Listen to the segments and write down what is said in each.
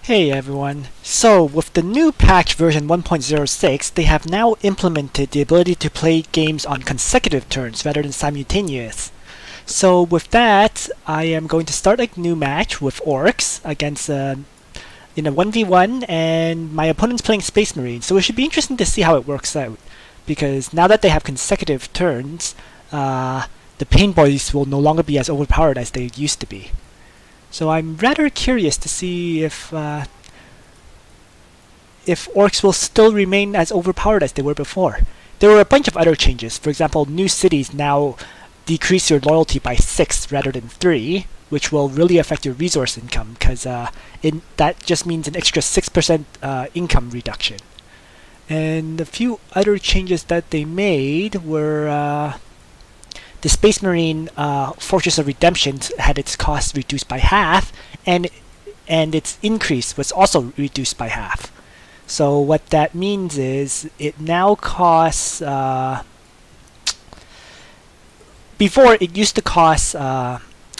Hey everyone. So with the new patch version 1.06, they have now implemented the ability to play games on consecutive turns rather than simultaneous. So with that, I am going to start a new match with Orks against in a 1v1, and my opponent's playing Space Marine. So it should be interesting to see how it works out, because now that they have consecutive turns, the Painboyz will no longer be as overpowered as they used to be. So I'm rather curious to see if Orks will still remain as overpowered as they were before. There were a bunch of other changes. For example, new cities now decrease your loyalty by 6 rather than 3, which will really affect your resource income, because that just means an extra 6% income reduction. And a few other changes that they made were the Space Marine Fortress of Redemption had its cost reduced by half, and its increase was also reduced by half. So what that means is it now costs... before, it used to cost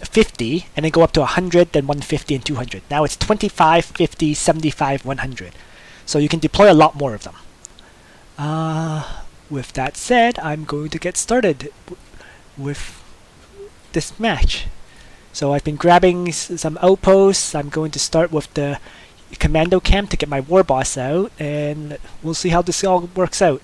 50, and then go up to 100, then 150, and 200. Now it's 25, 50, 75, 100. So you can deploy a lot more of them. With that said, I'm going to get started with this match. So I've been grabbing some outposts. I'm going to start with the commando camp to get my Warboss out, and we'll see how this all works out.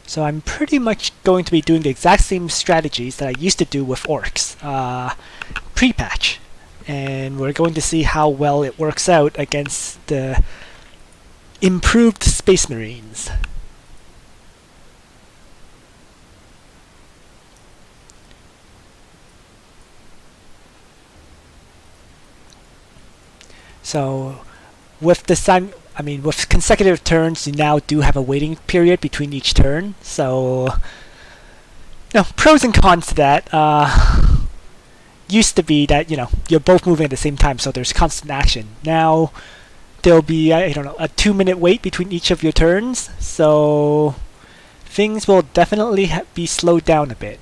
So I'm pretty much going to be doing the exact same strategies that I used to do with Orks pre-patch, and we're going to see how well it works out against the improved Space Marines. So with with consecutive turns, you now do have a waiting period between each turn. So, pros and cons to that. Used to be that you're both moving at the same time, so there's constant action. Now there'll be a 2-minute wait between each of your turns, so things will definitely be slowed down a bit.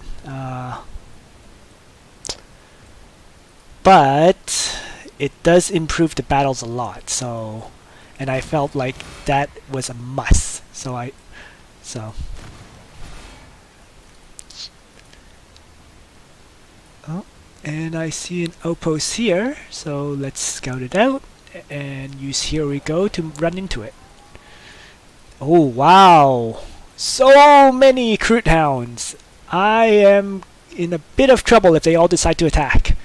But it does improve the battles a lot. So, and I felt like that was a must. Oh, and I see an outpost here, so let's scout it out and use here we go to run into it. Oh wow! So many Kroot Hounds! I am in a bit of trouble if they all decide to attack.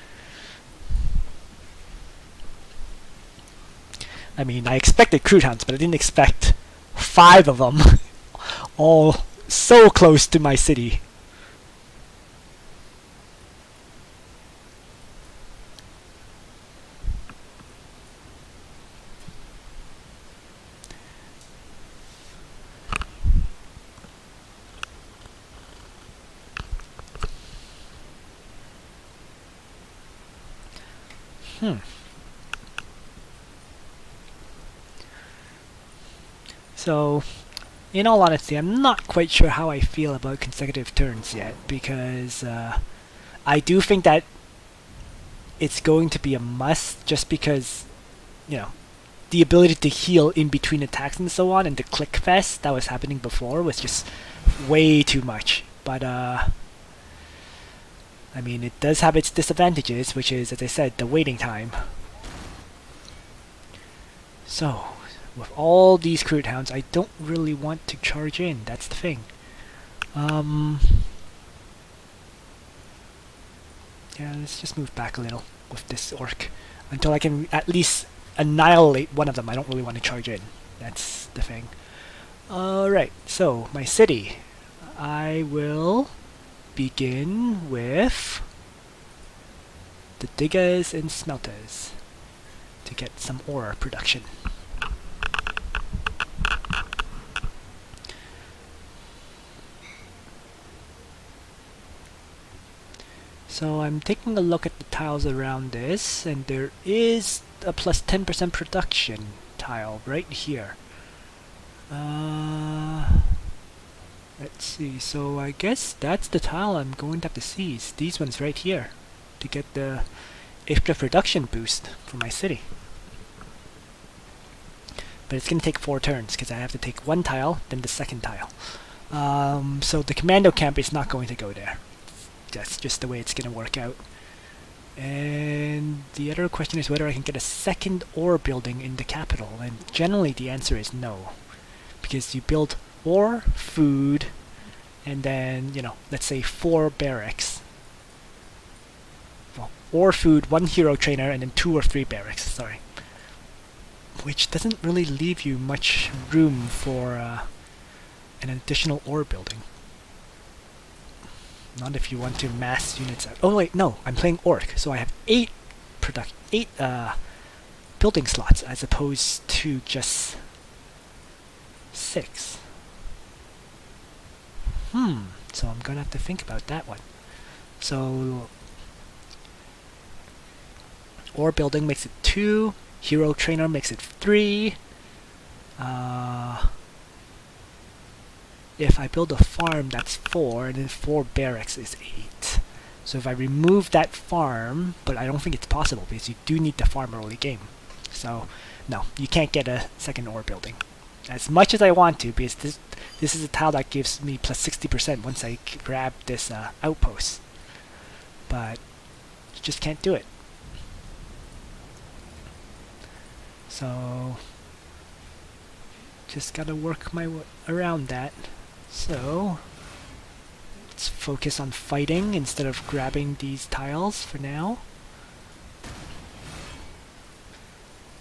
I mean, I expected Kroot Hounds, but I didn't expect 5 of them all so close to my city. So, in all honesty, I'm not quite sure how I feel about consecutive turns yet, because I do think that it's going to be a must, just because, the ability to heal in between attacks and so on, and the click fest that was happening before was just way too much. But, I mean, it does have its disadvantages, which is, as I said, the waiting time. So, with all these Kroot Hounds, I don't really want to charge in. That's the thing. Yeah, let's just move back a little with this Ork until I can at least annihilate one of them. I don't really want to charge in. That's the thing. Alright, so my city. I will begin with the diggers and smelters to get some ore production. So I'm taking a look at the tiles around this, and there is a plus 10% production tile right here. Let's see, so I guess that's the tile I'm going to have to seize. These ones right here, to get the extra production boost for my city. But it's going to take 4 turns, because I have to take 1 tile, then the second tile. So the commando camp is not going to go there. That's just the way it's going to work out. And the other question is whether I can get a second ore building in the capital, and generally the answer is no. Because you build ore, food, and then, you know, let's say 4 barracks. Well, ore, food, 1 hero trainer, and then 2 or 3 barracks, sorry. Which doesn't really leave you much room for an additional ore building. Not if you want to mass units out. Oh wait, no, I'm playing Orc, so I have 8 building slots as opposed to just 6. So I'm gonna have to think about that one. So ore building makes it 2, hero trainer makes it 3. If I build a farm, that's 4, and then 4 barracks is 8. So if I remove that farm, but I don't think it's possible because you do need the farm early game. So no, you can't get a second ore building. As much as I want to, because this is a tile that gives me plus 60% once I grab this outpost. But you just can't do it. So just gotta work my way around that. So let's focus on fighting instead of grabbing these tiles for now.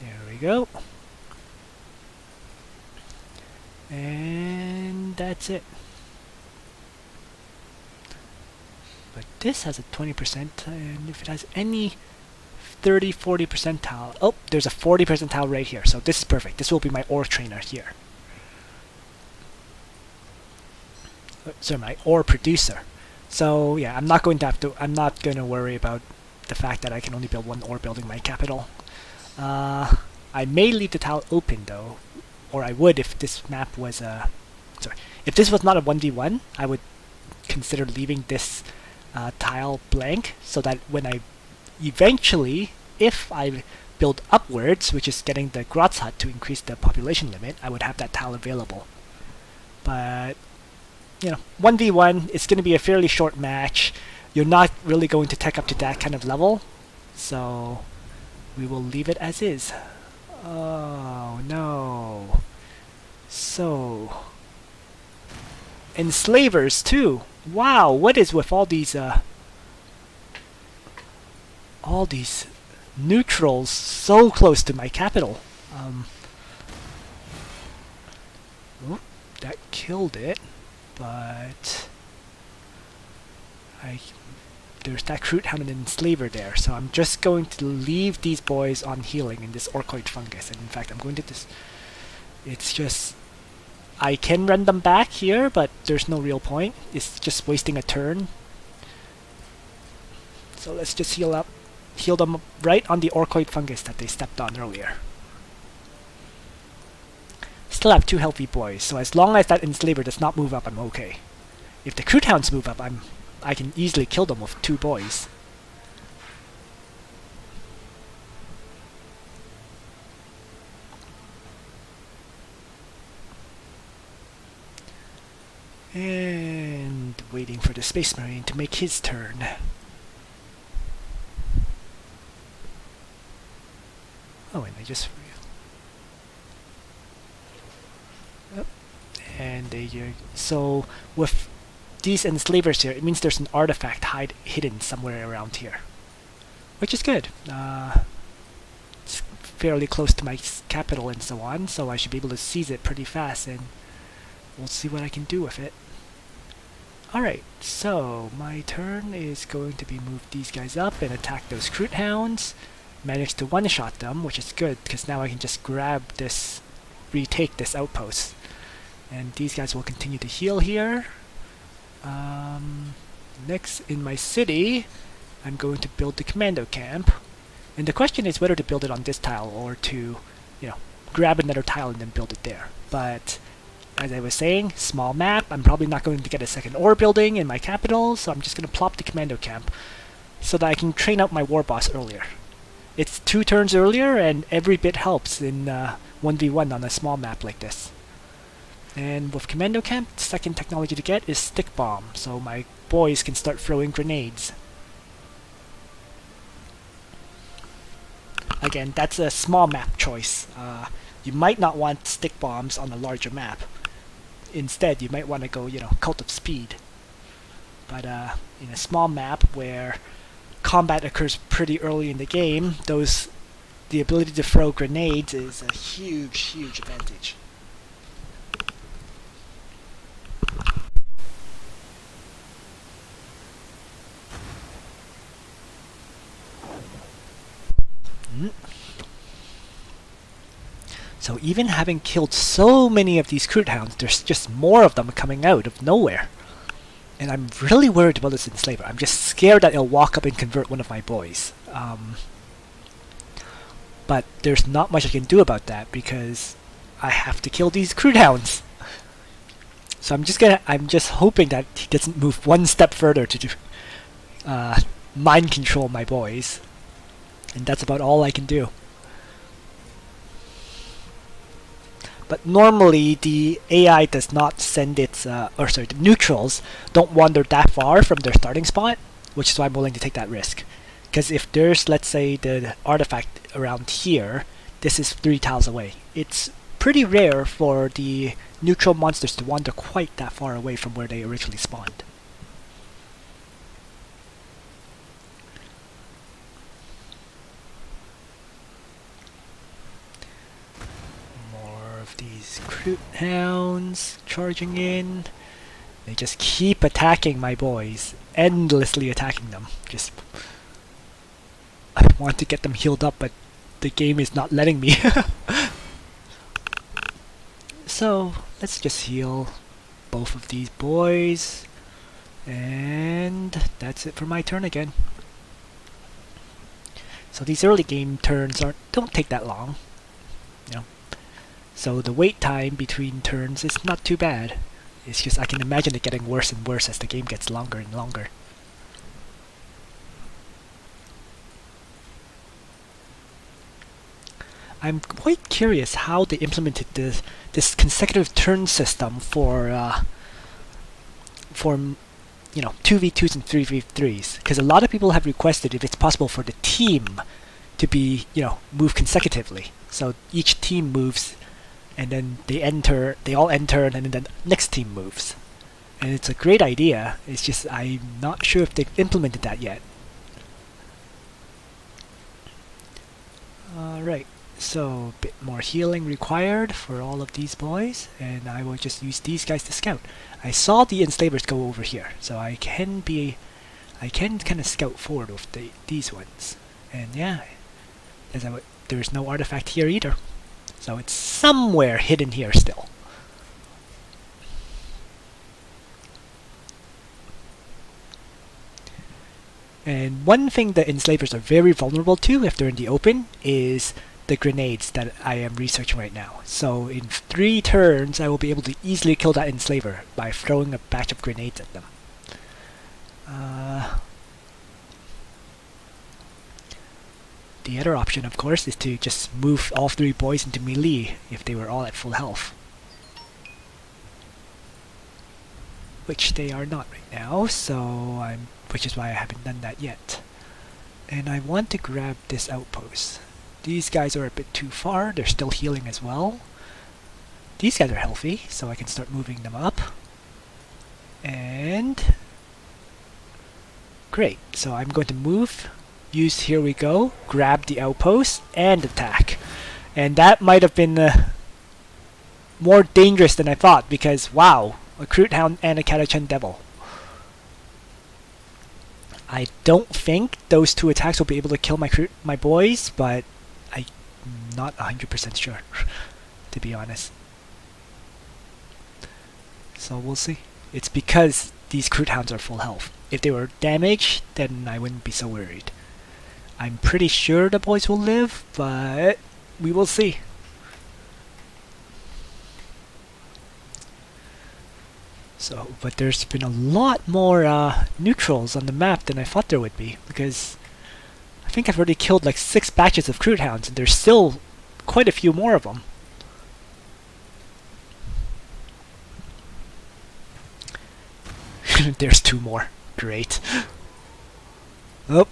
There we go. And that's it. But this has a 20%, and if it has any 30-40% tile, oh, there's a 40% tile right here, so this is perfect. This will be my ore trainer here. Sorry, my ore producer. So yeah, I'm not going to worry about the fact that I can only build 1 ore building in my capital. I may leave the tile open though, or I would if this map was if this was not a 1v1, I would consider leaving this tile blank, so that when I eventually, if I build upwards, which is getting the Grotz Hut to increase the population limit, I would have that tile available. But you know, 1v1, it's going to be a fairly short match. You're not really going to tech up to that kind of level, so we will leave it as is. Oh no. So enslavers too. Wow, what is with all these neutrals so close to my capital? Oh, that killed it. But there's that Crude Hound and Enslaver there, so I'm just going to leave these boys on healing in this Orkoid fungus. And in fact, I'm going to it's just, I can run them back here, but there's no real point. It's just wasting a turn. So let's just heal them right on the Orkoid fungus that they stepped on earlier. Still have 2 healthy boys, so as long as that Enslaver does not move up, I'm okay. If the Crude Hounds move up, I can easily kill them with 2 boys. And waiting for the Space Marine to make his turn. Oh, and I just... And so with these enslavers here, it means there's an artifact hidden somewhere around here, which is good. It's fairly close to my capital and so on, so I should be able to seize it pretty fast, and we'll see what I can do with it. Alright, so my turn is going to be move these guys up and attack those Crude Hounds. Managed to one-shot them, which is good, because now I can just grab this, retake this outpost. And these guys will continue to heal here. Next, in my city, I'm going to build the commando camp. And the question is whether to build it on this tile or to, you know, grab another tile and then build it there. But as I was saying, small map. I'm probably not going to get a second ore building in my capital, so I'm just going to plop the commando camp so that I can train out my war boss earlier. It's 2 turns earlier, and every bit helps in 1v1 on a small map like this. And with commando camp, the second technology to get is stick bomb, so my boys can start throwing grenades. Again, that's a small map choice. You might not want stick bombs on a larger map. Instead, you might want to go, Cult of Speed. But in a small map where combat occurs pretty early in the game, the ability to throw grenades is a huge, huge advantage. So even having killed so many of these Kroot Hounds, there's just more of them coming out of nowhere. And I'm really worried about this enslaver. I'm just scared that it'll walk up and convert one of my boys. But there's not much I can do about that because I have to kill these Kroot Hounds. So I'm just hoping that he doesn't move one step further to mind control my boys. And that's about all I can do. But normally the AI does not send its, the neutrals don't wander that far from their starting spot, which is why I'm willing to take that risk. Because if there's, let's say, the artifact around here, this is 3 tiles away. It's pretty rare for the neutral monsters to wander quite that far away from where they originally spawned. These Kroot Hounds charging in. They just keep attacking my boys, endlessly attacking them. I want to get them healed up, but the game is not letting me. So let's just heal both of these boys, and that's it for my turn again. So these early game turns don't take that long. So the wait time between turns is not too bad. It's just I can imagine it getting worse and worse as the game gets longer and longer. I'm quite curious how they implemented this consecutive turn system for 2v2s and 3v3s, because a lot of people have requested if it's possible for the team to be move consecutively. So each team moves, and then they all enter, and then the next team moves. And it's a great idea. It's just I'm not sure if they've implemented that yet. Alright, so a bit more healing required for all of these boys, and I will just use these guys to scout. I saw the enslavers go over here, so I can kind of scout forward with these ones. And yeah, there's no artifact here either. So it's somewhere hidden here still. And one thing that enslavers are very vulnerable to if they're in the open is the grenades that I am researching right now. So in 3 turns I will be able to easily kill that enslaver by throwing a batch of grenades at them. The other option, of course, is to just move all 3 boys into melee if they were all at full health. Which they are not right now, which is why I haven't done that yet. And I want to grab this outpost. These guys are a bit too far, they're still healing as well. These guys are healthy, so I can start moving them up. And great, so I'm going to move. Use here we go, grab the outpost, and attack. And that might have been more dangerous than I thought, because wow, a Kroot Hound and a Catachan Devil. I don't think those 2 attacks will be able to kill my boys, but I'm not 100% sure, to be honest. So we'll see. It's because these Kroot Hounds are full health. If they were damaged, then I wouldn't be so worried. I'm pretty sure the boys will live, but we will see. So, but there's been a lot more neutrals on the map than I thought there would be, because I think I've already killed like 6 batches of crude hounds, and there's still quite a few more of them. There's 2 more. Great. Oh,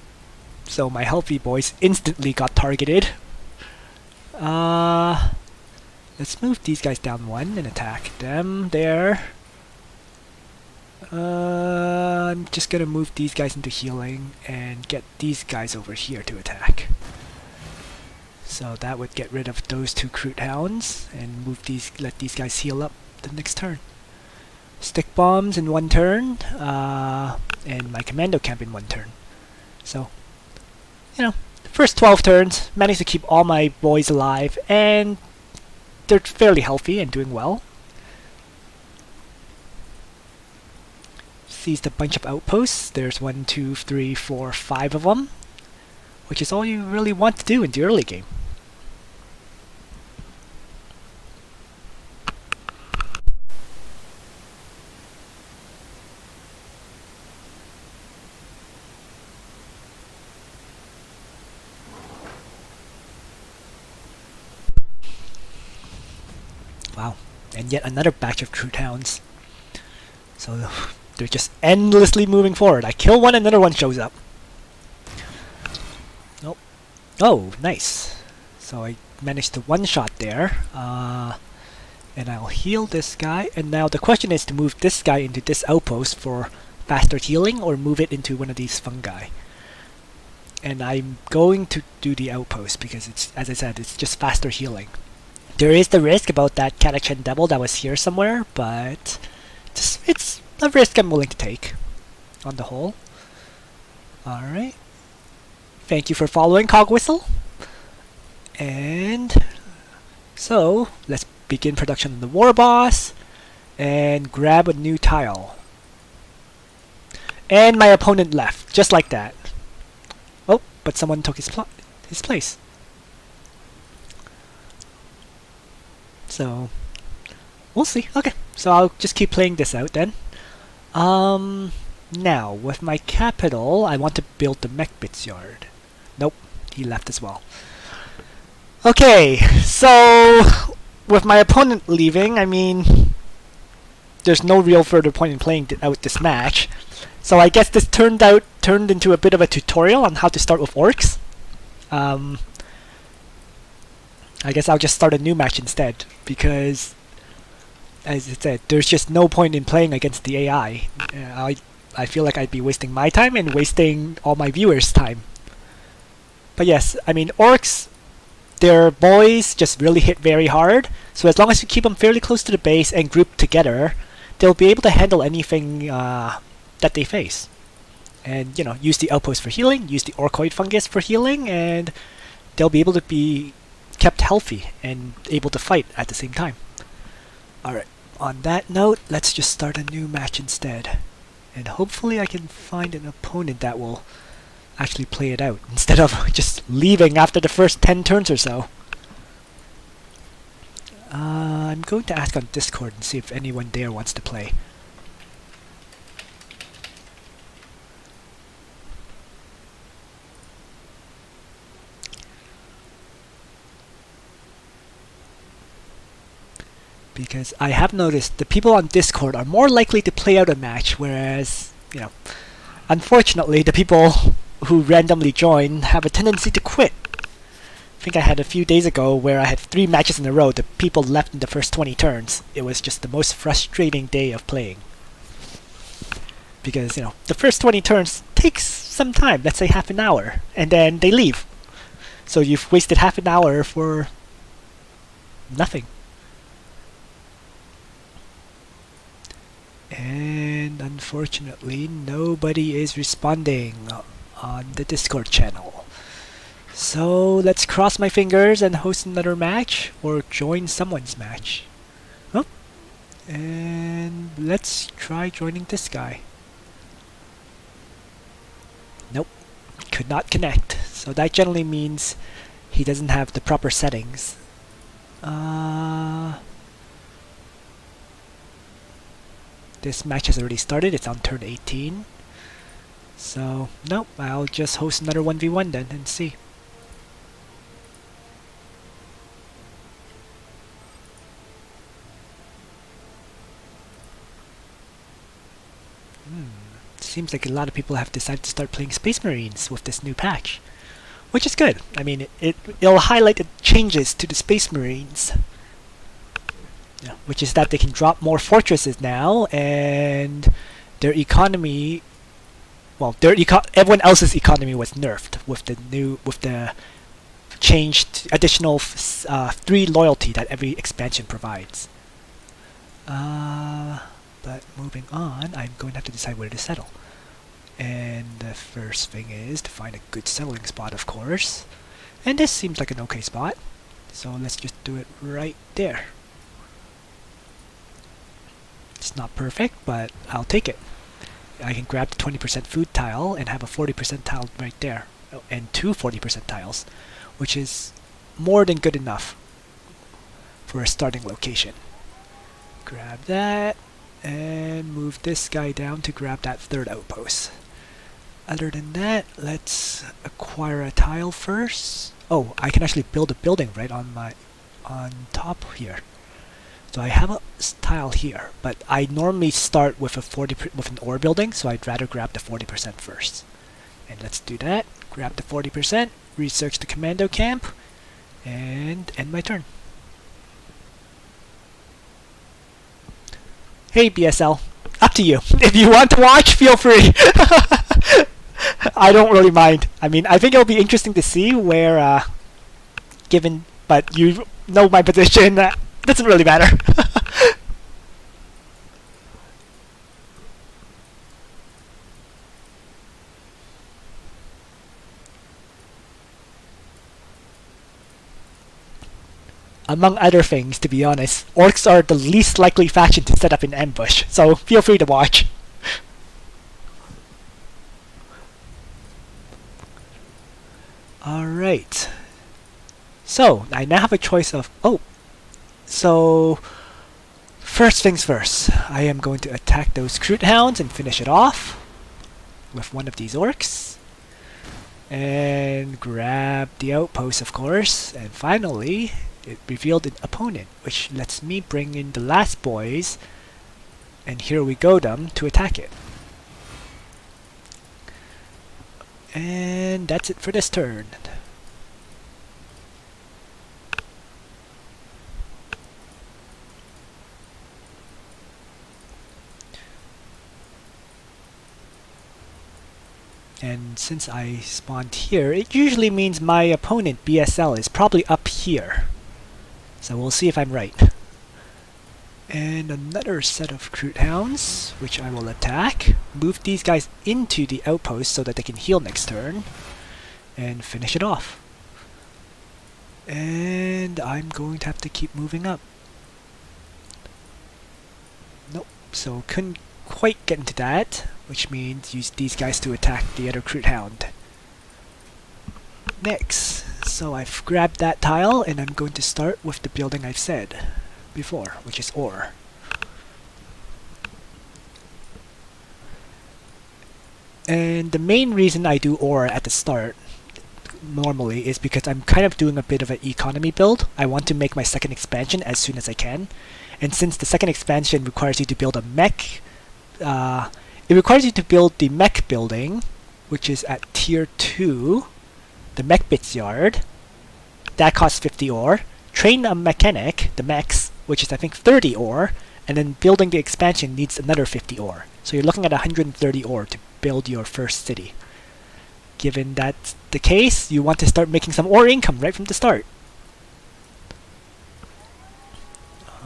so my healthy boys instantly got targeted. Let's move these guys down 1 and attack them there. I'm just gonna move these guys into healing and get these guys over here to attack. So that would get rid of those 2 crude hounds and let these guys heal up the next turn. Stick bombs in 1 turn, and my commando camp in 1 turn. So, you know, the first 12 turns, managed to keep all my boys alive, and they're fairly healthy and doing well. Seized a bunch of outposts. There's 1, 2, 3, 4, 5 of them, which is all you really want to do in the early game. Wow, and yet another batch of crude hounds. So they're just endlessly moving forward. I kill one, another one shows up. Nope. Oh, nice. So I managed to one-shot there. And I'll heal this guy. And now the question is to move this guy into this outpost for faster healing, or move it into one of these fungi. And I'm going to do the outpost because it's, as I said, it's just faster healing. There is the risk about that Catachan Devil that was here somewhere, but it's a risk I'm willing to take on the whole. Alright. Thank you for following, Cogwhistle. And so let's begin production of the Warboss and grab a new tile. And my opponent left, just like that. Oh, but someone took his place. So we'll see. Okay, so I'll just keep playing this out then. Now with my capital, I want to build the mech bits yard. Nope, he left as well. Okay, so with my opponent leaving, I mean, there's no real further point in playing out this match. So I guess this turned into a bit of a tutorial on how to start with Orks. I guess I'll just start a new match instead, because, as I said, there's just no point in playing against the AI. I feel like I'd be wasting my time and wasting all my viewers' time. But yes, I mean, Orks, their boys just really hit very hard, so as long as you keep them fairly close to the base and group together, they'll be able to handle anything that they face. And, you know, use the outpost for healing, use the Orkoid fungus for healing, and they'll be able to be kept healthy and able to fight at the same time. Alright, on that note, let's just start a new match instead. And hopefully I can find an opponent that will actually play it out, instead of just leaving after the first 10 turns or so. I'm going to ask on Discord and see if anyone there wants to play. Because I have noticed the people on Discord are more likely to play out a match, whereas, you know, unfortunately the people who randomly join have a tendency to quit. I think I had a few days ago where I had 3 matches in a row, the people left in the first 20 turns. It was just the most frustrating day of playing. Because, you know, the first 20 turns takes some time, let's say half an hour, and then they leave. So you've wasted half an hour for nothing. And unfortunately, nobody is responding on the Discord channel. So let's cross my fingers and host another match, or join someone's match. Oh, and let's try joining this guy. Nope, could not connect. So that generally means he doesn't have the proper settings. This match has already started. It's on turn 18. So, nope, I'll just host another 1v1 then and see. Seems like a lot of people have decided to start playing Space Marines with this new patch, which is good. I mean, it'll highlight the changes to the Space Marines, which is that they can drop more fortresses now, and their economy, well, everyone else's economy was nerfed with the changed additional 3 loyalty that every expansion provides. But moving on, I'm going to have to decide where to settle. And the first thing is to find a good settling spot, of course. And this seems like an okay spot. So let's just do it right there. It's not perfect, but I'll take it. I can grab the 20% food tile and have a 40% tile right there. And 2 40% tiles, which is more than good enough for a starting location. Grab that. And move this guy down to grab that 3rd outpost. Other than that, let's acquire a tile first. Oh, I can actually build a building right on top here. So I have a tile here, but I normally start with with an ore building, so I'd rather grab the 40% first. And let's do that. Grab the 40%, research the commando camp, and end my turn. Hey BSL, up to you. If you want to watch, feel free. I don't really mind. I mean, I think it'll be interesting to see where, but you know my position, doesn't really matter. Among other things, to be honest, Orks are the least likely faction to set up an ambush, so feel free to watch. Alright. So, I now have a choice of... So, first things first. I am going to attack those Crude Hounds and finish it off with one of these Orks. And grab the outpost, of course. And finally, it revealed an opponent, which lets me bring in the last boys, and here we go them to attack it. And that's it for this turn. And since I spawned here, it usually means my opponent, BSL, is probably up here. So we'll see if I'm right. And another set of Crude Hounds, which I will attack. Move these guys into the outpost so that they can heal next turn. And finish it off. And I'm going to have to keep moving up. Nope, so couldn't quite get into that, which means use these guys to attack the other Crude Hound. Next, so I've grabbed that tile and I'm going to start with the building I've said before, which is ore. And the main reason I do ore at the start normally is because I'm kind of doing a bit of an economy build. I want to make my second expansion as soon as I can. And since the second expansion requires you to build a mech, it requires you to build the mech building, which is at tier 2, the mech bits yard. That costs 50 ore. Train a mechanic, the mechs, which is I think 30 ore, and then building the expansion needs another 50 ore. So you're looking at 130 ore to build your first city. Given that's the case, you want to start making some ore income right from the start.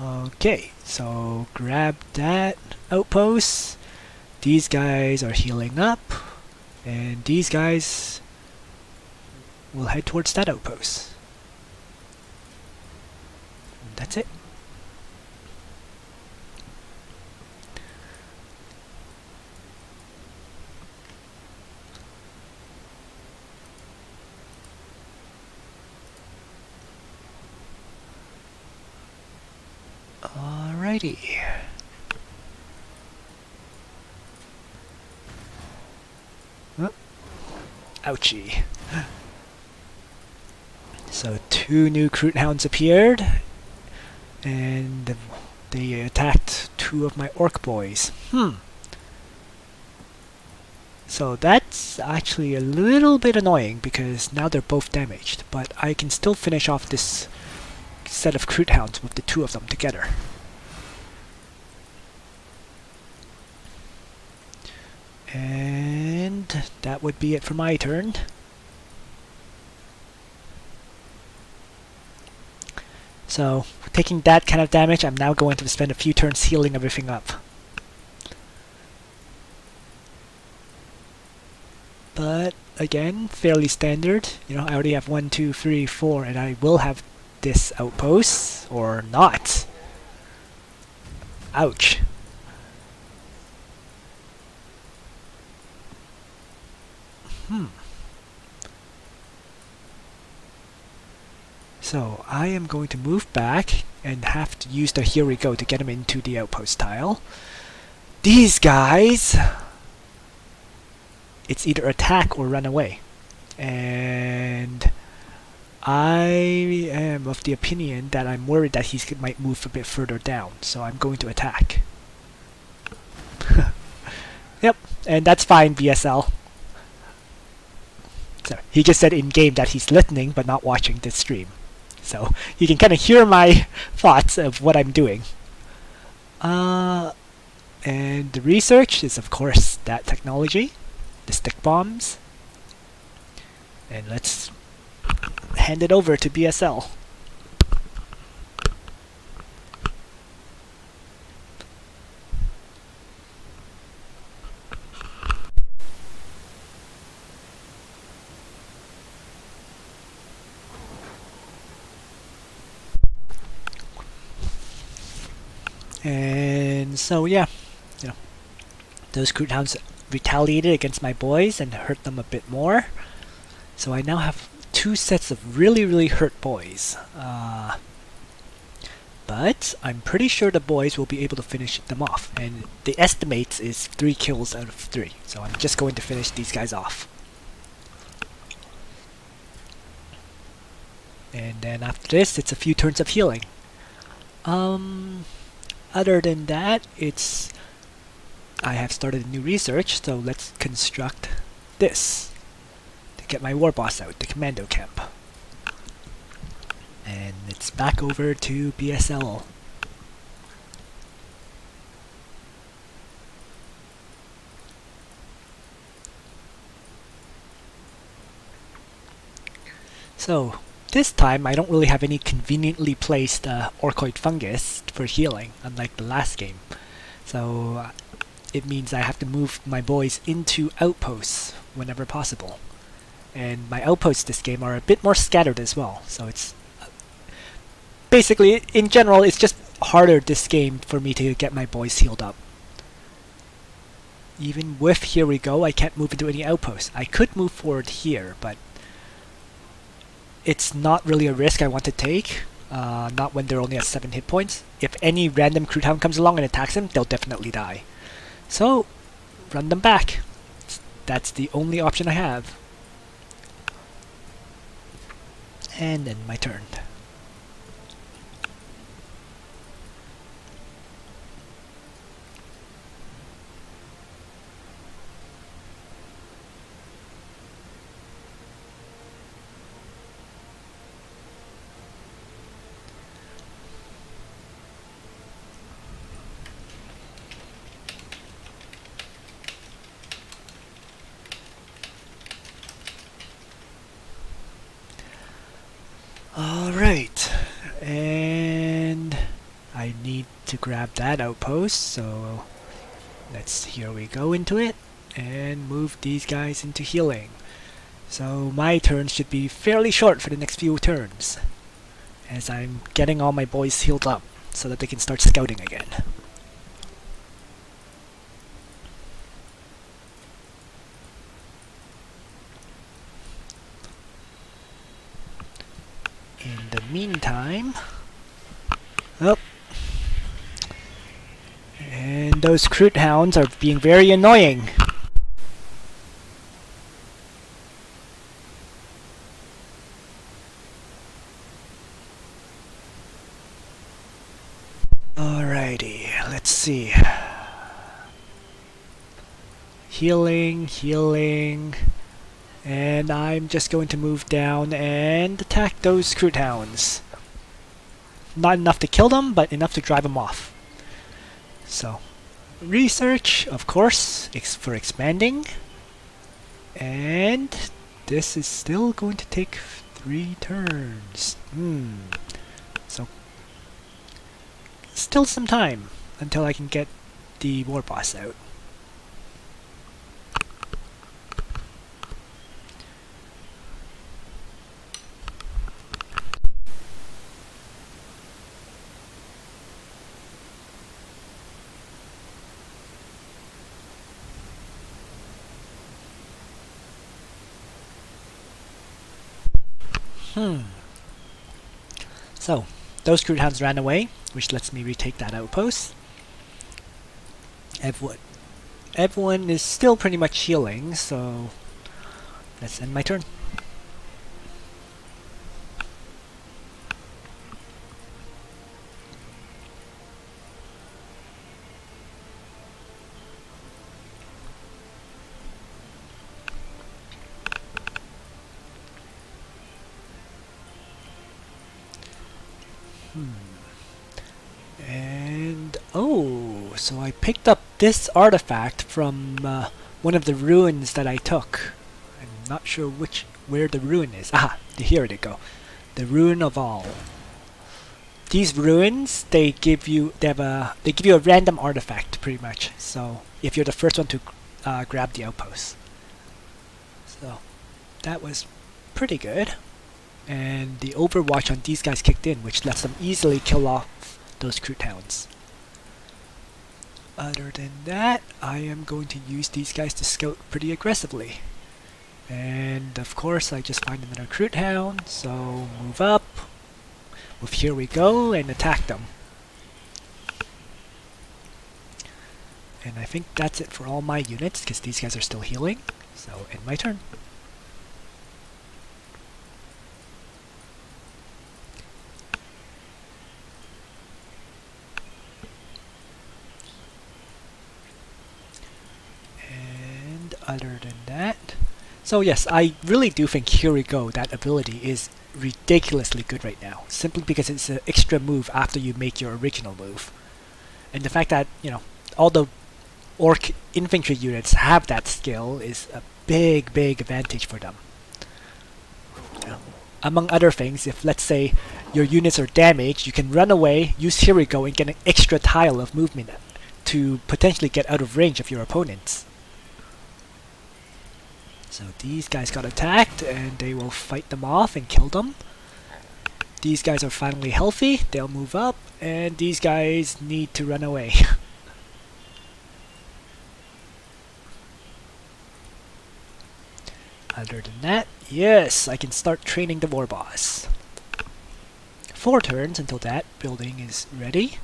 Okay, so grab that outpost. These guys are healing up, and these guys will head towards that outpost. And that's it. Alrighty. Ouchie. So 2 new Crute Hounds appeared, and they attacked 2 of my Ork boys. So that's actually a little bit annoying because now they're both damaged, but I can still finish off this set of Crute Hounds with the 2 of them together. And that would be it for my turn. So, taking that kind of damage, I'm now going to spend a few turns healing everything up. But, again, fairly standard. You know, I already have 1, 2, 3, 4, and I will have this outpost, or not. Ouch. So I am going to move back and have to use the here we go to get him into the outpost tile. These guys, it's either attack or run away. And I am of the opinion that I'm worried that he might move a bit further down, so I'm going to attack. Yep, and that's fine, VSL. So he just said in-game that he's listening but not watching this stream. So you can kind of hear my thoughts of what I'm doing. And the research is, of course, that technology, the stick bombs. And let's hand it over to BSL. And so yeah, you know, those Crute Hounds retaliated against my boys and hurt them a bit more. So I now have 2 sets of really hurt boys. But I'm pretty sure the boys will be able to finish them off. And the estimates is 3 kills out of 3. So I'm just going to finish these guys off. And then after this, it's a few turns of healing. Other than that, I have started a new research, so let's construct this to get my Warboss out, the commando camp. And it's back over to BSL. So, this time I don't really have any conveniently placed Orkoid fungus for healing, unlike the last game. So it means I have to move my boys into outposts whenever possible. And my outposts this game are a bit more scattered as well, so it's basically, in general, it's just harder this game for me to get my boys healed up. Even with here we go, I can't move into any outposts. I could move forward here, but it's not really a risk I want to take, not when they're only at 7 hit points. If any random Crute Hound comes along and attacks him, they'll definitely die. So, run them back. That's the only option I have. And then my turn. Alright, and I need to grab that outpost, so here we go into it, and move these guys into healing. So my turn should be fairly short for the next few turns, as I'm getting all my boys healed up, so that they can start scouting again. In the meantime, and those Crute Hounds are being very annoying. see. Healing. And I'm just going to move down and attack those Scroot Hounds. Not enough to kill them, but enough to drive them off. So, research, of course, for expanding. And this is still going to take 3 turns. So, still some time until I can get the Warboss out. So, those Scroot Hounds ran away, which lets me retake that outpost. Everyone is still pretty much healing, so let's end my turn. And so I picked up this artifact from one of the ruins that I took. I'm not sure where the ruin is. Here they go. The Ruin of All. These ruins, they give you a random artifact pretty much. So if you're the first one to grab the outpost, so that was pretty good. And the Overwatch on these guys kicked in, which lets them easily kill off those Scroot Hounds. Other than that, I am going to use these guys to scout pretty aggressively. And of course, I just find another Scroot Hound, so move up with Here We Go and attack them. And I think that's it for all my units, because these guys are still healing. So end my turn. Other than that, so yes, I really do think Here We Go, that ability, is ridiculously good right now, simply because it's an extra move after you make your original move. And the fact that, all the Orc infantry units have that skill is a big advantage for them. Among other things, if let's say your units are damaged, you can run away, use Here We Go, and get an extra tile of movement to potentially get out of range of your opponents. So these guys got attacked, and they will fight them off and kill them. These guys are finally healthy, they'll move up, and these guys need to run away. Other than that, yes, I can start training the Warboss. 4 turns until that building is ready.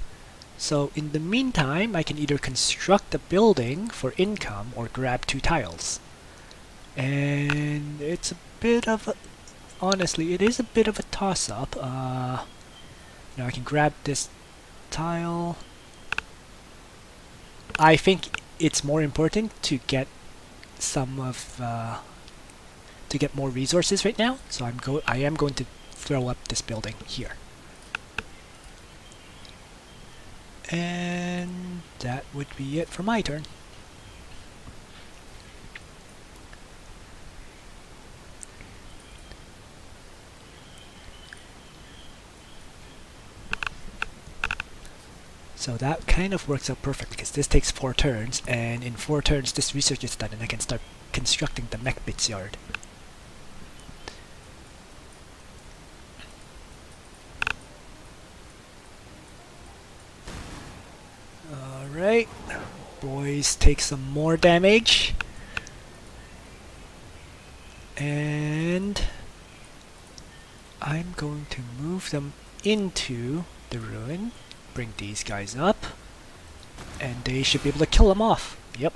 So in the meantime, I can either construct a building for income or grab 2 tiles. And it's a bit of a... honestly, it is a bit of a toss-up. I can grab this tile. I think it's more important to get some of... to get more resources right now. So I am going to throw up this building here. And that would be it for my turn. So that kind of works out perfect, because this takes 4 turns, and in 4 turns this research is done and I can start constructing the mech bits yard. Alright, boys take some more damage. And I'm going to move them into the ruin. Bring these guys up, and they should be able to kill them off. Yep.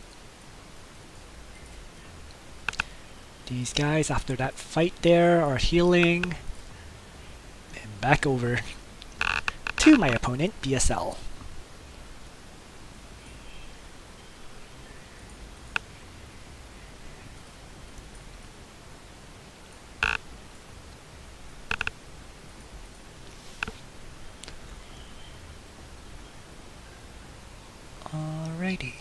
These guys, after that fight there, are healing. And back over to my opponent, BSL. Alrighty.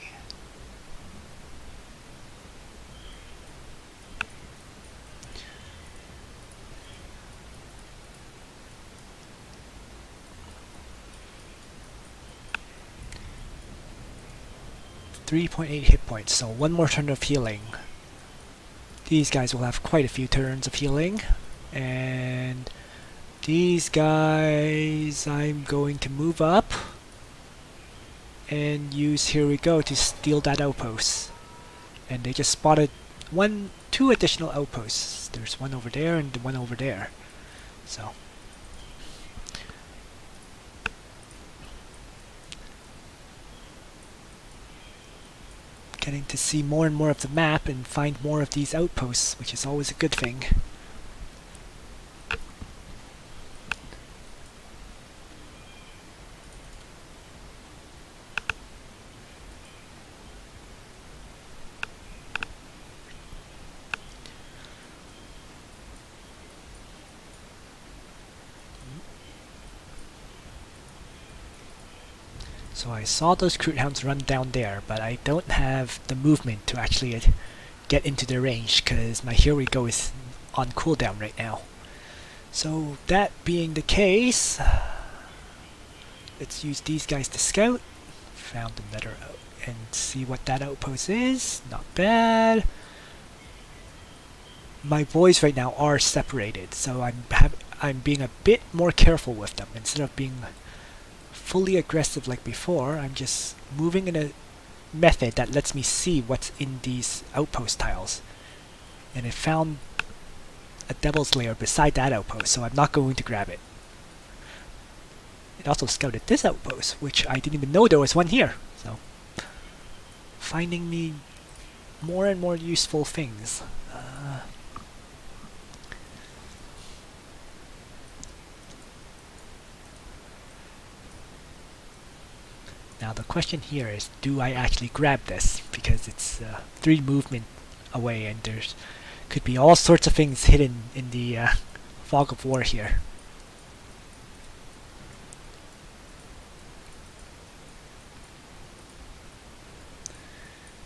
.8 hit points, so one more turn of healing. These guys will have quite a few turns of healing, and these guys I'm going to move up and use Here We Go to steal that outpost. And they just spotted two additional outposts. There's one over there and one over there. So getting to see more and more of the map and find more of these outposts, which is always a good thing. So I saw those Crude Hounds run down there, but I don't have the movement to actually get into their range, because my Here We Go is on cooldown right now. So that being the case, let's use these guys to scout. Found another and see what that outpost is. Not bad. My boys right now are separated, so I'm being a bit more careful with them. Instead of being fully aggressive like before, I'm just moving in a method that lets me see what's in these outpost tiles. And I found a Devil's Lair beside that outpost, so I'm not going to grab it. It also scouted this outpost, which I didn't even know there was one here. So, finding me more and more useful things. Now the question here is, do I actually grab this? Because it's 3 movement away, and there's could be all sorts of things hidden in the fog of war here.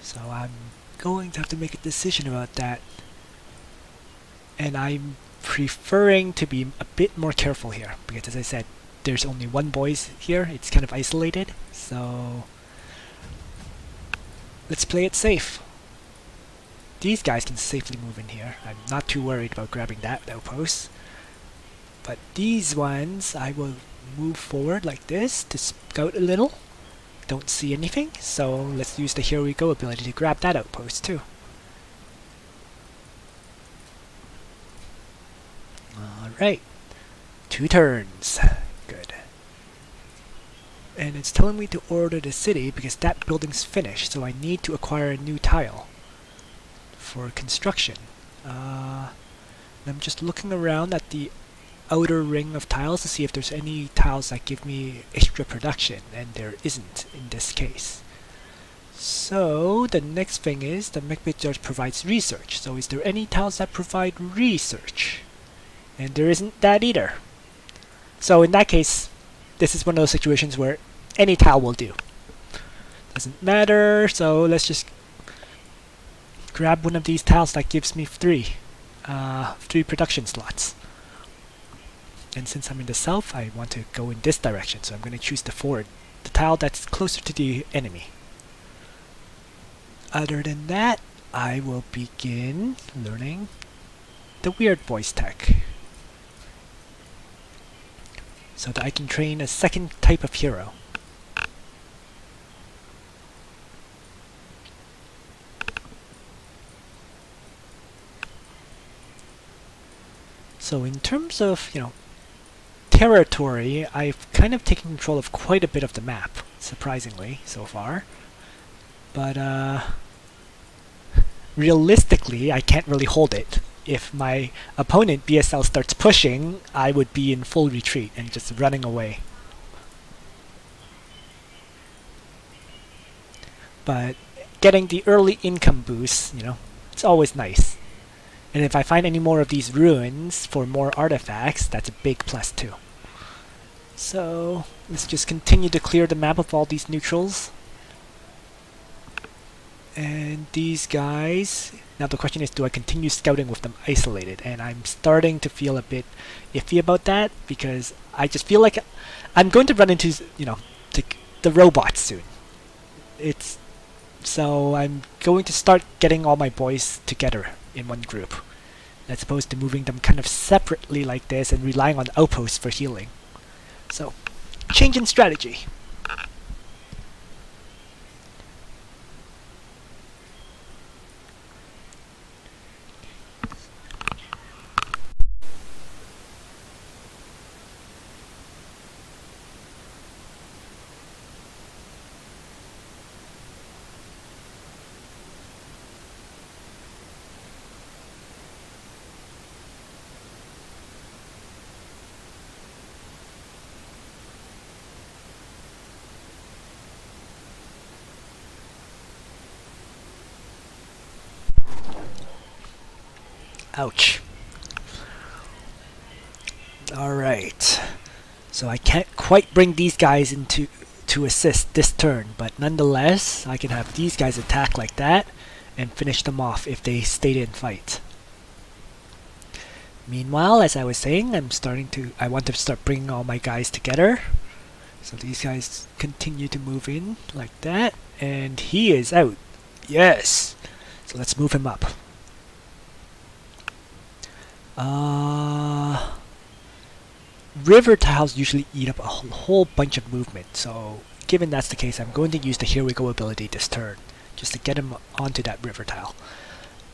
So I'm going to have to make a decision about that. And I'm preferring to be a bit more careful here, because as I said, there's only one boys here, it's kind of isolated, so let's play it safe. These guys can safely move in here. I'm not too worried about grabbing that outpost. But these ones, I will move forward like this to scout a little. Don't see anything, so let's use the Here We Go ability to grab that outpost too. Alright, 2 turns. Good. And it's telling me to order the city because that building's finished, so I need to acquire a new tile for construction. I'm just looking around at the outer ring of tiles to see if there's any tiles that give me extra production, and there isn't in this case. So the next thing is the MechBit provides research. So is there any tiles that provide research? And there isn't that either. So in that case, this is one of those situations where any tile will do. Doesn't matter, so let's just grab one of these tiles that gives me 3 production slots. And since I'm in the south, I want to go in this direction, so I'm going to choose the forward, the tile that's closer to the enemy. Other than that, I will begin learning the weird voice tech, so that I can train a second type of hero. So in terms of, territory, I've kind of taken control of quite a bit of the map, surprisingly, so far. But, realistically, I can't really hold it. If my opponent, BSL, starts pushing, I would be in full retreat and just running away. But getting the early income boost, it's always nice. And if I find any more of these ruins for more artifacts, that's a big plus too. So let's just continue to clear the map of all these neutrals. And these guys, now the question is, do I continue scouting with them isolated? And I'm starting to feel a bit iffy about that, because I just feel like I'm going to run into, the robots soon. So I'm going to start getting all my boys together in one group, as opposed to moving them kind of separately like this and relying on outposts for healing. So, change in strategy. Ouch. Alright. So I can't quite bring these guys into to assist this turn, but nonetheless, I can have these guys attack like that and finish them off if they stayed in fight. Meanwhile, as I was saying, I want to start bringing all my guys together. So these guys continue to move in like that, and he is out. Yes! So let's move him up. River tiles usually eat up a whole bunch of movement, so given that's the case, I'm going to use the Here We Go ability this turn, just to get him onto that river tile.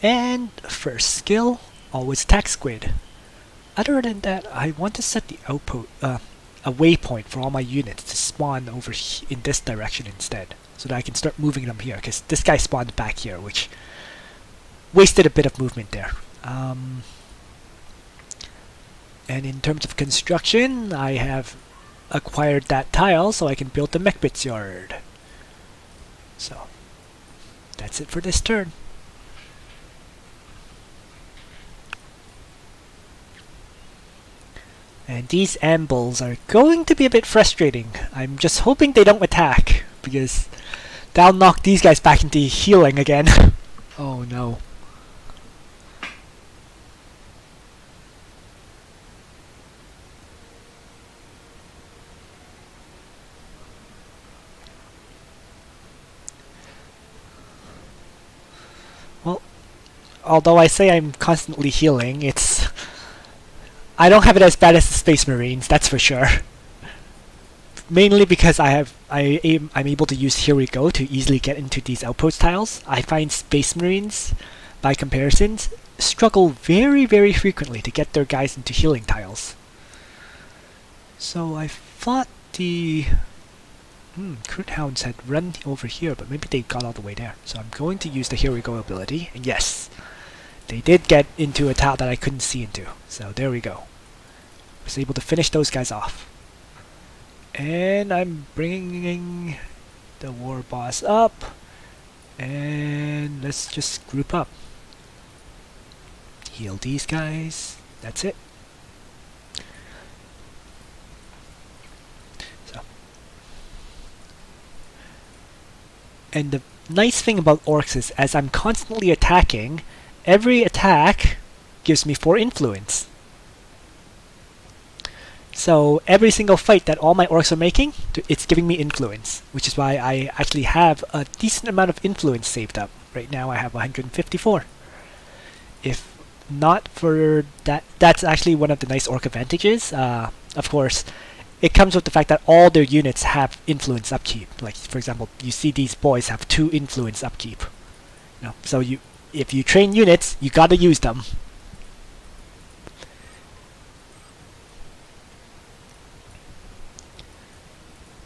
And first skill, always attack squid. Other than that, I want to set the outpost, a waypoint for all my units to spawn over in this direction instead, so that I can start moving them here, because this guy spawned back here, which wasted a bit of movement there. And in terms of construction, I have acquired that tile so I can build the mech-bits yard. So, that's it for this turn. And these ambles are going to be a bit frustrating. I'm just hoping they don't attack, because that'll knock these guys back into healing again. Oh no. Well, although I say I'm constantly healing, I don't have it as bad as the Space Marines, that's for sure. Mainly because I'm able to use Here We Go to easily get into these outpost tiles. I find Space Marines, by comparisons, struggle very, very frequently to get their guys into healing tiles. So I thought the Crude Hounds had run over here, but maybe they got all the way there. So I'm going to use the Here We Go ability, and yes, they did get into a tile that I couldn't see into. So there we go. I was able to finish those guys off. And I'm bringing the war boss up, and let's just group up. Heal these guys. That's it. And the nice thing about Orks is, as I'm constantly attacking, every attack gives me 4 influence. So every single fight that all my Orks are making, it's giving me influence, which is why I actually have a decent amount of influence saved up. Right now I have 154. If not for that, that's actually one of the nice Ork advantages. Of course, it comes with the fact that all their units have influence upkeep. Like, for example, you see these boys have 2 influence upkeep. So if you train units, you gotta use them.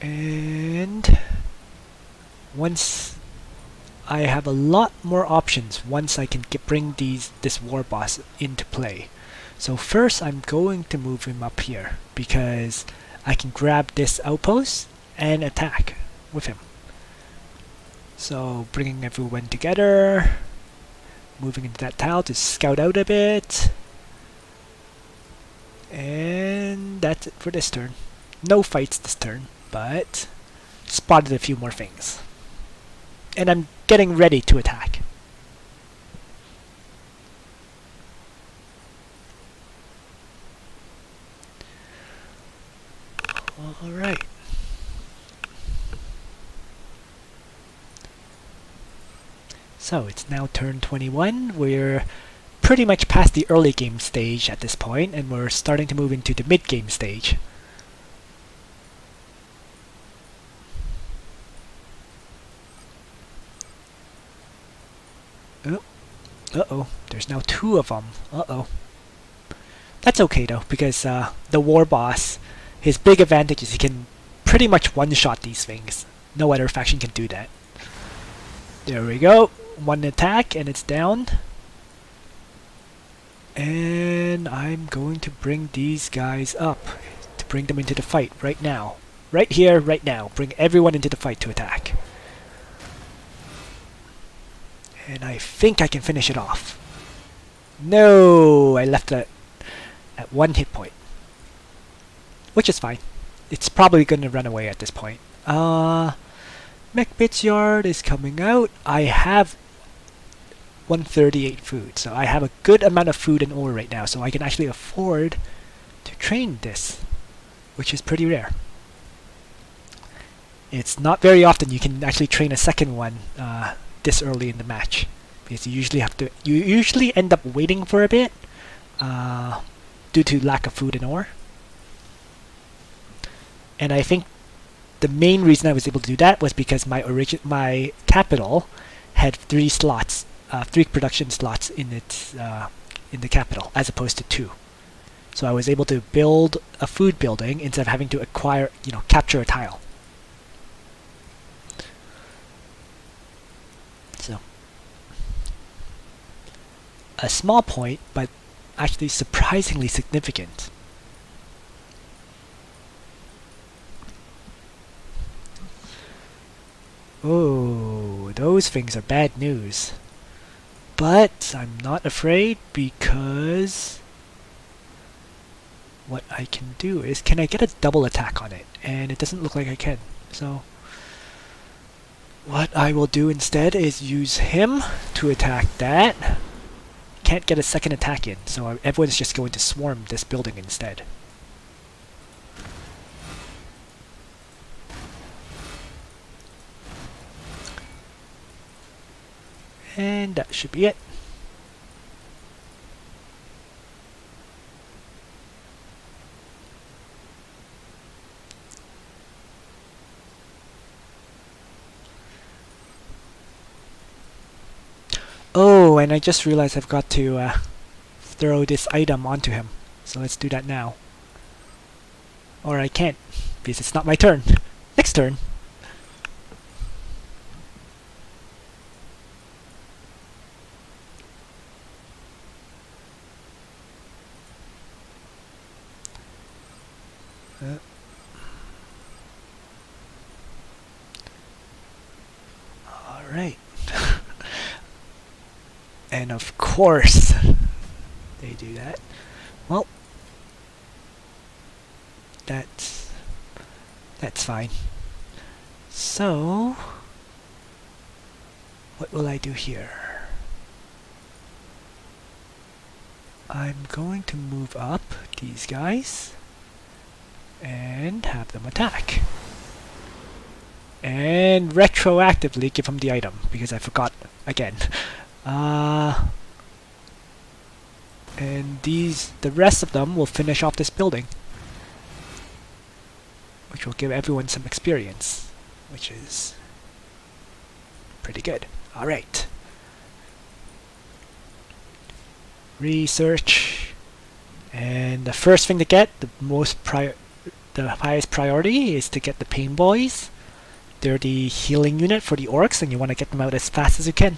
And once I have a lot more options once I can bring this war boss into play. So first I'm going to move him up here, because I can grab this outpost and attack with him. So bringing everyone together, moving into that tile to scout out a bit, and that's it for this turn. No fights this turn, but spotted a few more things. And I'm getting ready to attack. Alright. So it's now turn 21. We're pretty much past the early game stage at this point, and we're starting to move into the mid game stage. Oh. Uh-oh. There's now 2 of them. Uh-oh. That's okay though, because the war boss, his big advantage is he can pretty much one-shot these things. No other faction can do that. There we go. 1 attack and it's down. And I'm going to bring these guys up to bring them into the fight right now. Right here, right now. Bring everyone into the fight to attack. And I think I can finish it off. No! I left it at 1 hit point. Which is fine. It's probably going to run away at this point. Mech Yard is coming out. I have 138 food, so I have a good amount of food and ore right now, so I can actually afford to train this, which is pretty rare. It's not very often you can actually train a second one this early in the match, because you usually end up waiting for a bit due to lack of food and ore. And I think the main reason I was able to do that was because my capital had 3 slots, 3 production slots in its in the capital, as opposed to 2. So I was able to build a food building instead of having to capture a tile. So a small point, but actually surprisingly significant. Oh, those things are bad news. But I'm not afraid, because what I can do is, can I get a double attack on it? And it doesn't look like I can. So what I will do instead is use him to attack that. Can't get a second attack in, so everyone's just going to swarm this building instead. And that should be it. Oh, and I just realized I've got to throw this item onto him. So let's do that now. Or I can't, because it's not my turn. Next turn. Alright. And of course they do that. Well, that's fine. So what will I do here? I'm going to move up these guys and have them attack. And retroactively give them the item, because I forgot again. And the rest of them will finish off this building, which will give everyone some experience, which is pretty good. Alright. Research. And the first thing to get, the highest priority, is to get the Painboyz. They're the healing unit for the Orks, and you want to get them out as fast as you can.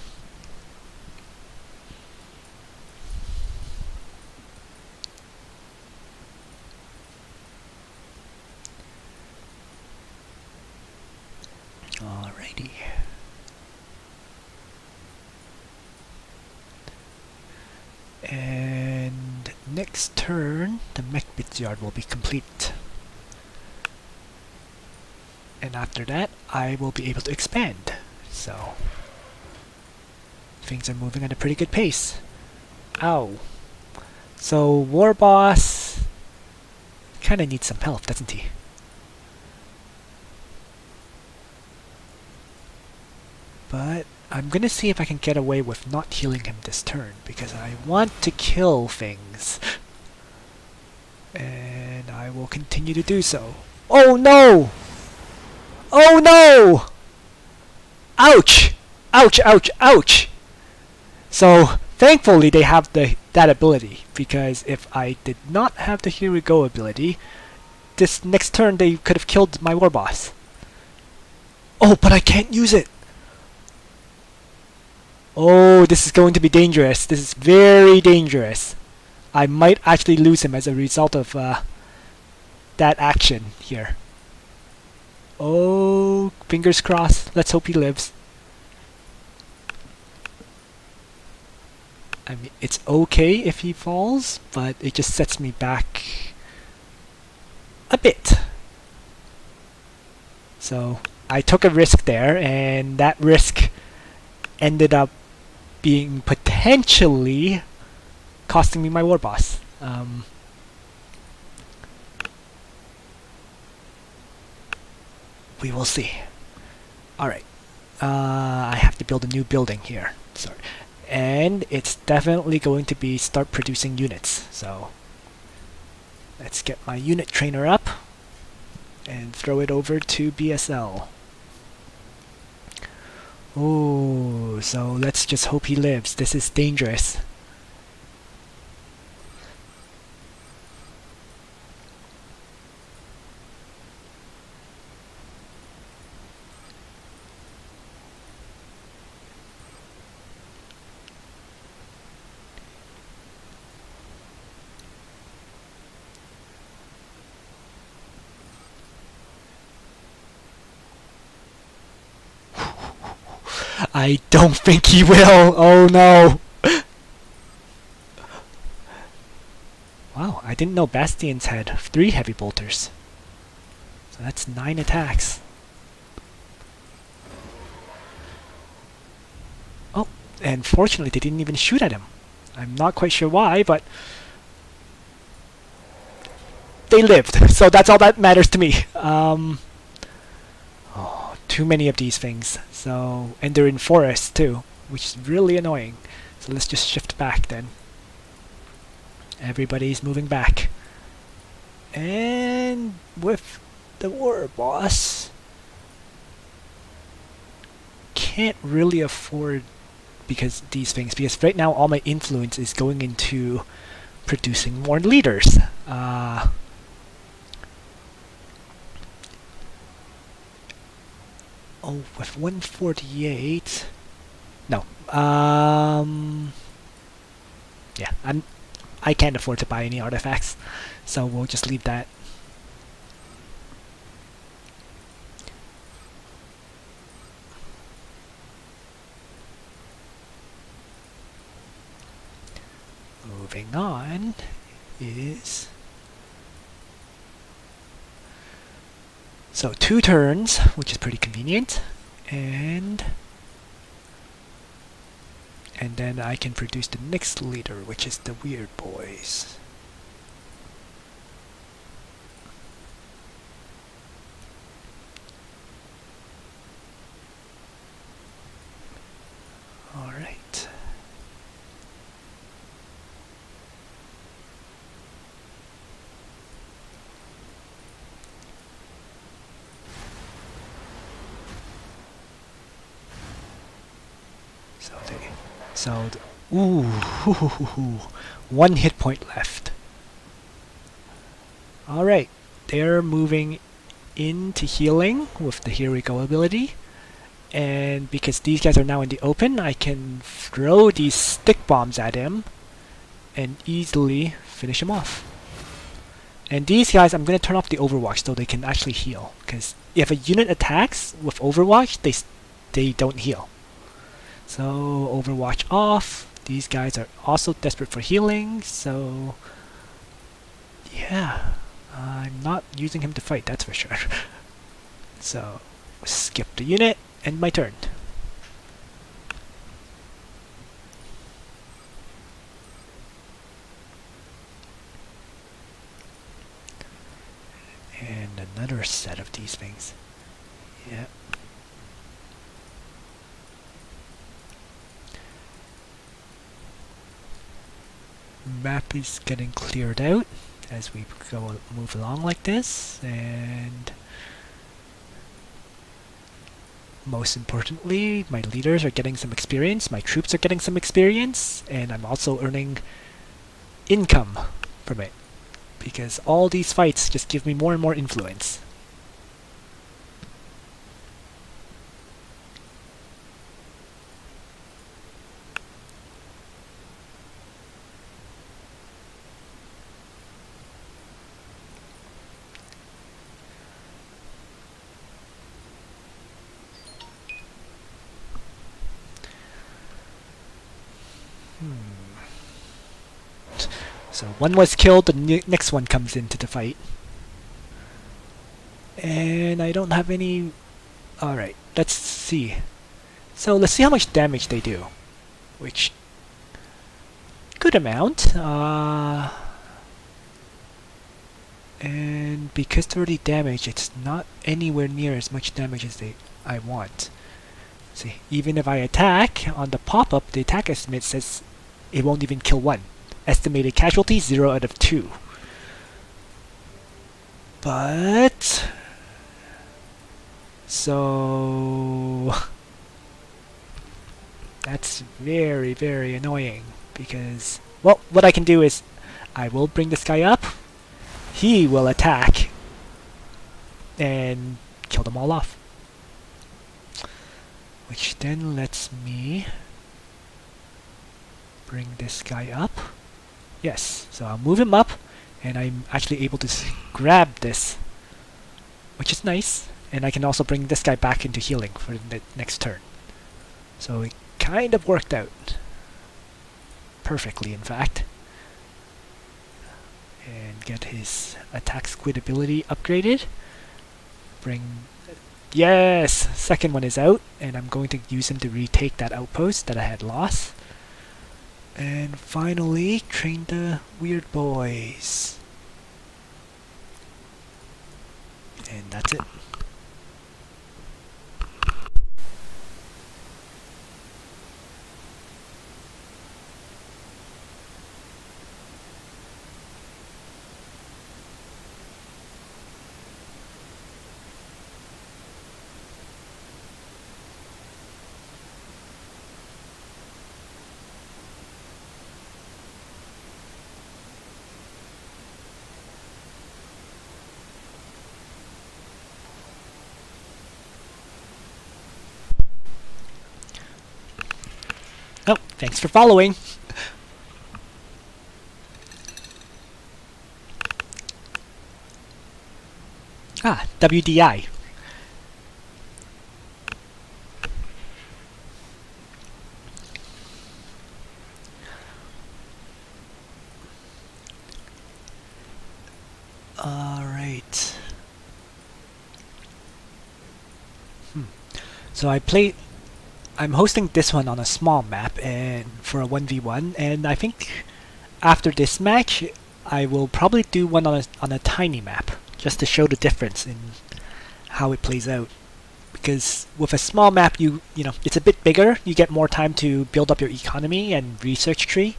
Alrighty. And next turn, the mech yard will be complete. And after that, I will be able to expand. So things are moving at a pretty good pace. Ow. So Warboss kinda needs some health, doesn't he? But I'm gonna see if I can get away with not healing him this turn, because I want to kill things. And I will continue to do so. Oh no! Oh no! Ouch! Ouch, ouch, ouch! So, thankfully they have that ability, because if I did not have the Here We Go ability, this next turn they could have killed my Warboss. Oh, but I can't use it! Oh, this is going to be dangerous. This is very dangerous. I might actually lose him as a result of that action here. Oh, fingers crossed. Let's hope he lives. I mean, it's okay if he falls, but it just sets me back a bit. So, I took a risk there, and that risk ended up being potentially costing me my Warboss. We will see. Alright. I have to build a new building here. Sorry. And it's definitely going to be start producing units. So let's get my unit trainer up and throw it over to BSL. Oh, so let's just hope he lives. This is dangerous. I don't think he will. Oh no. Wow, I didn't know Bastions had 3 heavy bolters. So that's 9 attacks. Oh, and fortunately they didn't even shoot at him. I'm not quite sure why, but they lived. So that's all that matters to me. Oh, too many of these things. So, and they're in forests too, which is really annoying. So let's just shift back then. Everybody's moving back. And with the Warboss, can't really afford these things, because right now all my influence is going into producing more leaders. Oh, with 148. No. Yeah, I can't afford to buy any artifacts, so we'll just leave that. Moving on is... So 2 turns, which is pretty convenient, and then I can produce the next leader, which is the Warbosses. Alright. Ooh, 1 hit point left. Alright, they're moving into healing with the Here We Go ability. And because these guys are now in the open, I can throw these stick bombs at him and easily finish him off. And these guys, I'm going to turn off the Overwatch so they can actually heal. Because if a unit attacks with Overwatch, they don't heal. So Overwatch off. These guys are also desperate for healing, so yeah, I'm not using him to fight, that's for sure. So skip the unit and my turn. another set of these things. Yeah. Map is getting cleared out as we move along like this, and most importantly, my leaders are getting some experience, my troops are getting some experience, and I'm also earning income from it, because all these fights just give me more and more influence. So one was killed, the next one comes into the fight. And I don't have any... Alright, let's see. So let's see how much damage they do. Which... good amount. And because they're already damaged, it's not anywhere near as much damage as I want. See, even if I attack, on the pop-up, the attack estimate says it won't even kill one. Estimated casualty, 0 out of 2. But... so... that's very, very annoying, because... well, what I can do is, I will bring this guy up, he will attack, and kill them all off. Which then lets me bring this guy up. Yes, so I'll move him up, and I'm actually able to grab this, which is nice, and I can also bring this guy back into healing for the next turn. So it kind of worked out perfectly, in fact. And get his attack squid ability upgraded. Yes! Second one is out, and I'm going to use him to retake that outpost that I had lost. And finally, train the weird boys. And that's it. Oh, thanks for following. Ah, WDI. Alright. So I'm hosting this one on a small map and for a 1v1, and I think after this match I will probably do one on a tiny map, just to show the difference in how it plays out. Because with a small map, you know, it's a bit bigger, you get more time to build up your economy and research tree.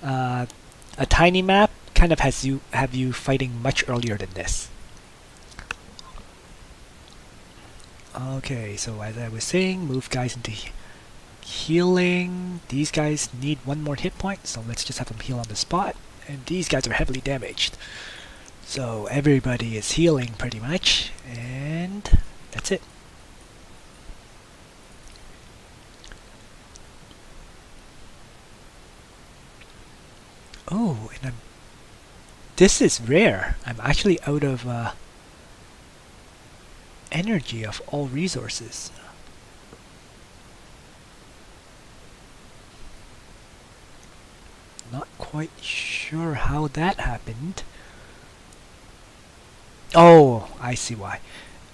A tiny map kind of have you fighting much earlier than this. Okay, so as I was saying, move guys into healing. These guys need one more hit point, so let's just have them heal on the spot. And these guys are heavily damaged. So everybody is healing pretty much, and that's it. Oh, and this is rare. I'm actually out of energy of all resources. Not quite sure how that happened. Oh, I see why.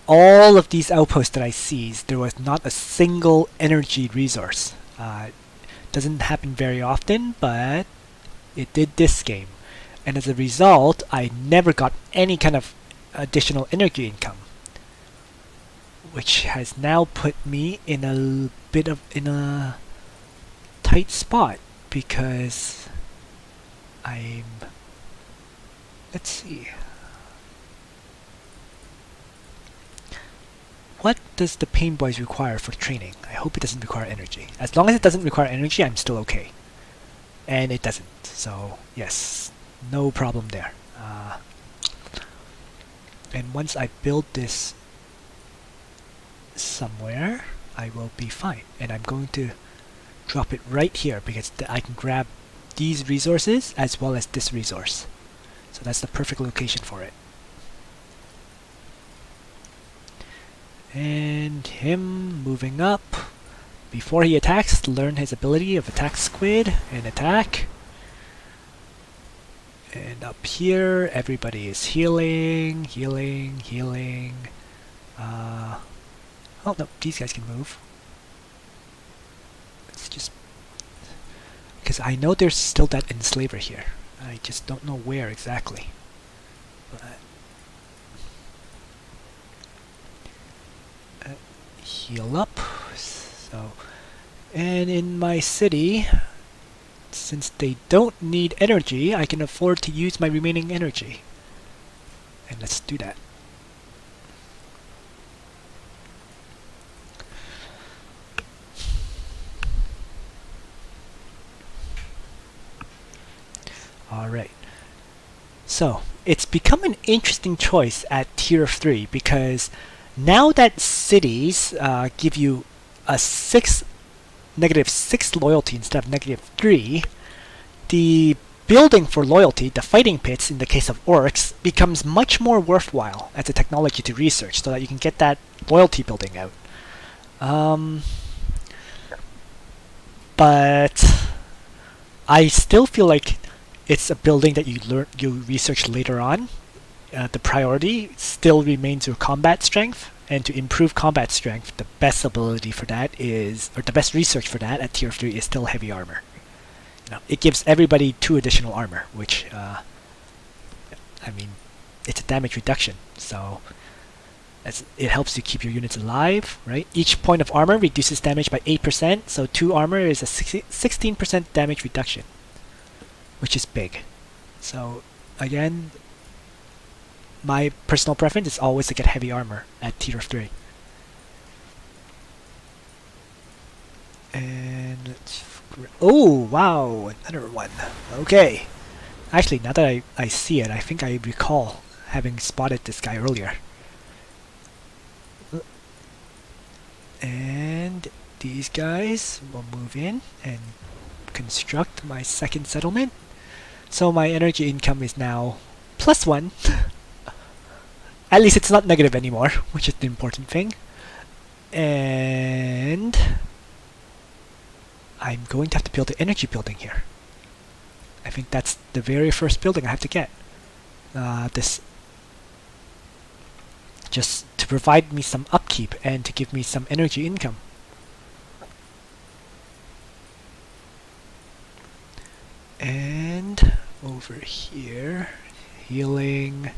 All of these outposts that I seized, there was not a single energy resource. Doesn't happen very often, but it did this game. And as a result, I never got any kind of additional energy income, which has now put me in a tight spot because let's see. What does the Painboyz require for training? I hope it doesn't require energy. As long as it doesn't require energy, I'm still okay. And it doesn't, so yes, no problem there. And once I build this somewhere, I will be fine. And I'm going to drop it right here because I can grab these resources as well as this resource. So that's the perfect location for it. And him moving up. Before he attacks, learn his ability of attack squid and attack. And up here, everybody is healing. Oh no, these guys can move. Let's just... because I know there's still that enslaver here. I just don't know where exactly. But heal up. So, and in my city, since they don't need energy, I can afford to use my remaining energy. And let's do that. Alright. So, it's become an interesting choice at tier 3 because now that cities give you a -6 loyalty instead of -3, the building for loyalty, the fighting pits in the case of Orks, becomes much more worthwhile as a technology to research so that you can get that loyalty building out. But I still feel like it's a building that you research later on. The priority still remains your combat strength, and to improve combat strength, the best ability for that is, or the best research for that at tier 3 is still heavy armor. You know, it gives everybody 2 additional armor, which, I mean, it's a damage reduction, so it helps you keep your units alive, right? Each point of armor reduces damage by 8%, so 2 armor is a 16% damage reduction, which is big. So, again, my personal preference is always to get heavy armor at tier 3. And let's... oh, wow, another one. Okay. Actually, now that I see it, I think I recall having spotted this guy earlier. And these guys will move in and construct my second settlement. So my energy income is now +1. At least it's not negative anymore, which is the important thing. And I'm going to have to build the energy building here. I think that's the very first building I have to get. This just to provide me some upkeep and to give me some energy income. And over here, healing.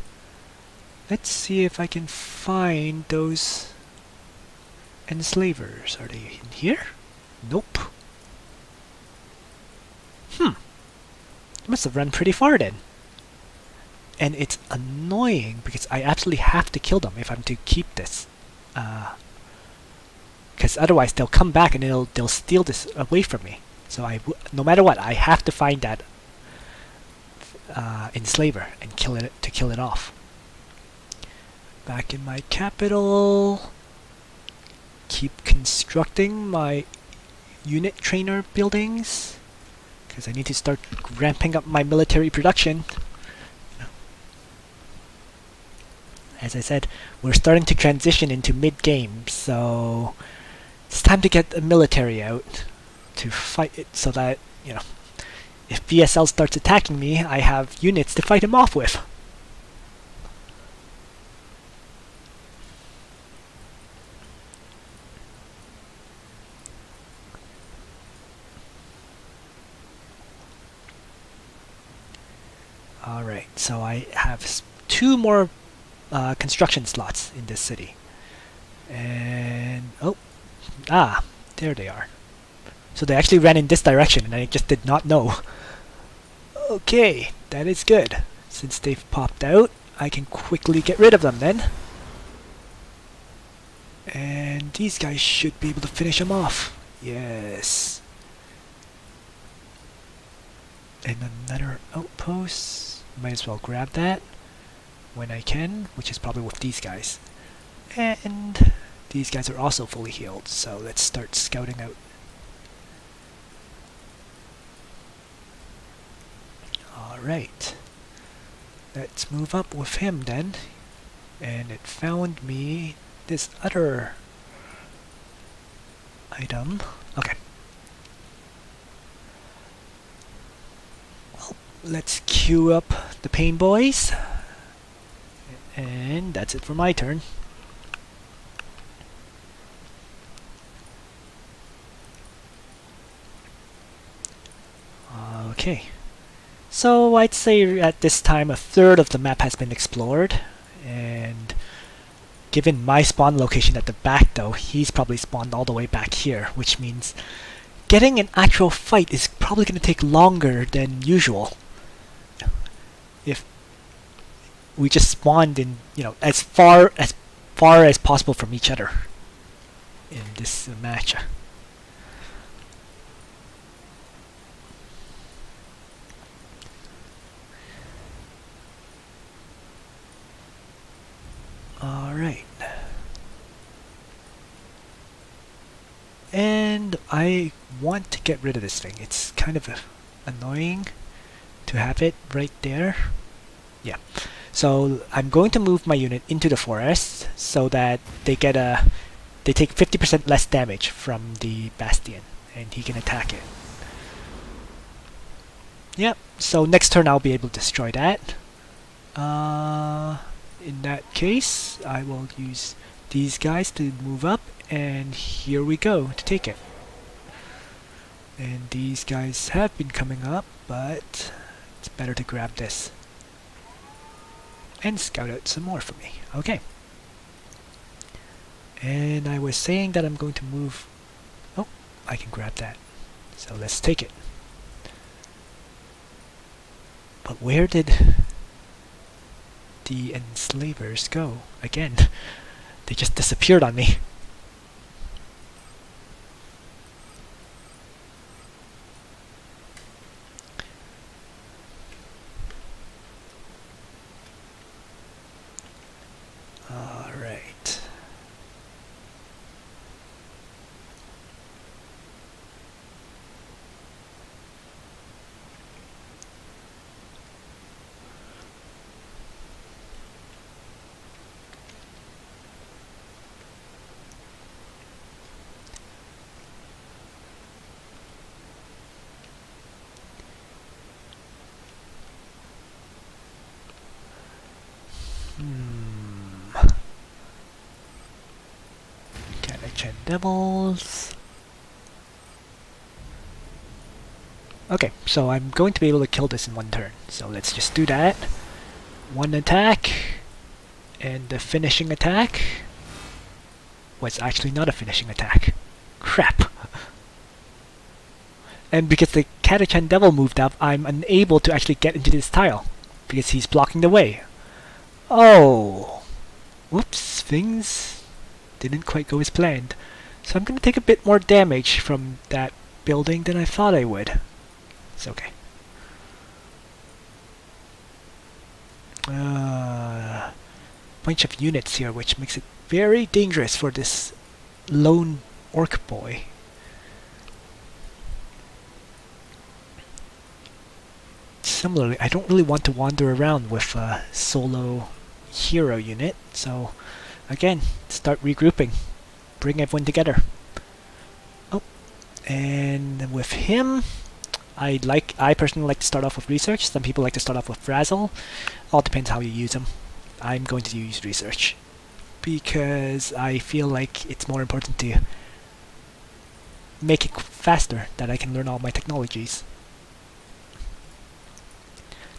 Let's see if I can find those enslavers. Are they in here? Nope. Must have run pretty far then. And it's annoying because I absolutely have to kill them if I'm to keep this. Because otherwise they'll come back and they'll steal this away from me. So no matter what, I have to find that enslaver and kill it off. Back in my capital. Keep constructing my unit trainer buildings because I need to start ramping up my military production. As I said, we're starting to transition into mid-game, so it's time to get the military out to fight it so that, you know, if VSL starts attacking me, I have units to fight him off with. Alright, so I have 2 more construction slots in this city. And there they are. So they actually ran in this direction, and I just did not know. Okay, that is good. Since they've popped out, I can quickly get rid of them then. And these guys should be able to finish them off. Yes. And another outpost. Might as well grab that when I can, which is probably with these guys. And these guys are also fully healed, so let's start scouting out. Alright. Let's move up with him then. And it found me this other item. Okay. Well, let's queue up the Painboyz. And that's it for my turn. Okay. So I'd say at this time a third of the map has been explored, and given my spawn location at the back though, he's probably spawned all the way back here, which means getting an actual fight is probably going to take longer than usual. If we just spawned in, as far as possible from each other in this match. Alright. And I want to get rid of this thing. It's kind of annoying to have it right there. Yeah. So I'm going to move my unit into the forest so that they take 50% less damage from the bastion, and he can attack it. Yep. So next turn I'll be able to destroy that. In that case, I will use these guys to move up, and here we go to take it. And these guys have been coming up, but it's better to grab this. And scout out some more for me. Okay. And I was saying that I'm going to move... Oh, I can grab that. So let's take it. But where did the enslavers go? Again, they just disappeared on me. Alright. Catch devils. Okay, so I'm going to be able to kill this in one turn. So let's just do that. One attack, and the finishing attack was actually not a finishing attack. Crap. And because the Catachan Devil moved up, I'm unable to actually get into this tile because he's blocking the way. Oh, whoops, things didn't quite go as planned. So I'm going to take a bit more damage from that building than I thought I would. It's okay. Bunch of units here, which makes it very dangerous for this lone orc boy. Similarly, I don't really want to wander around with a solo hero unit, so again, start regrouping. Bring everyone together. Oh, and with him, I personally like to start off with research. Some people like to start off with frazzle. All depends how you use them. I'm going to use research because I feel like it's more important to make it faster that I can learn all my technologies.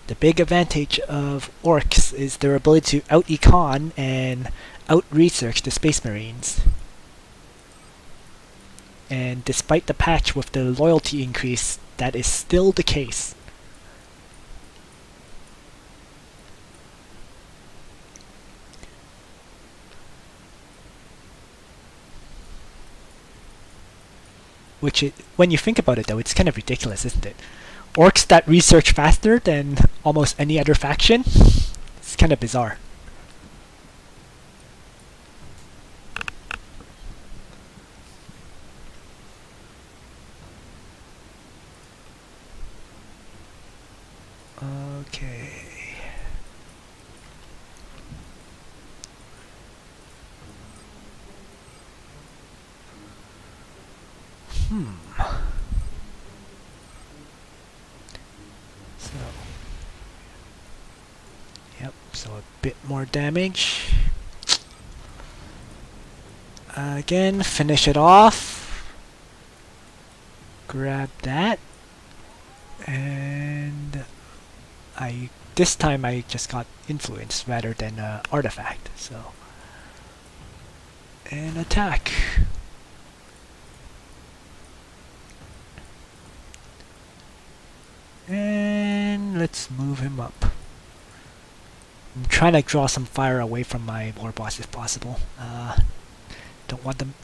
The big advantage of Orks is their ability to out-econ and out-research the Space Marines. And despite the patch with the loyalty increase, that is still the case. When you think about it though, it's kind of ridiculous, isn't it? Orks that research faster than almost any other faction? It's kind of bizarre. Okay. So a bit more damage. Again, finish it off. Grab that. And this time I just got influence rather than artifact, so. And attack. And let's move him up. I'm trying to draw some fire away from my Warboss if possible. Don't want them,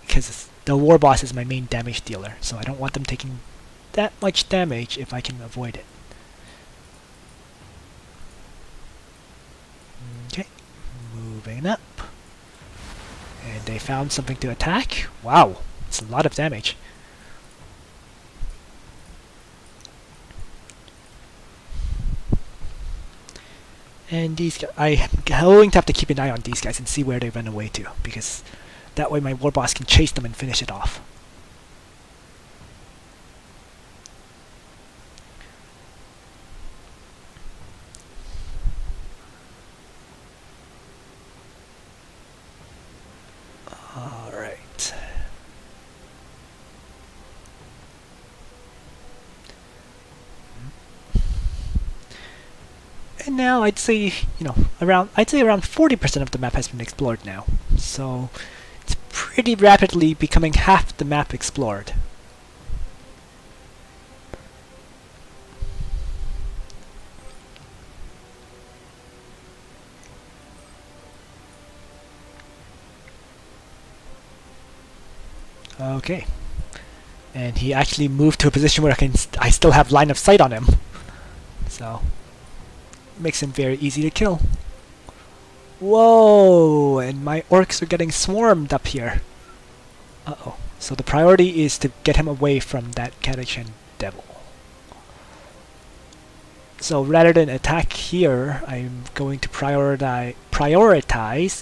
because the Warboss is my main damage dealer, so I don't want them taking that much damage if I can avoid it. Okay, moving up. And they found something to attack. Wow, it's a lot of damage. And these guys, I'm going to have to keep an eye on these guys and see where they run away to, because that way my Warboss can chase them and finish it off. Alright. And now I'd say, around 40% of the map has been explored now. So it's pretty rapidly becoming half the map explored. Okay. And he actually moved to a position where I still have line of sight on him. So makes him very easy to kill. Whoa! And my Orks are getting swarmed up here. Uh-oh. So the priority is to get him away from that Catachan Devil. So rather than attack here, I'm going to prioritize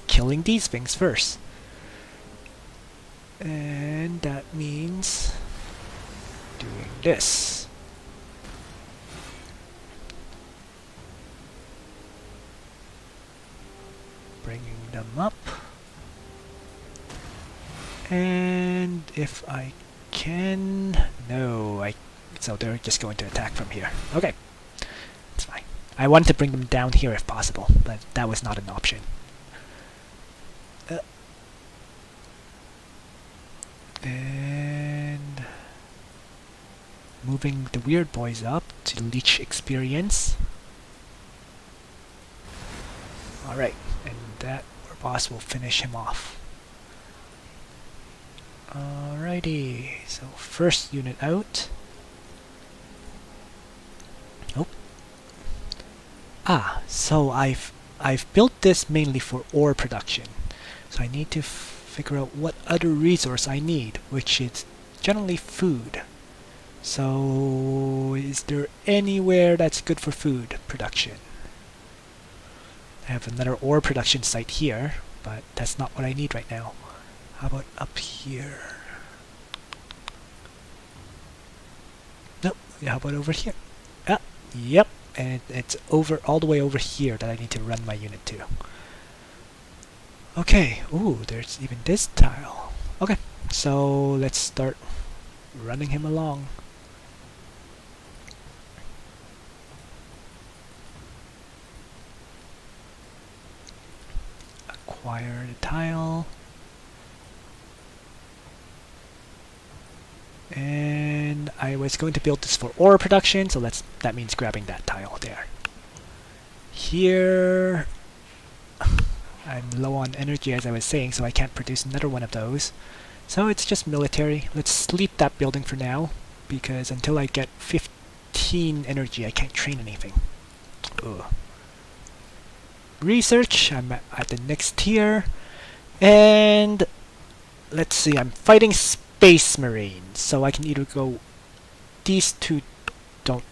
killing these things first. And that means doing this. Bringing them up. And if I can... No, so they're just going to attack from here. Okay, it's fine. I wanted to bring them down here if possible, but that was not an option. And moving the weird boys up to leech experience. Alright, and that boss will finish him off. Alrighty, so first unit out. Oh. So I've built this mainly for ore production. So I need to figure out what other resource I need, which is generally food. So is there anywhere that's good for food production? I have another ore production site here, but that's not what I need right now. How about up here? Nope. How about over here? Yep. And it's all the way over here that I need to run my unit to. Okay. Ooh, there's even this tile. Okay. So let's start running him along. acquire the tile. And I was going to build this for ore production, so that means grabbing that tile there. Here, I'm low on energy as I was saying, so I can't produce another one of those. So it's just military. Let's sleep that building for now, because until I get 15 energy, I can't train anything. Ugh. Research, I'm at the next tier. And let's see, I'm fighting Space Marines, so I can either go... These two don't...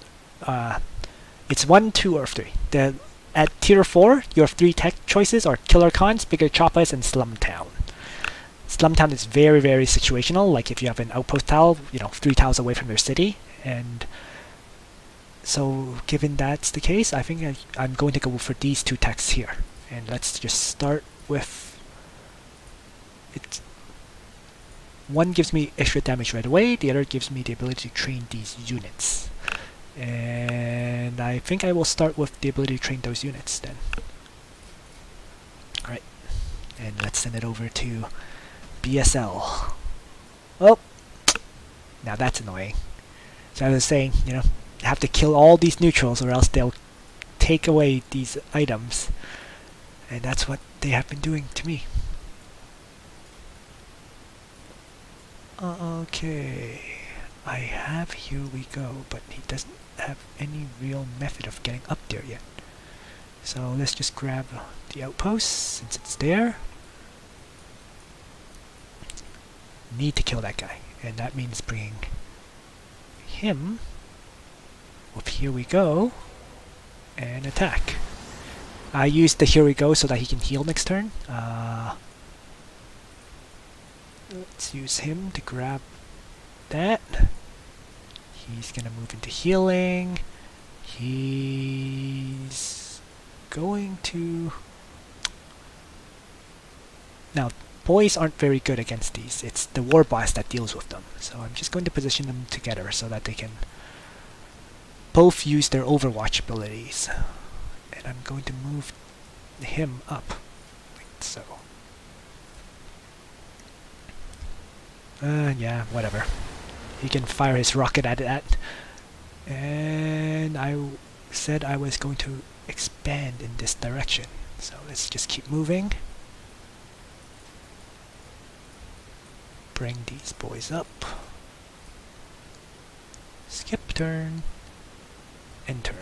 it's 1, 2, or 3. At tier 4, your 3 tech choices are Killer Khans, Bigger Choppas, and Slum Town. Slum Town is very, very situational, like if you have an outpost tile, 3 tiles away from your city, and so given that's the case, I think I'm going to go for these 2 techs here. And let's just start with... One gives me extra damage right away, the other gives me the ability to train these units. And I think I will start with the ability to train those units then. Alright, and let's send it over to BSL. Oh! Now that's annoying. So I was saying, have to kill all these neutrals or else they'll take away these items. And that's what they have been doing to me. Okay, I have Here We Go, but he doesn't have any real method of getting up there yet. So let's just grab the outpost since it's there. Need to kill that guy, and that means bringing him with Here We Go and attack. I used the Here We Go so that he can heal next turn. Let's use him to grab that. He's gonna move into healing. He's going to... Now, boys aren't very good against these. It's the Warboss that deals with them. So I'm just going to position them together so that they can both use their Overwatch abilities. And I'm going to move him up, like so. Yeah, whatever. He can fire his rocket at that. And I said I was going to expand in this direction. So let's just keep moving. Bring these boys up. Skip turn. End turn.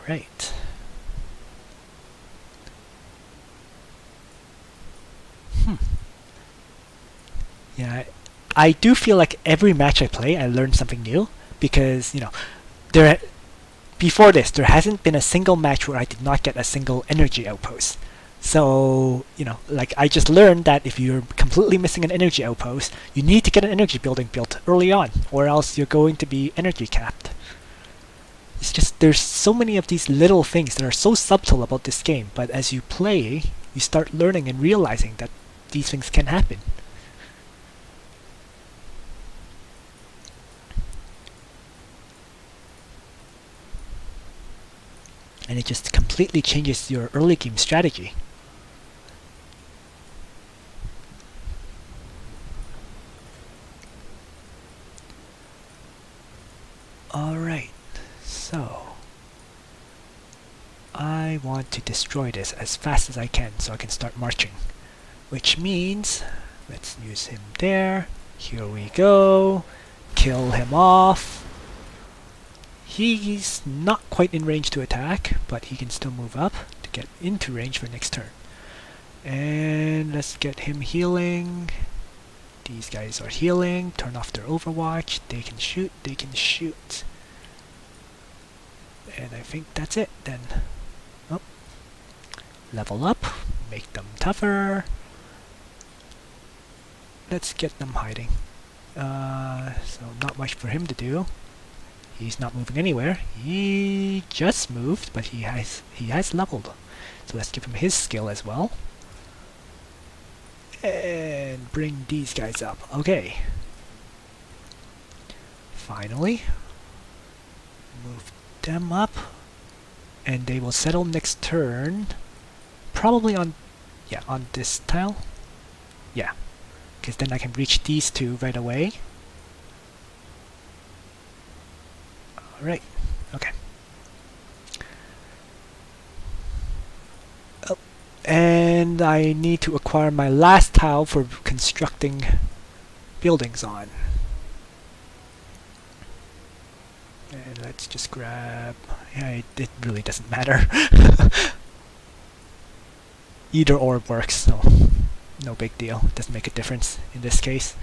Right. Yeah, I do feel like every match I play, I learn something new because before this, there hasn't been a single match where I did not get a single energy outpost. So, like I just learned that if you're completely missing an energy outpost, you need to get an energy building built early on, or else you're going to be energy capped. It's just, there's so many of these little things that are so subtle about this game, but as you play, you start learning and realizing that these things can happen. And it just completely changes your early game strategy. Alright. So, I want to destroy this as fast as I can so I can start marching. Which means, let's use him there. Here we go. Kill him off. He's not quite in range to attack, but he can still move up to get into range for next turn. And let's get him healing. These guys are healing. Turn off their Overwatch. They can shoot. They can shoot. And I think that's it then. Oh. Level up, make them tougher. Let's get them hiding. So not much for him to do. He's not moving anywhere. He just moved, but he has leveled. So let's give him his skill as well. And bring these guys up. Okay. Finally. Move them up. And they will settle next turn. Probably on, yeah, on this tile. Yeah, because then I can reach these two right away. Alright, okay. Oh, and I need to acquire my last tile for constructing buildings on. And let's just grab... yeah, it really doesn't matter. Either or works, so no big deal. It doesn't make a difference in this case.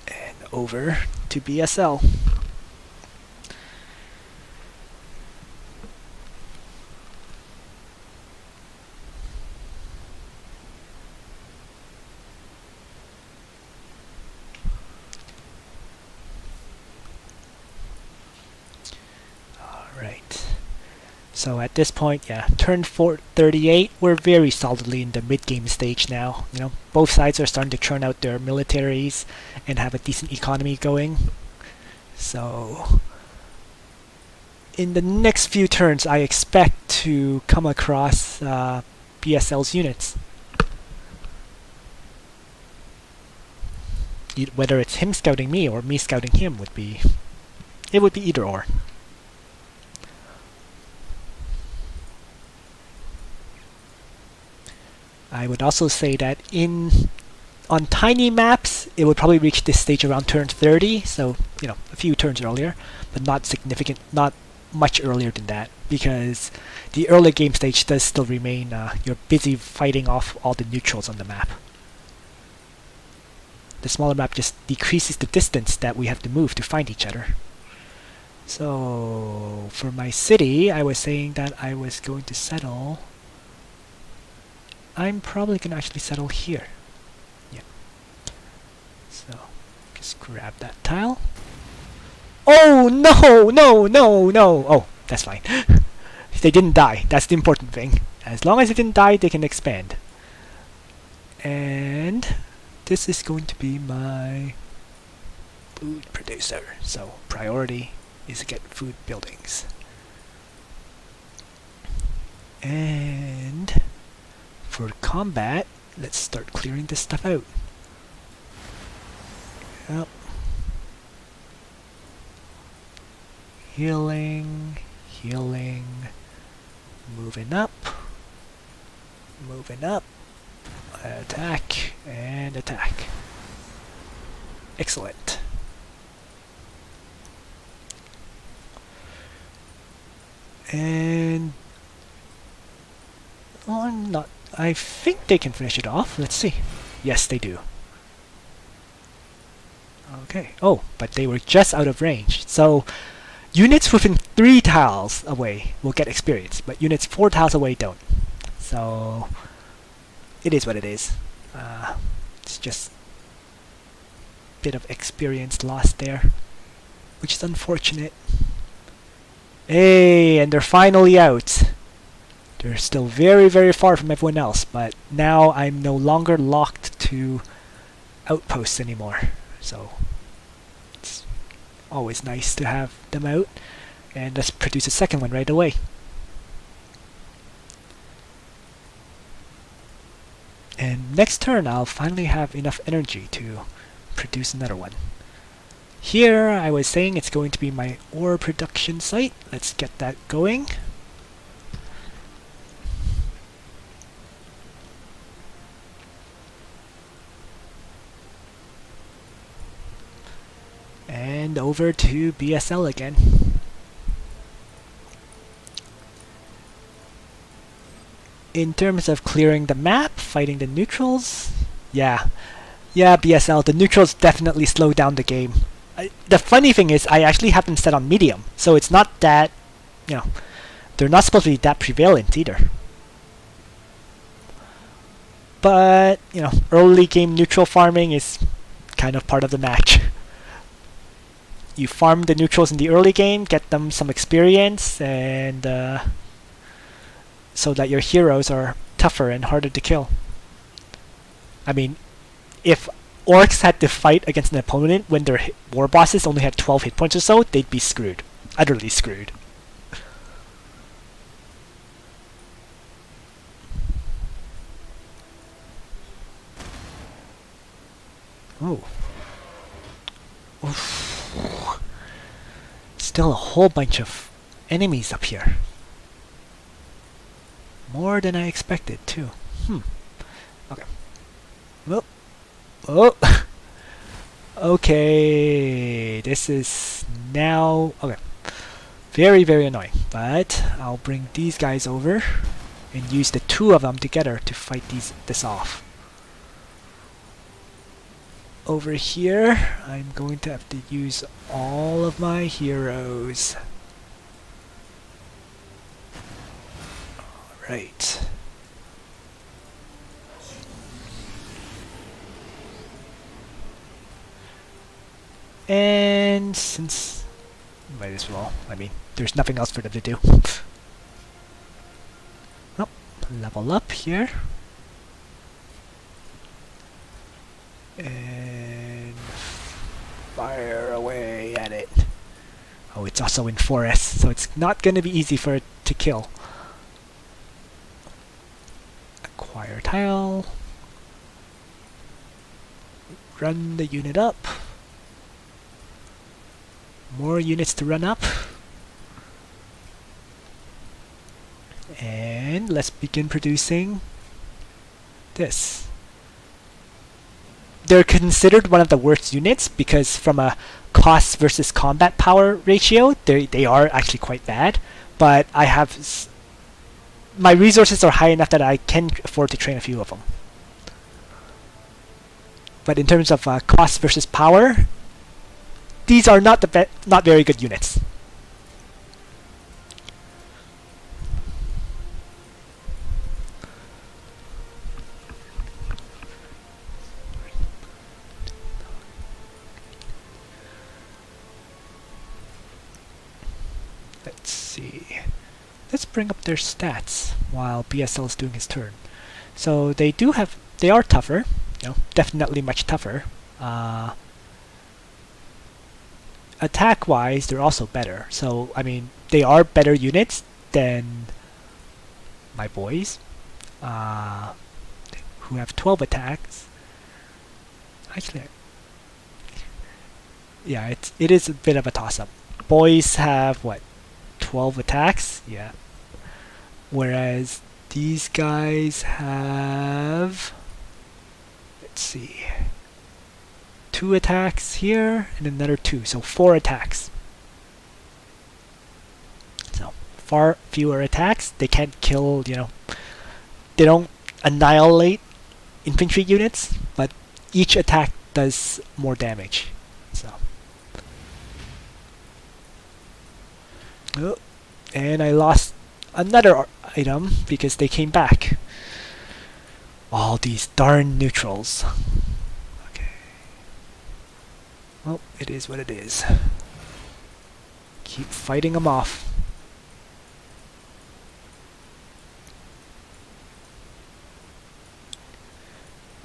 And over to BSL. Alright. So at this point, yeah, turn 38, we're very solidly in the mid-game stage now. You know, both sides are starting to churn out their militaries and have a decent economy going. So in the next few turns, I expect to come across BSL's units. Whether it's him scouting me or me scouting him would be either or. I would also say that on tiny maps, it would probably reach this stage around turn 30, so, you know, a few turns earlier, but not much earlier than that, because the early game stage does still remain, you're busy fighting off all the neutrals on the map. The smaller map just decreases the distance that we have to move to find each other. So, for my city, I was saying that I was going to settle... I'm probably going to actually settle here. Yeah. So, just grab that tile. Oh, no, no, no, no! Oh, that's fine. They didn't die. That's the important thing. As long as they didn't die, they can expand. And this is going to be my food producer. So, priority is to get food buildings. And for combat, let's start clearing this stuff out. Yep. Healing, healing, moving up, attack, and attack. Excellent. And I think they can finish it off. Let's see. Yes, they do. Okay. Oh, but they were just out of range. So, units within 3 tiles away will get experience, but units 4 tiles away don't. So, it is what it is. It's just a bit of experience lost there, which is unfortunate. Hey, and they're finally out. They're still very, very far from everyone else, but now I'm no longer locked to outposts anymore. So it's always nice to have them out. And let's produce a second one right away. And next turn I'll finally have enough energy to produce another one. Here I was saying it's going to be my ore production site. Let's get that going. And over to BSL again. In terms of clearing the map, fighting the neutrals, yeah, BSL, the neutrals definitely slow down the game. The funny thing is, I actually have them set on medium, so it's not that, you know, they're not supposed to be that prevalent either. But, you know, early game neutral farming is kind of part of the match. You farm the neutrals in the early game, get them some experience, and so that your heroes are tougher and harder to kill. I mean, if Orks had to fight against an opponent when their war bosses only had 12 hit points or so, they'd be screwed. Utterly screwed. Oh. Oof. Still a whole bunch of enemies up here. More than I expected, too. Okay. Well. Oh! Okay. This is now... Okay. Very, very annoying. But I'll bring these guys over and use the two of them together to fight this off. Over here, I'm going to have to use all of my heroes. Alright. And since... might as well, I mean, there's nothing else for them to do. Oh, level up here. And fire away at it. Oh, it's also in forest, so it's not going to be easy for it to kill. Acquire tile. Run the unit up. More units to run up. And let's begin producing this. They're considered one of the worst units because from a cost versus combat power ratio, they are actually quite bad. But I have... my resources are high enough that I can afford to train a few of them. But in terms of cost versus power, these are not not very good units. Let's see. Let's bring up their stats while BSL is doing his turn. So they are tougher, definitely much tougher. Attack-wise, they're also better. So, I mean, they are better units than my boys, who have 12 attacks. Actually, yeah, it is a bit of a toss-up. Boys have, what, 12 attacks? Yeah. Whereas these guys have... let's see... 2 attacks here, and another 2, so 4 attacks. So, far fewer attacks. They can't kill, they don't annihilate infantry units, but each attack does more damage. So. Oh, and I lost another item because they came back. All these darn neutrals. Well, it is what it is. Keep fighting them off.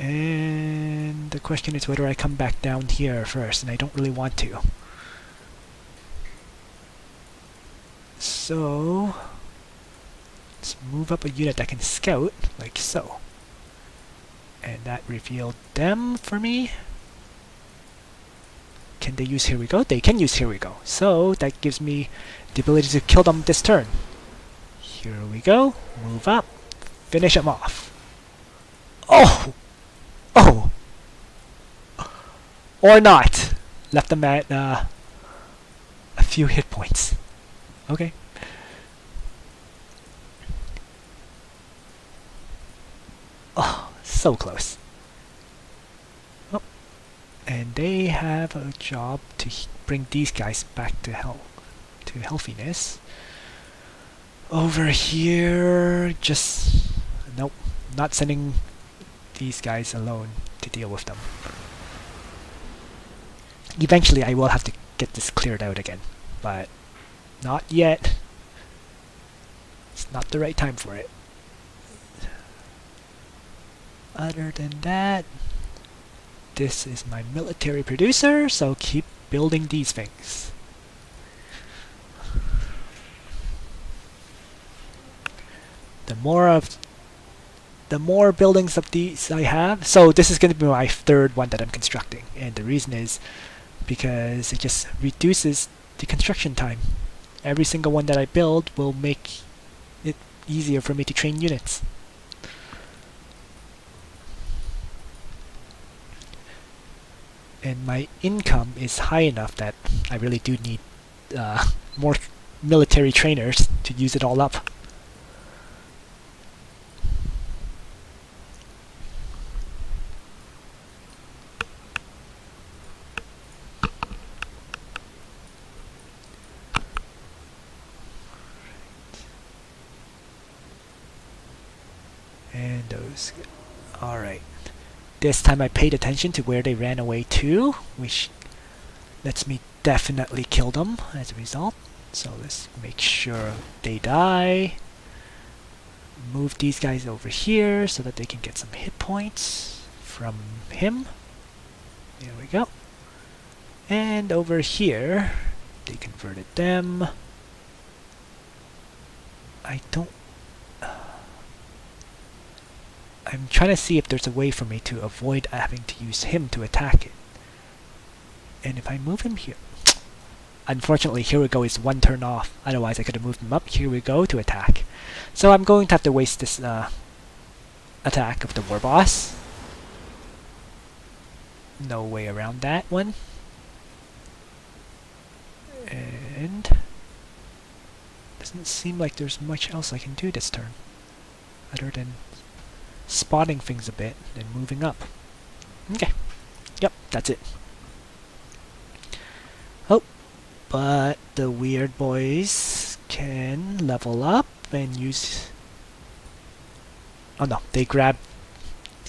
And the question is whether I come back down here first, and I don't really want to. So, let's move up a unit that can scout, like so. And that revealed them for me. Can they use Here We Go? They can use Here We Go. So that gives me the ability to kill them this turn. Here we go. Move up. Finish them off. Oh! Oh! Or not. Left them at a few hit points. Okay. Oh, so close. And they have a job to bring these guys back to healthiness. Over here, just... nope, not sending these guys alone to deal with them. Eventually I will have to get this cleared out again, but not yet. It's not the right time for it. Other than that, this is my military producer, so keep building these things. The more buildings of these I have, so this is going to be my third one that I'm constructing, and the reason is because it just reduces the construction time. Every single one that I build will make it easier for me to train units. And my income is high enough that I really do need more military trainers to use it all up. And those, alright. This time I paid attention to where they ran away to, which lets me definitely kill them as a result. So let's make sure they die. Move these guys over here so that they can get some hit points from him. There we go. And over here, they converted them. I'm trying to see if there's a way for me to avoid having to use him to attack it. And if I move him here... Unfortunately, here we go is one turn off. Otherwise, I could have moved him up. Here we go to attack. So I'm going to have to waste this attack of the Warboss. No way around that one. And... doesn't seem like there's much else I can do this turn. Other than spotting things a bit and moving up. Okay. Yep, that's it. Oh, but the weird boys can level up and use... Oh no, they grab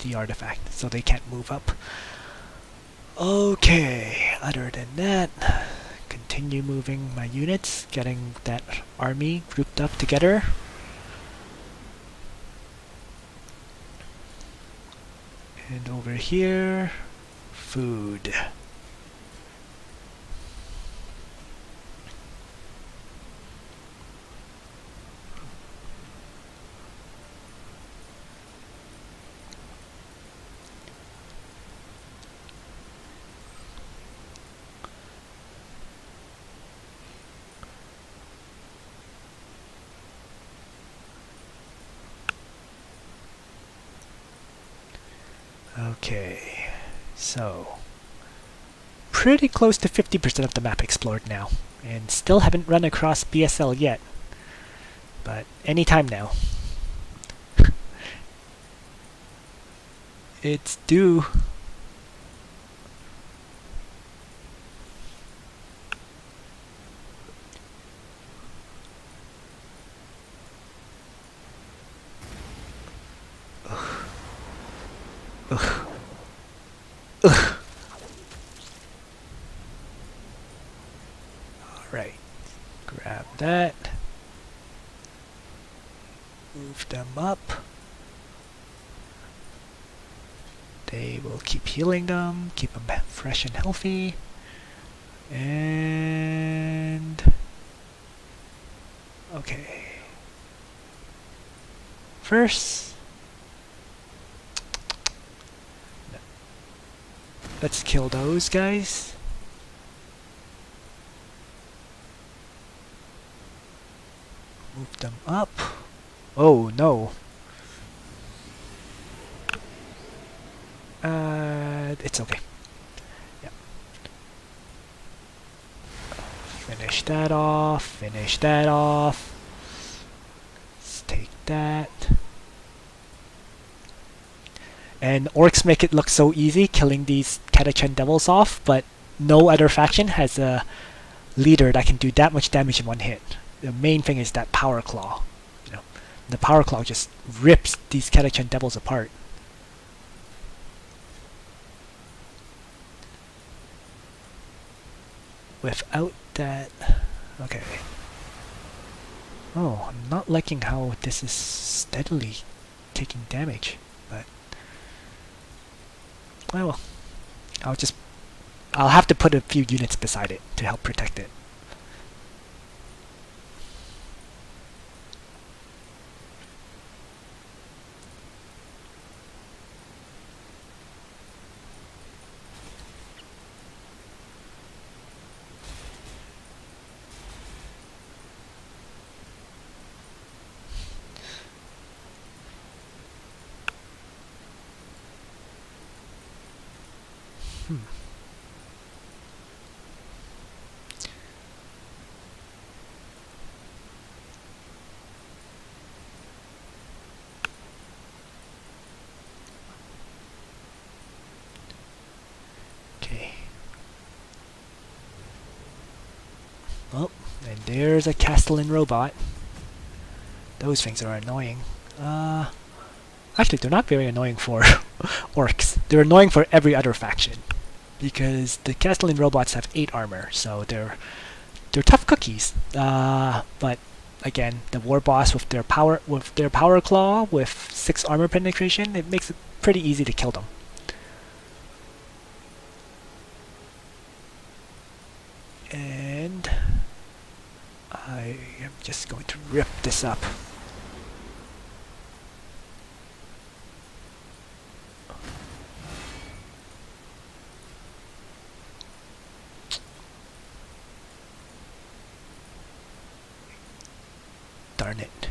the artifact, so they can't move up. Okay, other than that, continue moving my units, getting that army grouped up together. And over here, food. Okay, so pretty close to 50% of the map explored now, and still haven't run across BSL yet, but anytime now. It's due. Ugh. Ugh. Alright. Grab that. Move them up. They will keep healing them, keep them fresh and healthy. And... okay. First... let's kill those guys. Move them up. Oh no. It's okay. Yeah. Finish that off. Finish that off. Let's take that. And Orks make it look so easy killing these Catachan devils off, but no other faction has a leader that can do that much damage in one hit. The main thing is that Power Claw. You know, the Power Claw just rips these Catachan devils apart. Without that... okay. Oh, I'm not liking how this is steadily taking damage, but... well, I'll have to put a few units beside it to help protect it. Oh, and there's a Castellan robot. Those things are annoying. Actually, they're not very annoying for Orks. They're annoying for every other faction. Because the Castellan robots have 8 armor, so they're tough cookies. But again, the Warboss with their power claw with 6 armor penetration, it makes it pretty easy to kill them. And I am just going to rip this up. Darn it.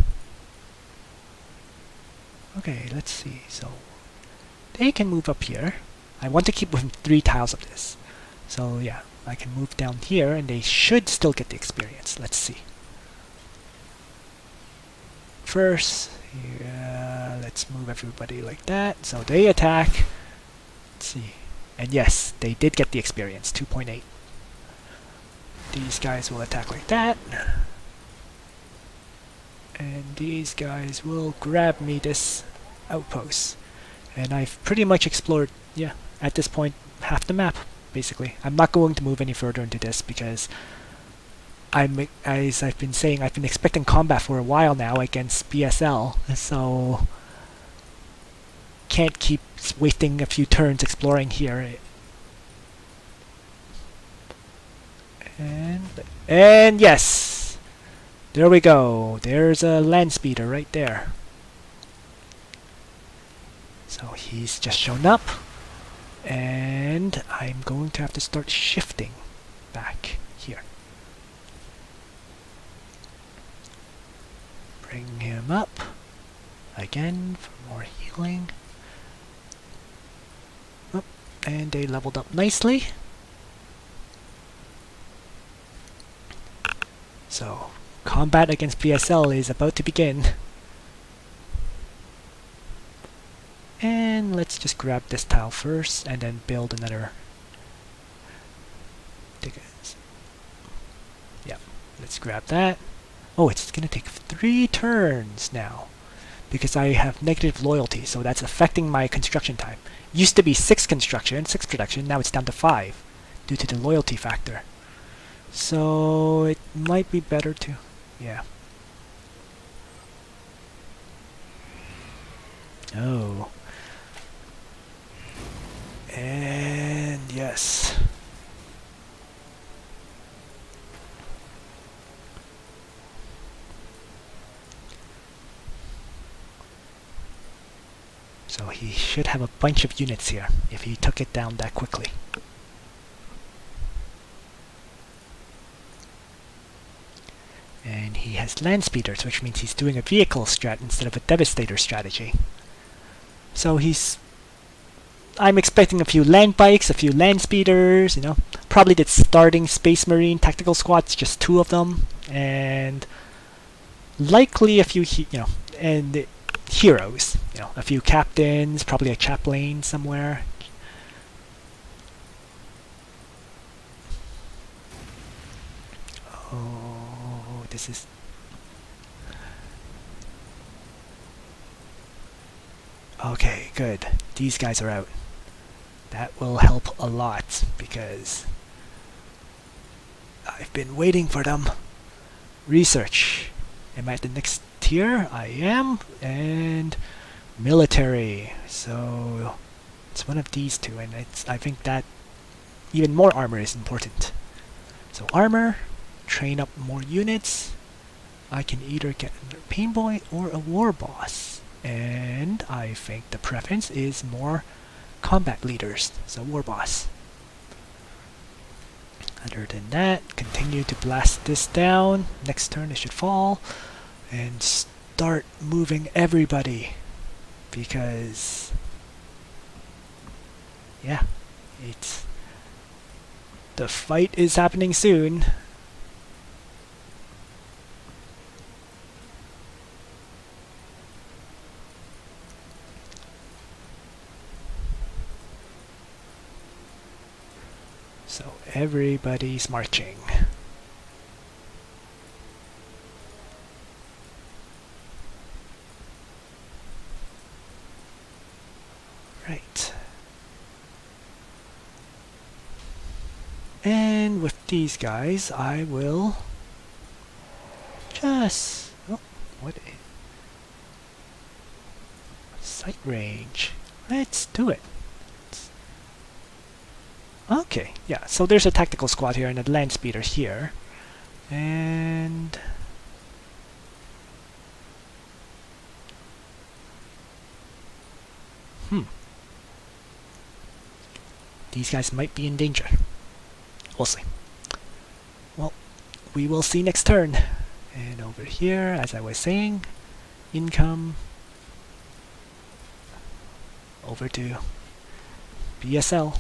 Okay, let's see. So they can move up here. I want to keep within 3 tiles of this. So yeah, I can move down here and they should still get the experience. Let's see. First, let's move everybody like that. So they attack. Let's see. And yes, they did get the experience, 2.8. These guys will attack like that. And these guys will grab me this outpost. And I've pretty much explored, yeah, at this point, half the map, basically. I'm not going to move any further into this because as I've been saying, I've been expecting combat for a while now against BSL, so can't keep wasting a few turns exploring here. And yes! There we go. There's a land speeder right there. So he's just shown up. And I'm going to have to start shifting back here. Bring him up. Again for more healing. Oh, and they leveled up nicely. So combat against PSL is about to begin. And let's just grab this tile first and then build another. Yeah, let's grab that. Oh, it's gonna take 3 turns now because I have negative loyalty, so that's affecting my construction time. Used to be 6 construction, 6 production, now it's down to 5 due to the loyalty factor. So it might be better to, yeah. Oh. And yes. So he should have a bunch of units here if he took it down that quickly. And he has land speeders, which means he's doing a vehicle strat instead of a devastator strategy. So I'm expecting a few land bikes, a few land speeders, you know. Probably the starting Space Marine tactical squads, just 2 of them, and likely a few, and heroes, a few captains, probably a chaplain somewhere. Oh, this is. Okay, good. These guys are out. That will help a lot because I've been waiting for them. Research. Am I at the next tier? I am. And military. So it's one of these 2, and I think that even more armor is important. So armor, train up more units. I can either get a Painboy or a Warboss. And I think the preference is more combat leaders, so Warboss. Other than that, continue to blast this down. Next turn it should fall. And start moving everybody. Because... yeah, it's... the fight is happening soon. So everybody's marching. Right. And with these guys, I will just... oh, what is... sight range. Let's do it. Okay, yeah, so there's a tactical squad here and a land speeder here. And... these guys might be in danger. We'll see. Well, we will see next turn. And over here, as I was saying, income over to BSL.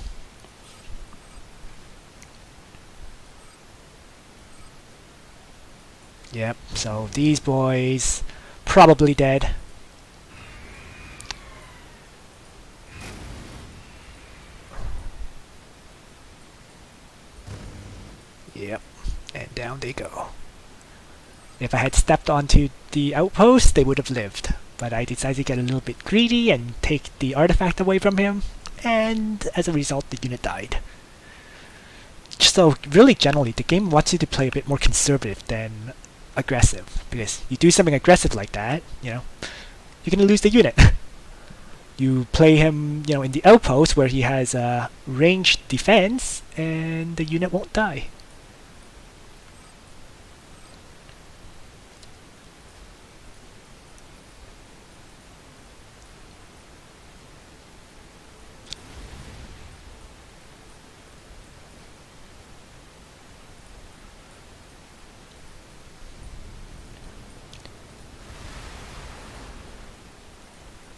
Yep, so these boys probably dead. Yep, and down they go. If I had stepped onto the outpost, they would have lived. But I decided to get a little bit greedy and take the artifact away from him, and as a result, the unit died. So really, generally, the game wants you to play a bit more conservative than aggressive, because you do something aggressive like that, you know, you're gonna lose the unit. You play him, you know, in the outpost where he has a ranged defense, and the unit won't die.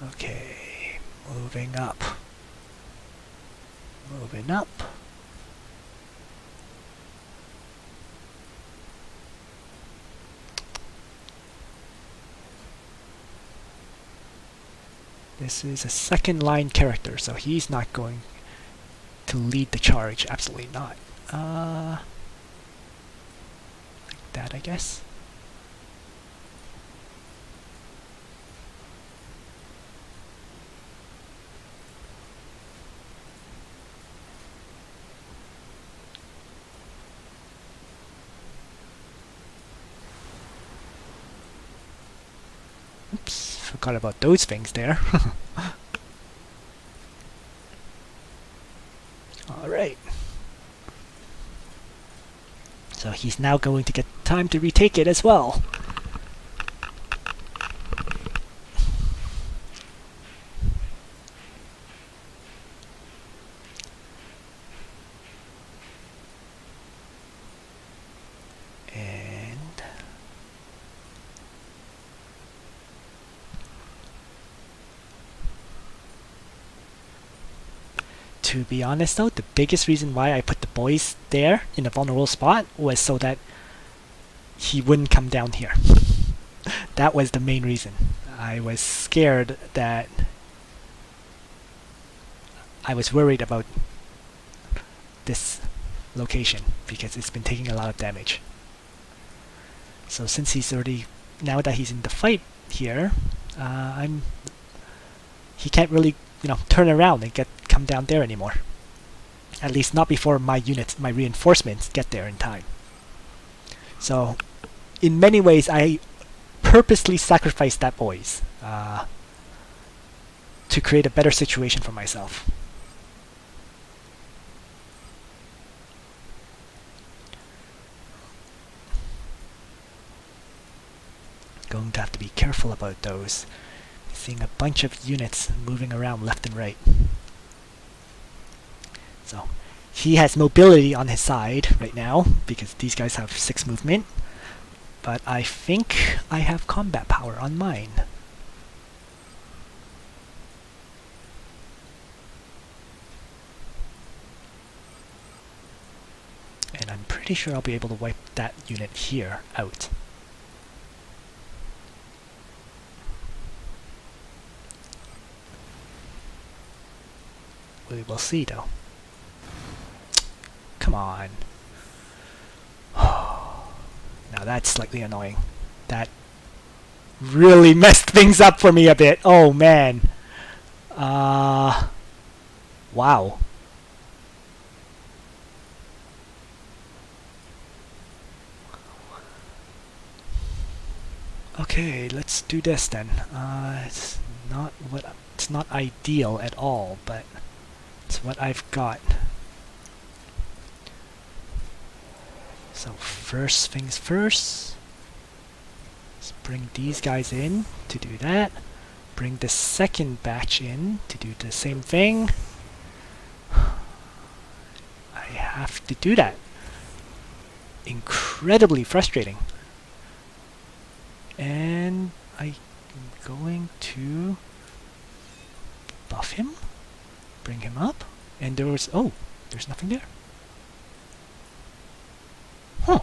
Okay, moving up. Moving up. This is a second line character, so he's not going to lead the charge. Absolutely not. Like that, I guess. Oops, forgot about those things there. Alright. So he's now going to get time to retake it as well. To be honest though, the biggest reason why I put the boys there in a vulnerable spot was so that he wouldn't come down here. That was the main reason. I was scared that... I was worried about this location because it's been taking a lot of damage. So since he's already... now that he's in the fight here, he can't really, you know, turn around and come down there anymore. At least not before my units, my reinforcements get there in time. So, in many ways, I purposely sacrificed that boys to create a better situation for myself. Going to have to be careful about those. Seeing a bunch of units moving around left and right. So he has mobility on his side right now because these guys have 6 movement. But I think I have combat power on mine. And I'm pretty sure I'll be able to wipe that unit here out. We will see though. Come on. Now that's slightly annoying. That really messed things up for me a bit. Oh man. Wow. Okay, let's do this then. It's not ideal at all, but it's what I've got. So first things first, let's bring these guys in to do that. Bring the second batch in to do the same thing. I have to do that. Incredibly frustrating. And I'm going to buff him, bring him up, and there's nothing there. Huh.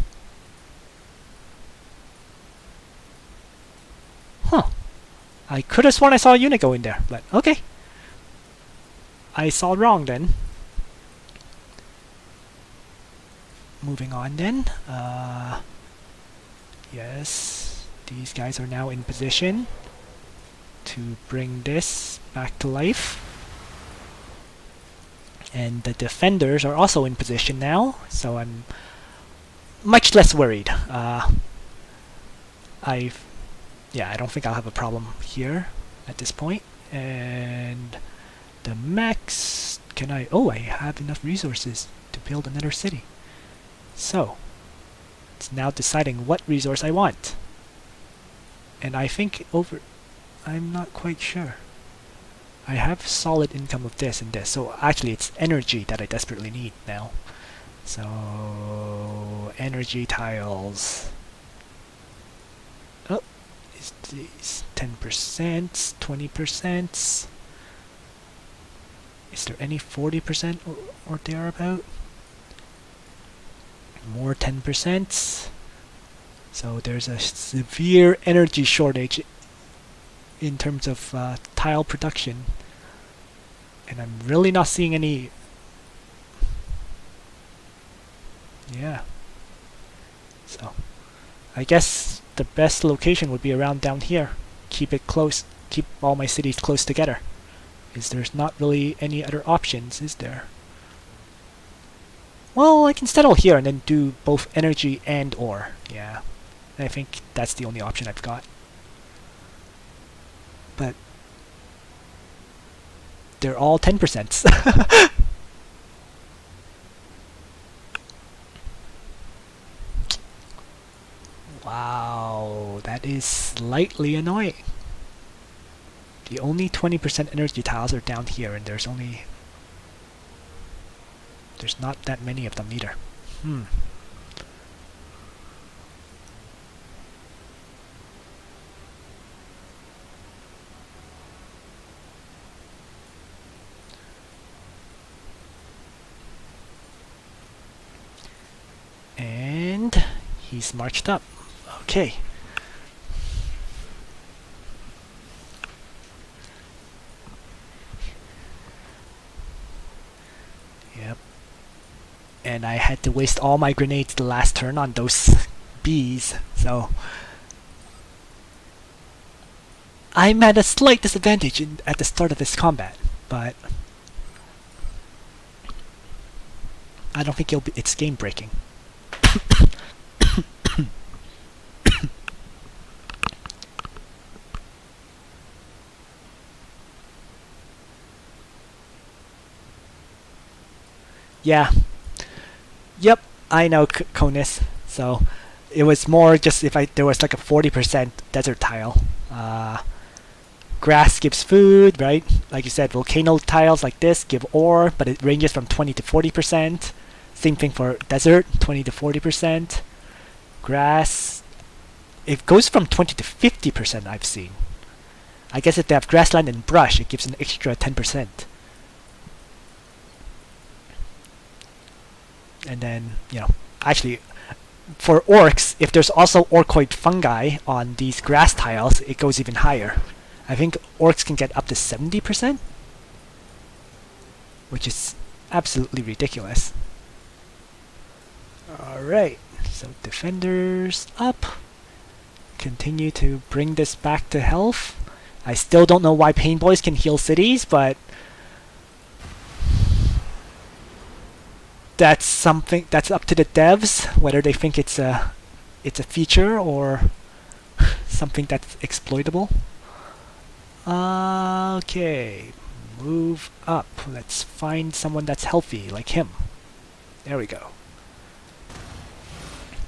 I could have sworn I saw a unit go in there, but okay. I saw wrong then. Moving on then. Yes, these guys are now in position to bring this back to life. And the defenders are also in position now, so I'm much less worried. I don't think I'll have a problem here at this point. And the mechs, I have enough resources to build another city. So it's now deciding what resource I want. And I think I'm not quite sure. I have solid income of this and this, so actually it's energy that I desperately need now. So energy tiles. Oh, is these 10%, 20%? Is there any 40% or thereabout? More 10%. So there's a severe energy shortage in terms of tile production, and I'm really not seeing any. Yeah. So I guess the best location would be around down here. Keep it close. Keep all my cities close together. Because there's not really any other options, is there? Well, I can settle here and then do both energy and ore. Yeah. I think that's the only option I've got. But they're all 10%. Wow, that is slightly annoying. The only 20% energy tiles are down here, and there's not that many of them either. And he's marched up. Okay. Yep. And I had to waste all my grenades the last turn on those bees, so I'm at a slight disadvantage at the start of this combat, but I don't think it's game breaking. Yeah. Yep, I know, Conus. So It was more just if there was like a 40% desert tile. Grass gives food, right? Like you said, volcano tiles like this give ore, but it ranges from 20 to 40%. Same thing for desert, 20 to 40%. Grass, it goes from 20 to 50% I've seen. I guess if they have grassland and brush, it gives an extra 10%. And then, actually, for orcs, if there's also orcoid fungi on these grass tiles, it goes even higher. I think orcs can get up to 70%, which is absolutely ridiculous. Alright, so defenders up. Continue to bring this back to health. I still don't know why Painboyz can heal cities, but that's something that's up to the devs, whether they think it's a feature or something that's exploitable. Okay, move up. Let's find someone that's healthy, like him. There we go.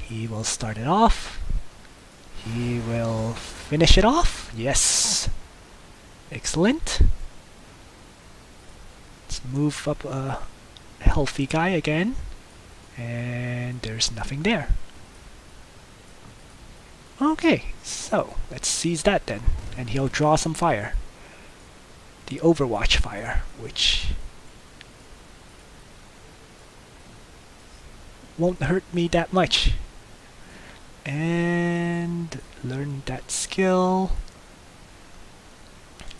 He will start it off. He will finish it off. Yes. Excellent. Let's move up a healthy guy again. And there's nothing there. Okay, so let's seize that then. And he'll draw some fire. The Overwatch fire, which won't hurt me that much. And learn that skill.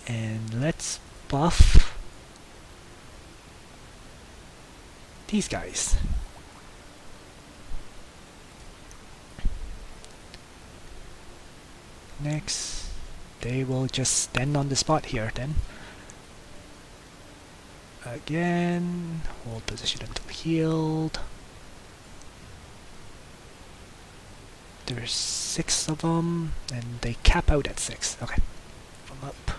And let's buff these guys. Next, they will just stand on the spot here then. Again, hold position until healed. There's 6 of them, and they cap out at 6. Okay, from up.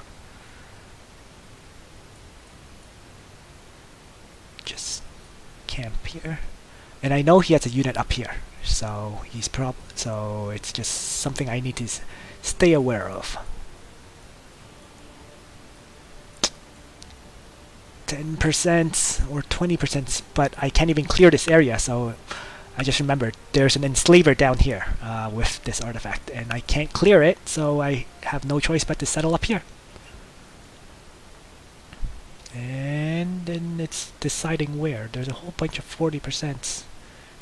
Just camp here, and I know he has a unit up here, so so it's just something I need to stay aware of. 10% or 20%, but I can't even clear this area, so I just remembered there's an enslaver down here with this artifact, and I can't clear it, so I have no choice but to settle up here. And then it's deciding where. There's a whole bunch of 40%.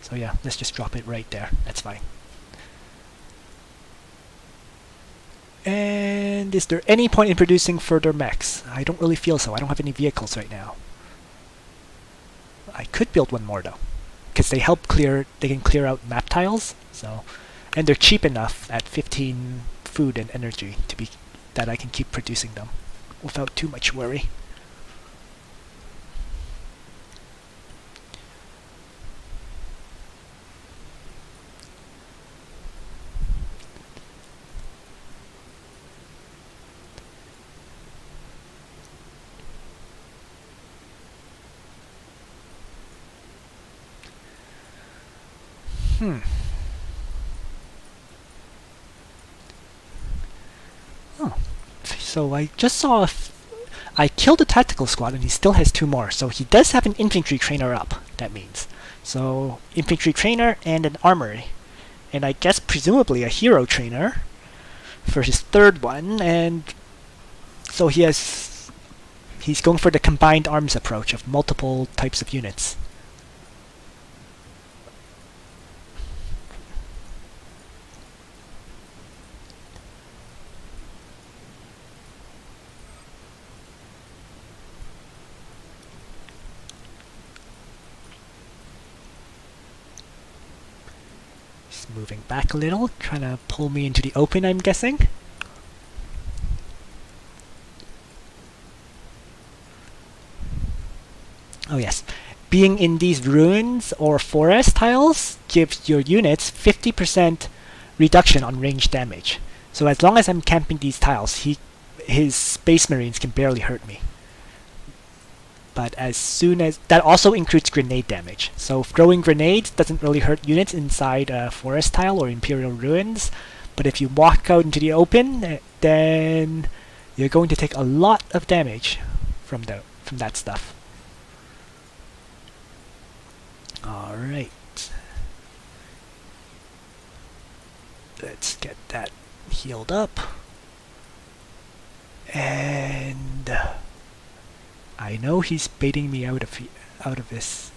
So yeah, let's just drop it right there. That's fine. And is there any point in producing further mechs? I don't really feel so. I don't have any vehicles right now. I could build one more though, because they help clear. They can clear out map tiles. So, and they're cheap enough at 15 food and energy to be that I can keep producing them without too much worry. Oh, so I just saw I killed a tactical squad and he still has 2 more, so he does have an infantry trainer up, that means. So, infantry trainer and an armory. And I guess presumably a hero trainer for his 3rd one, and so he's going for the combined arms approach of multiple types of units. Moving back a little, trying to pull me into the open, I'm guessing. Oh yes, being in these ruins or forest tiles gives your units 50% reduction on range damage. So as long as I'm camping these tiles, his Space Marines can barely hurt me. but as soon as that also includes grenade damage. So throwing grenades doesn't really hurt units inside a forest tile or Imperial ruins, but if you walk out into the open, then you're going to take a lot of damage from that stuff. All right. Let's get that healed up. And I know he's baiting me out of this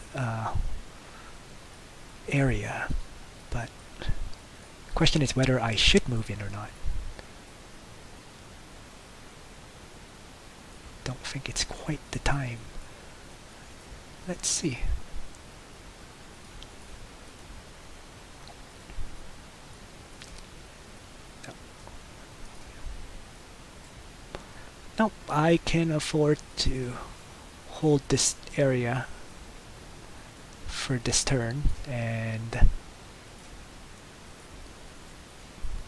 area, but the question is whether I should move in or not. Don't think it's quite the time. Let's see. Nope, I can afford to hold this area for this turn and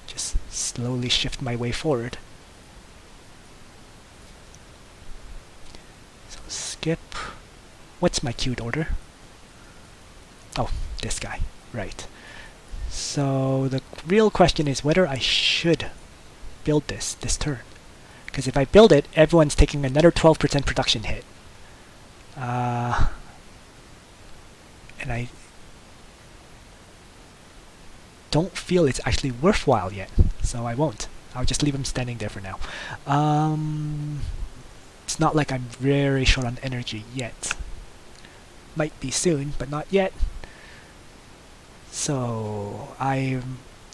just slowly shift my way forward. So skip. What's my queued order? Oh, this guy. Right. So the real question is whether I should build this turn. Because if I build it, everyone's taking another 12% production hit. And I don't feel it's actually worthwhile yet, so I won't. I'll just leave him standing there for now. It's not like I'm very short on energy yet. Might be soon, but not yet. So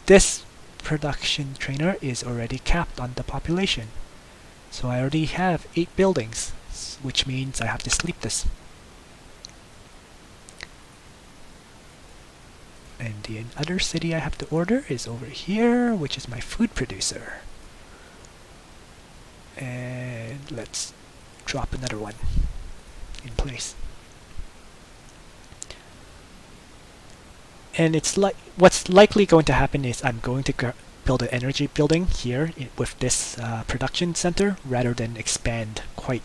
this production trainer is already capped on the population. So I already have 8 buildings, which means I have to sleep this. And the other city I have to order is over here, which is my food producer. And let's drop another one in place. And it's like what's likely going to happen is I'm going to build an energy building here with this production center rather than expand quite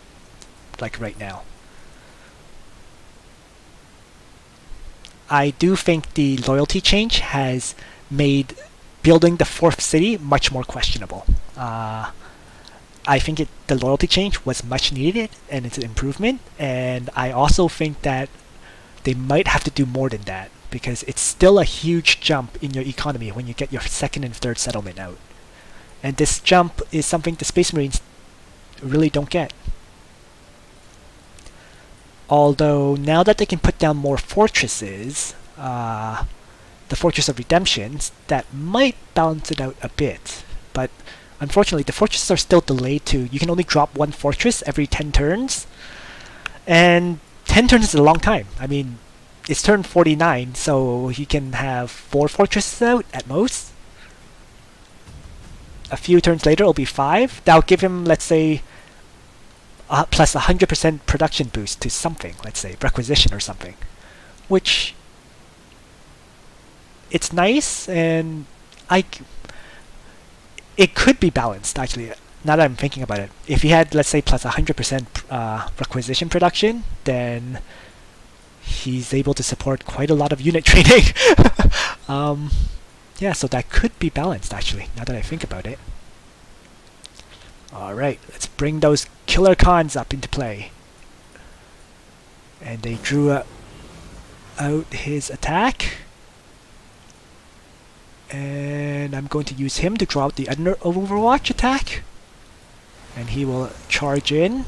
like right now. I do think the loyalty change has made building the 4th city much more questionable. I think the loyalty change was much needed and it's an improvement, and I also think that they might have to do more than that, because it's still a huge jump in your economy when you get your 2nd and 3rd settlement out. And this jump is something the Space Marines really don't get. Although now that they can put down more fortresses, the Fortress of Redemptions, that might balance it out a bit. But unfortunately, the fortresses are still delayed too. You can only drop 1 fortress every 10 turns. And 10 turns is a long time. I mean, it's turn 49, so he can have 4 fortresses out at most. A few turns later, it'll be 5. That'll give him, let's say, plus 100% production boost to something, let's say, requisition or something. Which, it's nice, and it could be balanced, actually, now that I'm thinking about it. If he had, let's say, plus 100% requisition production, then he's able to support quite a lot of unit training. Yeah, so that could be balanced, actually, now that I think about it. Alright, let's bring those killer cons up into play. And they drew out his attack. And I'm going to use him to draw out the Under Overwatch attack. And he will charge in.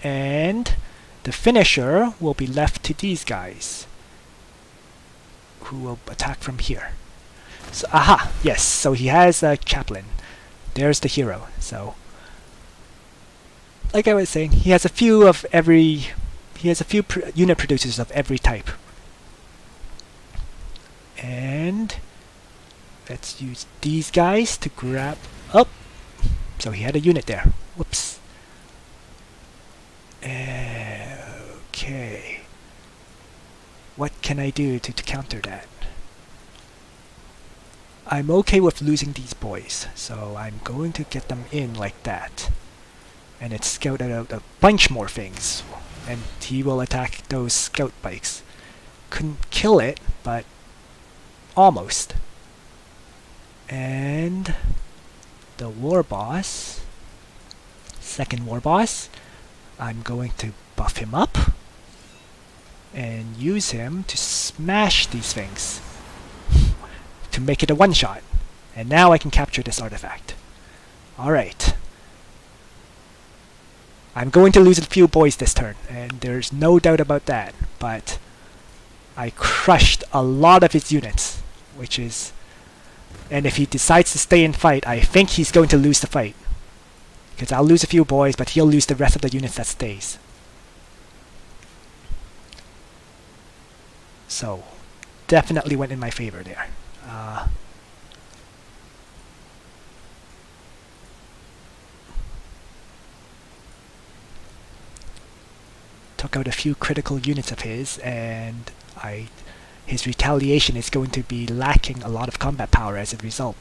And the finisher will be left to these guys, who will attack from here. So, aha! Yes, so he has a chaplain. There's the hero. So, like I was saying, he has a few of every... He has a few unit producers of every type. And let's use these guys to grab up. So he had a unit there. Whoops. Okay. What can I do to counter that? I'm okay with losing these boys, so I'm going to get them in like that. And it scouted out a bunch more things. and he will attack those scout bikes. Couldn't kill it, but almost. And the war boss, second war boss, I'm going to buff him up and use him to smash these things to make it a one-shot. And now I can capture this artifact. Alright. I'm going to lose a few boys this turn, and there's no doubt about that, but I crushed a lot of his units, which is... And if he decides to stay and fight, I think he's going to lose the fight. Because I'll lose a few boys, but he'll lose the rest of the units that stays. So, definitely went in my favor there. Took out a few critical units of his, and his retaliation is going to be lacking a lot of combat power as a result.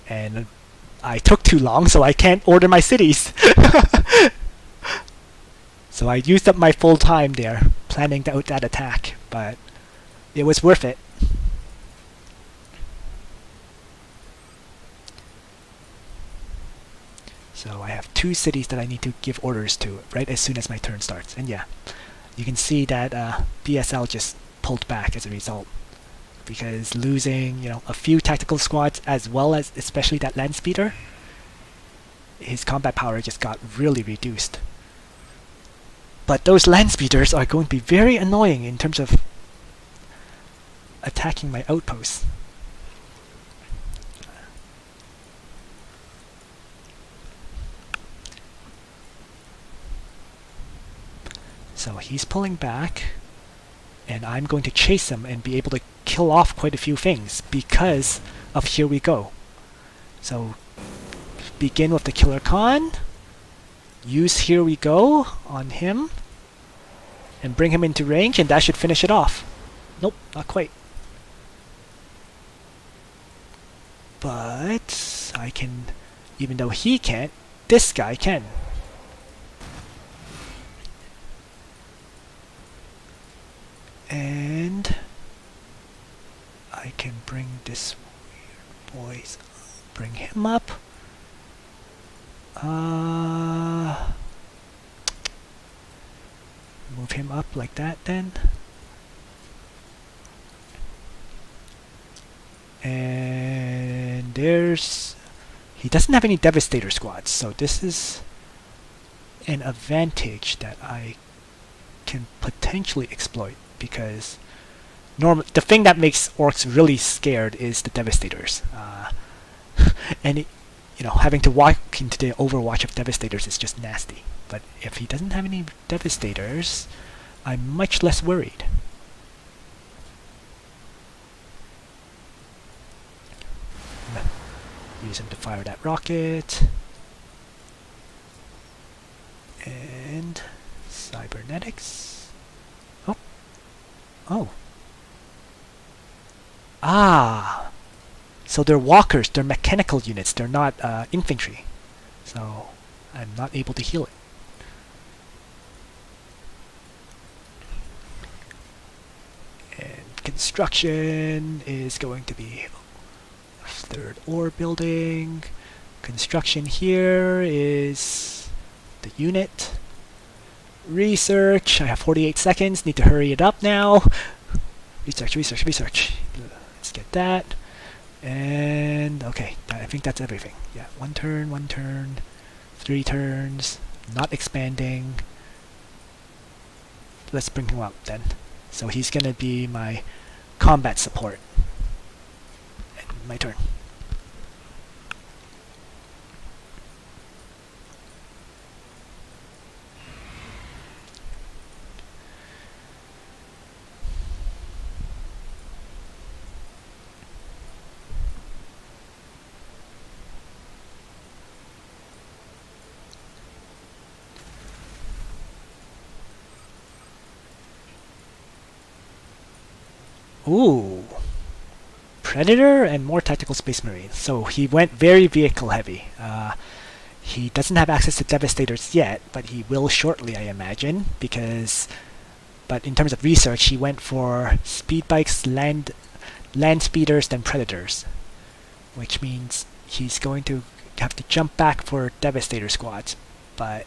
And I took too long, so I can't order my cities. So I used up my full time there, planning out that attack, but it was worth it. So I have 2 cities that I need to give orders to right as soon as my turn starts. And yeah, you can see that BSL just pulled back as a result. Because losing, a few tactical squads as well as especially that land speeder, his combat power just got really reduced. But those land speeders are going to be very annoying in terms of attacking my outposts. So he's pulling back, and I'm going to chase him and be able to kill off quite a few things because of Here We Go. So begin with the Killer Khan, use Here We Go on him, and bring him into range, and that should finish it off. Nope, not quite. But I can, even though he can't, this guy can. And I can bring this weird boys, bring him up. Move him up like that then. And he doesn't have any Devastator squads, so this is an advantage that I can potentially exploit, because the thing that makes Orks really scared is the Devastators. And having to walk into the Overwatch of Devastators is just nasty. But if he doesn't have any Devastators, I'm much less worried. Use him to fire that rocket. And cybernetics. Oh. Ah! So they're walkers, they're mechanical units, they're not infantry. So I'm not able to heal it. And construction is going to be 3rd ore building. Construction here is the unit. Research, I have 48 seconds, need to hurry it up now. Research. Let's get that. And okay, I think that's everything. Yeah, 1 turn, 3 turns, not expanding. Let's bring him up then. So he's gonna be my combat support. And my turn. Ooh, Predator and more Tactical Space Marines. So he went very vehicle heavy. He doesn't have access to Devastators yet, but he will shortly, I imagine, because... But in terms of research, he went for speed bikes, land speeders, then Predators. Which means he's going to have to jump back for Devastator squads. But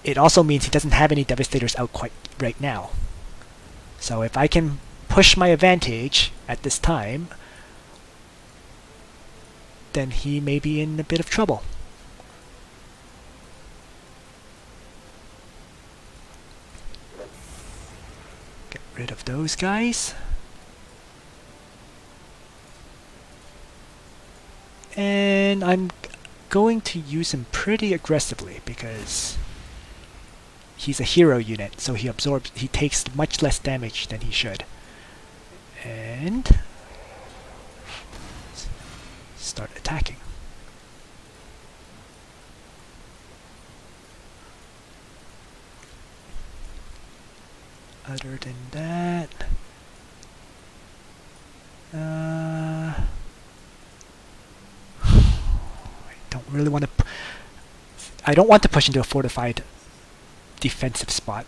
it also means he doesn't have any Devastators out quite right now. So if I can push my advantage at this time, then he may be in a bit of trouble. Get rid of those guys. And I'm going to use him pretty aggressively because he's a hero unit, so he takes much less damage than he should. And start attacking. Other than that, I don't really want to. I don't want to push into a fortified defensive spot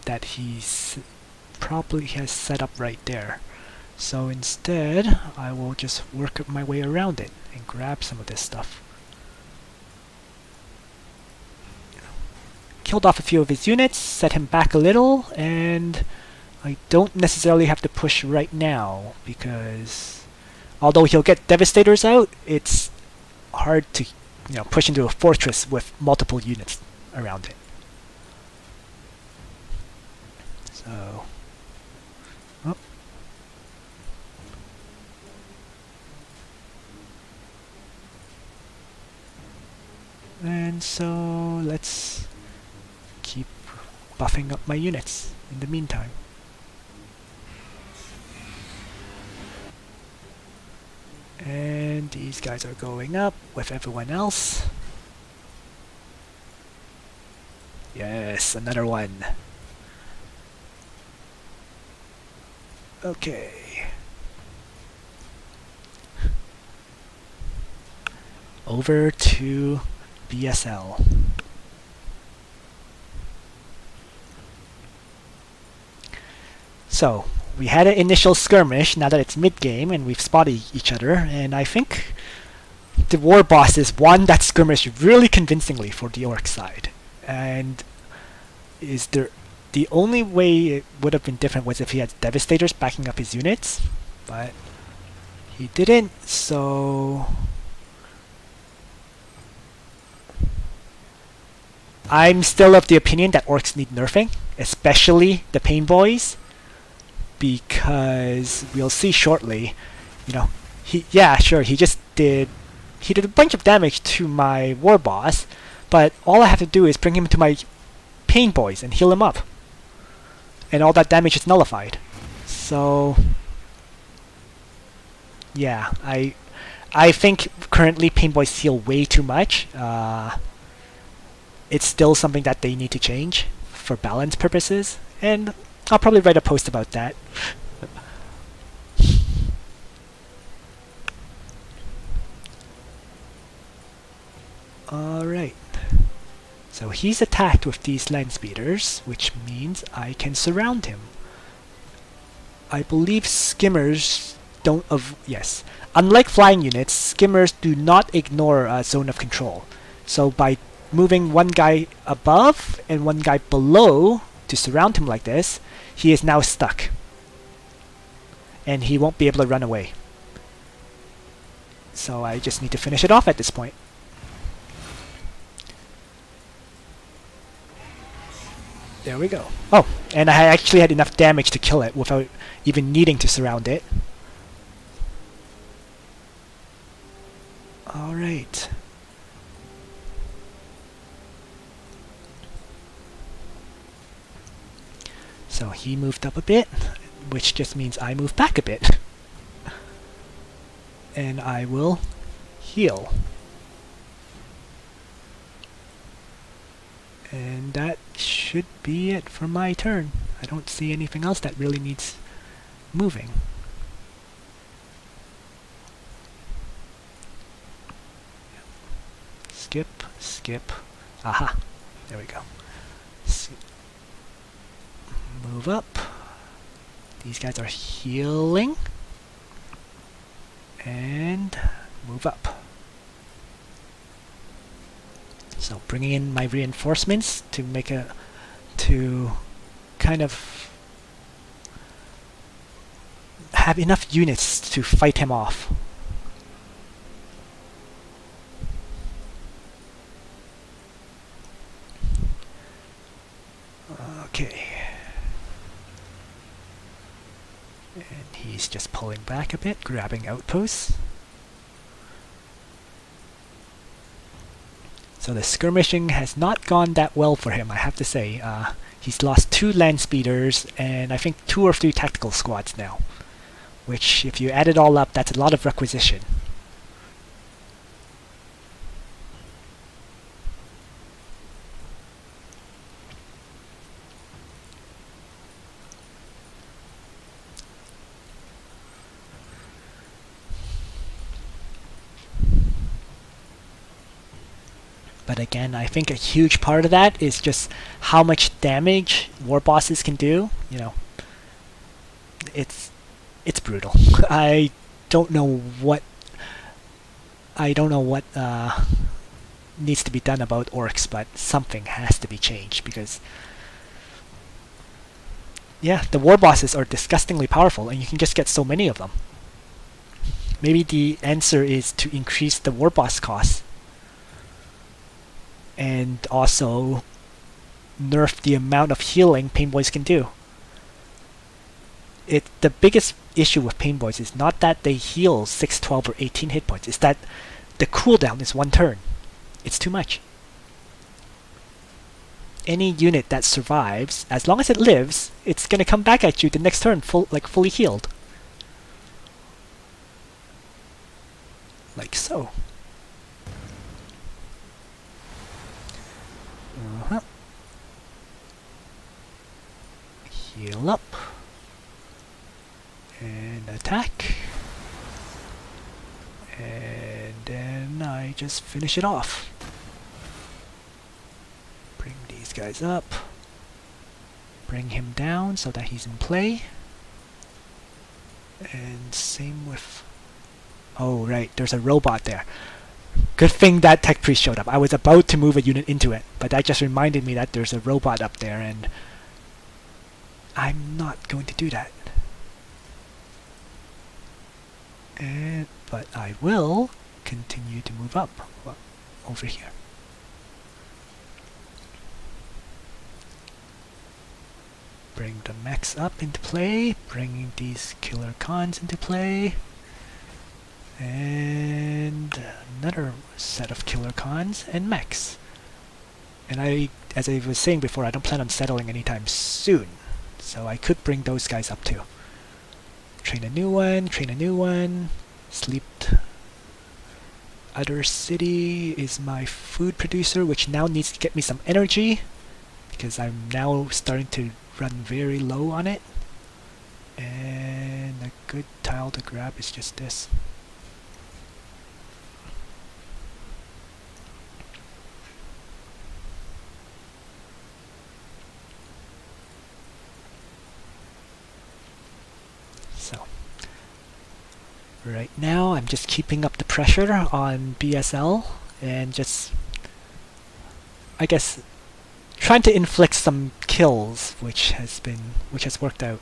that he's probably has set up right there. So instead, I will just work my way around it and grab some of this stuff. Killed off a few of his units, set him back a little, and I don't necessarily have to push right now because although he'll get Devastators out, it's hard to push into a fortress with multiple units around it. So... Oh. And so let's keep buffing up my units in the meantime. And these guys are going up with everyone else. Yes, another one. Okay. Over to BSL. So, we had an initial skirmish, now that it's mid-game, and we've spotted each other, and I think the Warbosses won that skirmish really convincingly for the Orc side. And the only way it would have been different was if he had Devastators backing up his units, but he didn't, so... I'm still of the opinion that Orcs need nerfing, especially the Painboyz, because we'll see shortly, he did a bunch of damage to my Warboss, but all I have to do is bring him to my Painboyz and heal him up. And all that damage is nullified. So yeah, I think currently Painboyz heal way too much. It's still something that they need to change for balance purposes, and I'll probably write a post about that. Alright. So he's attacked with these land speeders, which means I can surround him. I believe skimmers don't yes. Unlike flying units, skimmers do not ignore a zone of control. So by moving one guy above and one guy below to surround him like this, he is now stuck. And he won't be able to run away. So I just need to finish it off at this point. There we go. Oh, and I actually had enough damage to kill it without even needing to surround it. Alright. So he moved up a bit, which just means I move back a bit. And I will heal. And that should be it for my turn. I don't see anything else that really needs moving. skip. Aha, there we go. Move up. These guys are healing. And move up. So bringing in my reinforcements to make to kind of have enough units to fight him off. Okay. And he's just pulling back a bit, grabbing outposts. So the skirmishing has not gone that well for him, I have to say. He's lost 2 land speeders and I think 2 or 3 tactical squads now. Which, if you add it all up, that's a lot of requisition. But again, I think a huge part of that is just how much damage Warbosses can do. You know, it's brutal. I don't know what needs to be done about Orks, but something has to be changed because yeah, the Warbosses are disgustingly powerful, and you can just get so many of them. Maybe the answer is to increase the Warboss cost. And also nerf the amount of healing Painboyz can do. The biggest issue with Painboyz is not that they heal 6, 12, or 18 hit points. It's that the cooldown is 1 turn. It's too much. Any unit that survives, as long as it lives, it's gonna come back at you the next turn fully healed. Like so. Heal up. And attack. And then I just finish it off. Bring these guys up. Bring him down so that he's in play. And same with... Oh, right, there's a robot there. Good thing that tech priest showed up. I was about to move a unit into it, but that just reminded me that there's a robot up there, and I'm not going to do that. But I will continue to move up over here. Bring the mechs up into play, bringing these killer cons into play. And another set of killer cons and mechs. And as I was saying before, I don't plan on settling anytime soon. So I could bring those guys up too. Train a new one, sleep. Other city is my food producer, which now needs to get me some energy, because I'm now starting to run very low on it. And a good tile to grab is just this. So, right now I'm just keeping up the pressure on BSL and just, I guess, trying to inflict some kills, which has worked out.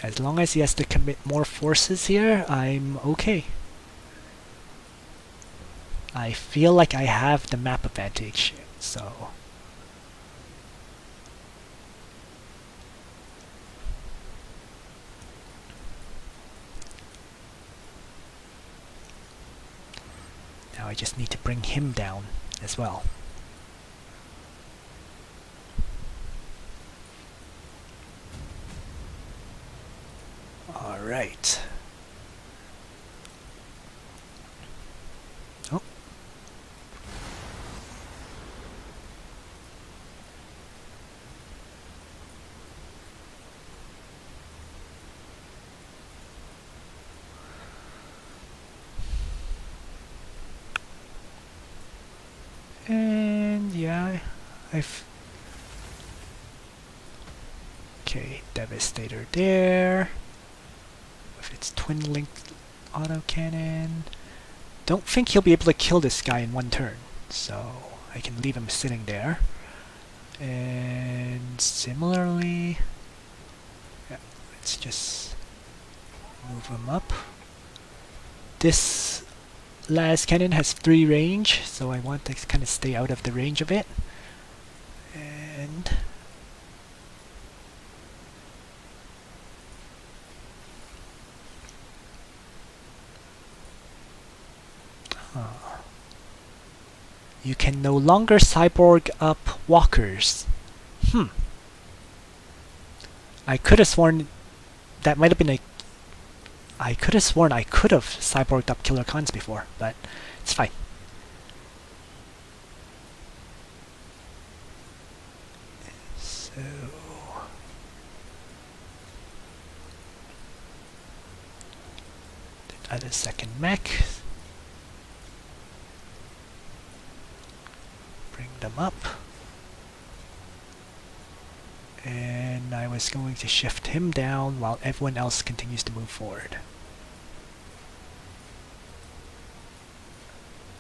As long as he has to commit more forces here, I'm okay. I feel like I have the map advantage, so... Now I just need to bring him down as well. Alright. Oh. Okay, Devastator there. With its twin-linked autocannon. Don't think he'll be able to kill this guy in one turn, so I can leave him sitting there. And similarly, yeah, let's just move him up. This las cannon has 3 range, so I want to kind of stay out of the range of it. And you can no longer cyborg up walkers. I could have sworn that might have been a... I could have sworn I could have cyborged up killer cons before, but it's fine. So... add a second mech. Bring them up. And I was going to shift him down while everyone else continues to move forward.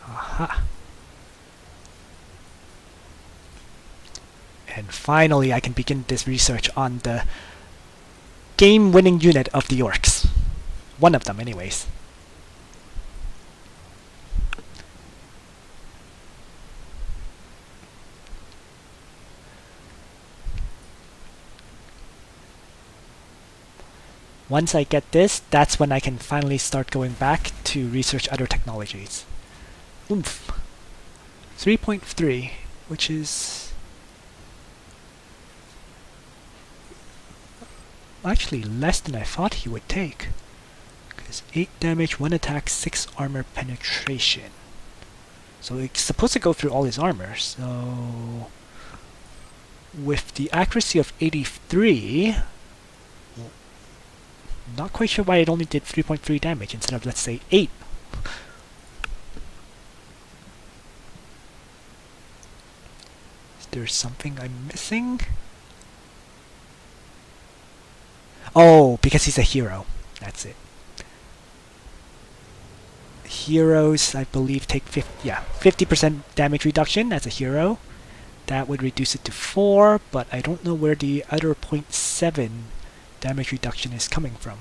Aha! And finally I can begin this research on the game-winning unit of the Orks. One of them anyways. Once I get this, that's when I can finally start going back to research other technologies. Oomph. 3.3, which is... actually less than I thought he would take. Because 8 damage, 1 attack, 6 armor penetration. So it's supposed to go through all his armor, so... with the accuracy of 83... not quite sure why it only did 3.3 damage instead of, let's say, 8. Is there something I'm missing? Oh, because he's a hero. That's it. Heroes, I believe, take 50% damage reduction as a hero. That would reduce it to 4, but I don't know where the other 0.7 damage reduction is coming from.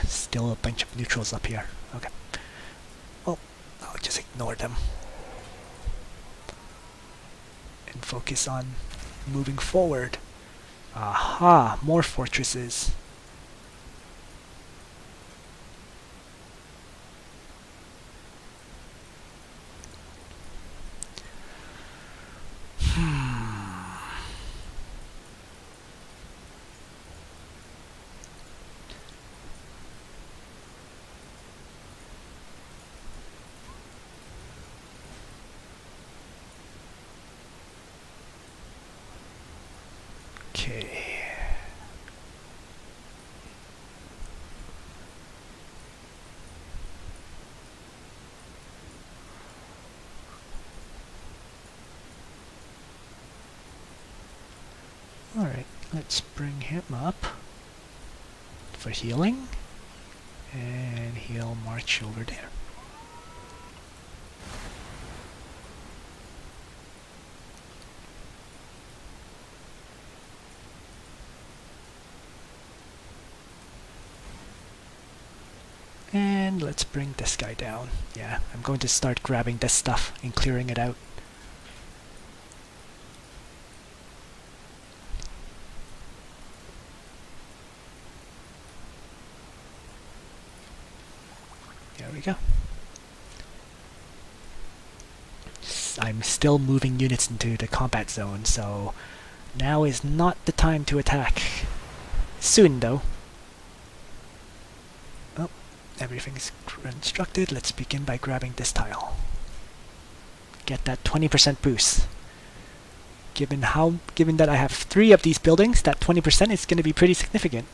Still a bunch of neutrals up here. Okay. Well, I'll just ignore them. And focus on moving forward. Aha! More fortresses. Okay. Alright, let's bring him up for healing, and he'll march over there. And let's bring this guy down. Yeah, I'm going to start grabbing this stuff and clearing it out. There we go. I'm still moving units into the combat zone, so now is not the time to attack. Soon, though. Oh, everything's constructed. Let's begin by grabbing this tile. Get that 20% boost. Given that I have 3 of these buildings, that 20% is going to be pretty significant.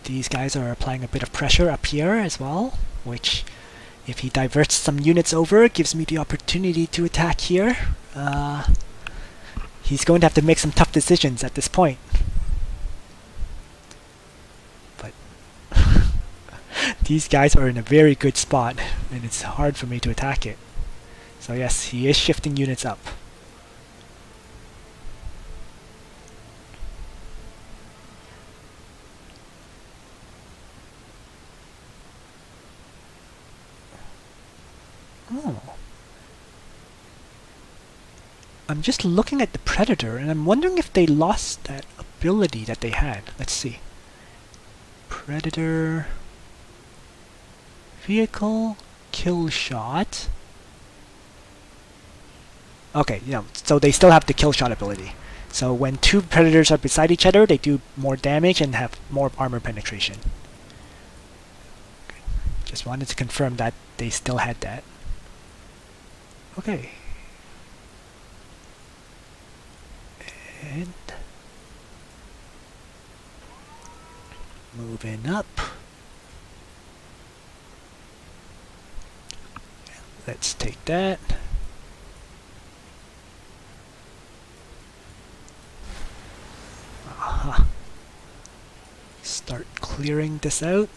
These guys are applying a bit of pressure up here as well, which, if he diverts some units over, gives me the opportunity to attack here. He's going to have to make some tough decisions at this point. But these guys are in a very good spot, and it's hard for me to attack it. So yes, he is shifting units up. Oh. I'm just looking at the Predator, and I'm wondering if they lost that ability that they had. Let's see. Predator... Vehicle... Kill shot... Okay, so they still have the kill shot ability. So when two Predators are beside each other, they do more damage and have more armor penetration. Okay. Just wanted to confirm that they still had that. Okay. And moving up. Let's take that. Aha. Start clearing this out.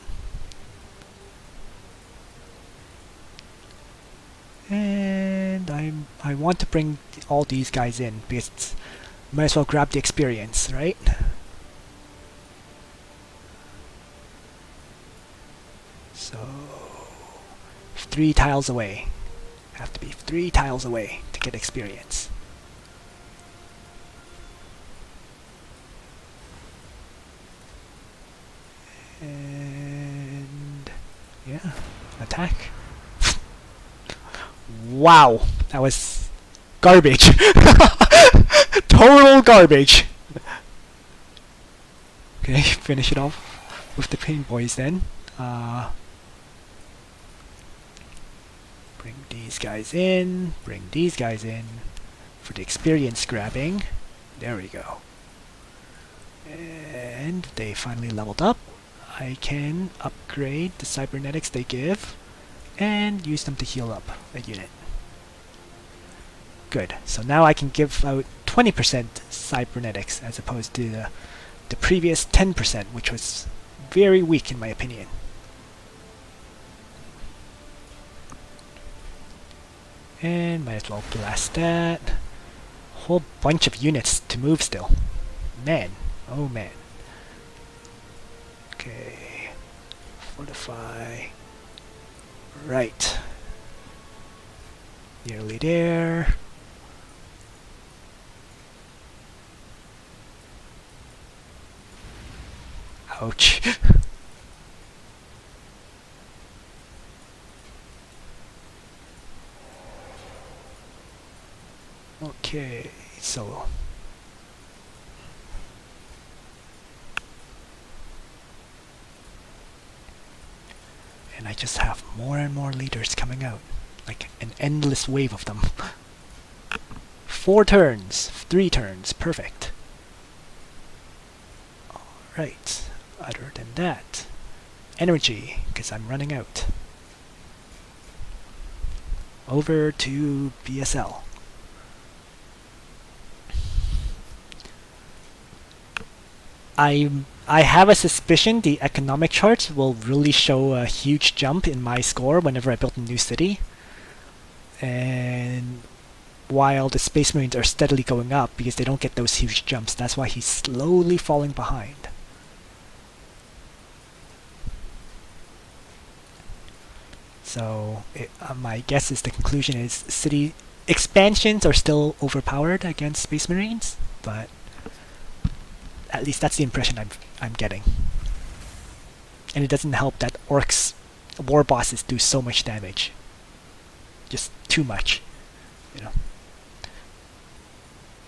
And I want to bring all these guys in because might as well grab the experience, right? So 3 tiles away. Have to be 3 tiles away to get experience. And yeah, attack. Wow, that was garbage. Total garbage. Okay, finish it off with the Painboyz then. Bring these guys in, bring these guys in for the experience grabbing. There we go. And they finally leveled up. I can upgrade the cybernetics they give and use them to heal up a unit. Good. So now I can give out 20% cybernetics as opposed to the previous 10%, which was very weak in my opinion. And might as well blast that. Whole bunch of units to move still. Man. Oh man. Okay. Fortify. Right. Nearly there. Ouch. Okay, so and I just have more and more leaders coming out, like an endless wave of them. 4 turns, 3 turns, perfect. Alright, other than that, energy, because I'm running out. Over to BSL. I have a suspicion the economic charts will really show a huge jump in my score whenever I build a new city. And while the Space Marines are steadily going up because they don't get those huge jumps, that's why he's slowly falling behind. So my guess is the conclusion is city expansions are still overpowered against Space Marines, but at least that's the impression I'm getting. And it doesn't help that Orks Warbosses do so much damage. Just too much, you know.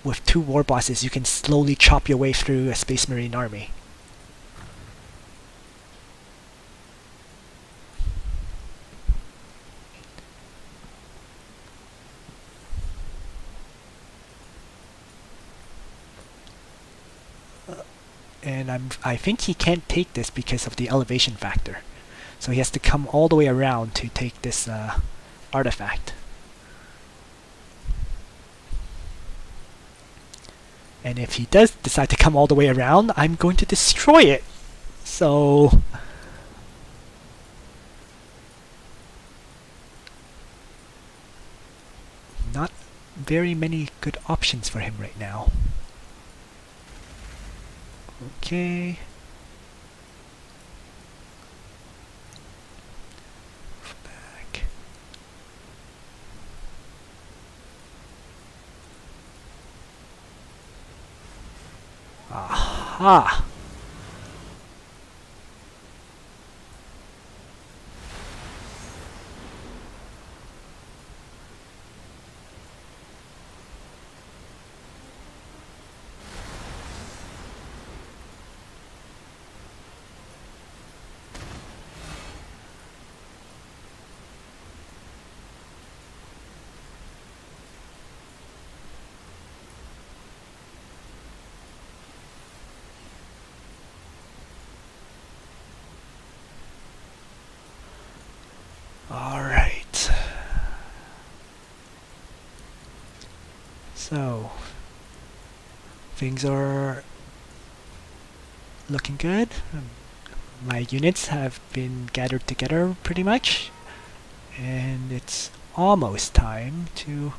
With 2 Warbosses, you can slowly chop your way through a Space Marine army. And I think he can't take this because of the elevation factor. So he has to come all the way around to take this artifact. And if he does decide to come all the way around, I'm going to destroy it. So not very many good options for him right now. Okay. Back. Aha! Alright. So, things are looking good. My units have been gathered together pretty much. And it's almost time to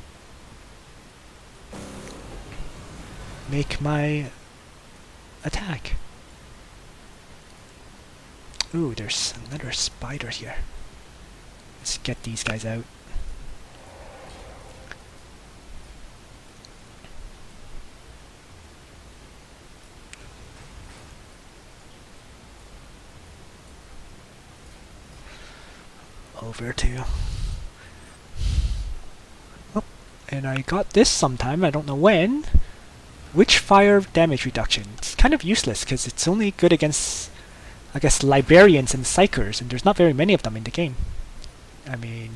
make my attack. Ooh, there's another spider here. Let's get these guys out. Over to... Oh, and I got this sometime, I don't know when. Witch fire damage reduction. It's kind of useless because it's only good against, I guess, librarians and psychers, and there's not very many of them in the game. I mean,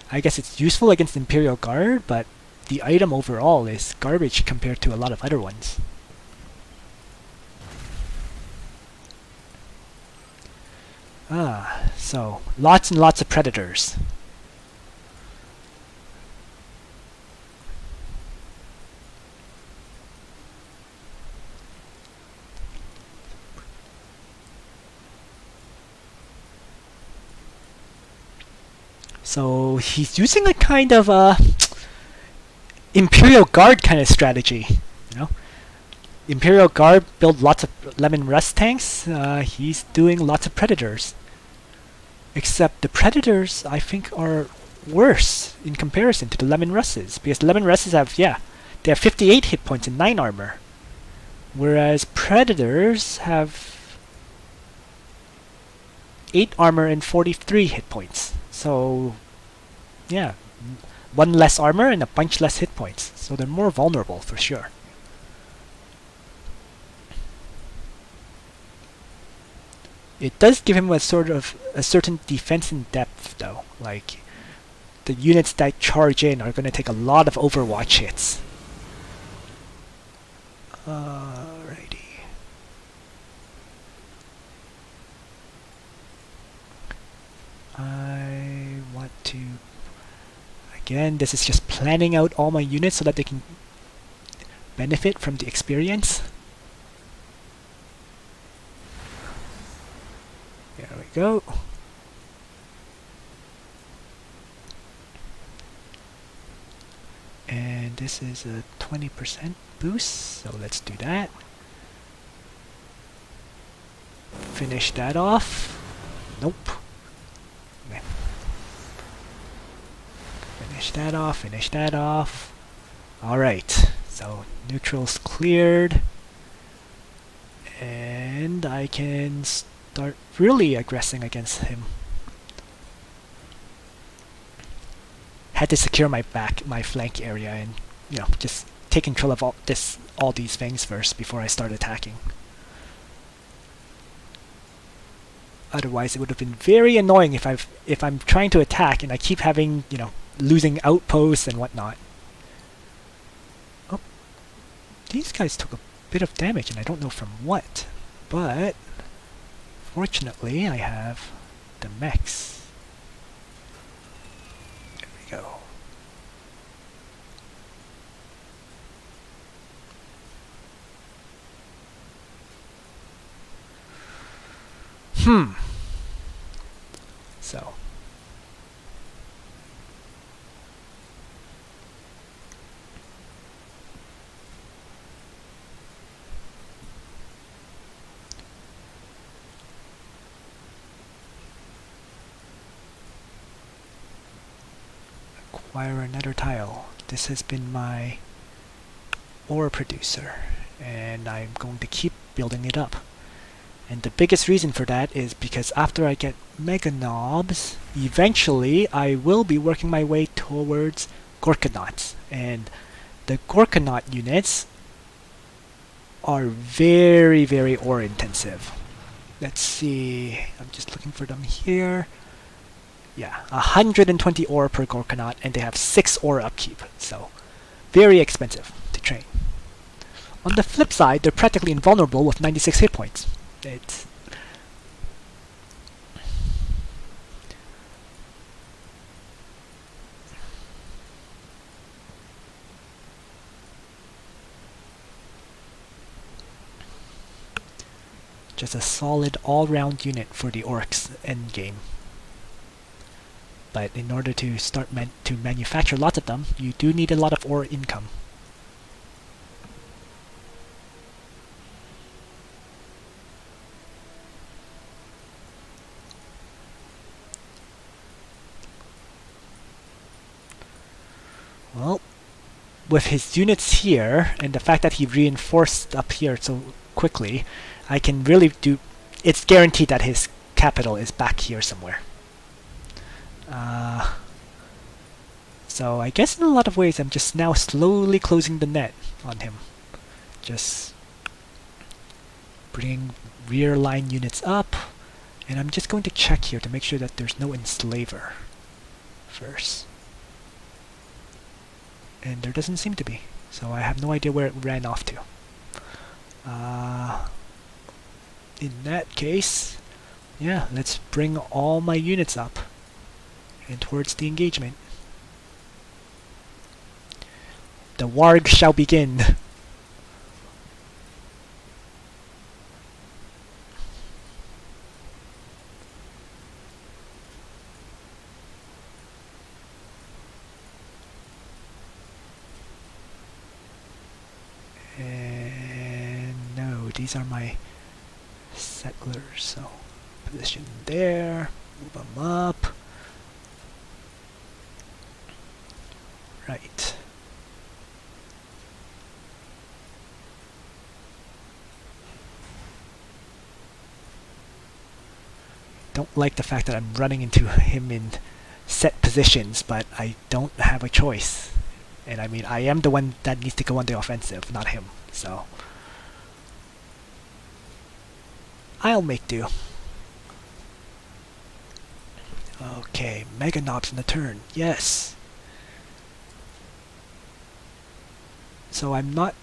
I guess it's useful against Imperial Guard, but the item overall is garbage compared to a lot of other ones. So lots and lots of predators. So he's using a kind of Imperial Guard kind of strategy, you know. Imperial Guard build lots of Lemon Rust tanks. He's doing lots of Predators. Except the Predators, I think, are worse in comparison to the Lemon Russes. Because the Lemon Russes have, they have 58 hit points and 9 armor. Whereas Predators have 8 armor and 43 hit points. So, yeah, 1 less armor and a bunch less hit points. So they're more vulnerable for sure. It does give him a sort of a certain defense in depth though. Like, the units that charge in are going to take a lot of Overwatch hits. Alrighty. I want to... Again, this is just planning out all my units so that they can benefit from the experience. There we go. And this is a 20% boost, so let's do that. Finish that off. Nope. Okay. Finish that off, finish that off. Alright, so neutral's cleared. And I can start really aggressing against him. Had to secure my flank area and, you know, just take control of all these things first before I start attacking. Otherwise, it would have been very annoying if I'm trying to attack and I keep having, you know, losing outposts and whatnot. Oh, these guys took a bit of damage, and I don't know from what. But fortunately, I have the mechs. There we go. So. Acquire another tile. This has been my ore producer, and I'm going to keep building it up. And the biggest reason for that is because after I get Mega Knobs, eventually I will be working my way towards Gorkanauts. And the Gorkanaut units are very, very ore intensive. Let's see, I'm just looking for them here. Yeah, 120 ore per Gorkanaut, and they have 6 ore upkeep, so very expensive to train. On the flip side, they're practically invulnerable with 96 hit points. It's just a solid all-round unit for the Orks endgame. But in order to start to manufacture lots of them, you do need a lot of ore income. Well, with his units here, and the fact that he reinforced up here so quickly, I can really do... It's guaranteed that his capital is back here somewhere. So I guess in a lot of ways I'm just now slowly closing the net on him. Just bringing rear line units up, and I'm just going to check here to make sure that there's no enslaver first. And there doesn't seem to be, so I have no idea where it ran off to. In that case, yeah, let's bring all my units up and towards the engagement. The warg shall begin. And no, these are my settlers, so position there, move them up. Right. Don't like the fact that I'm running into him in set positions, but I don't have a choice. And I mean, I am the one that needs to go on the offensive, not him, so I'll make do. Okay, Mega Knobs in the turn, yes. So I'm not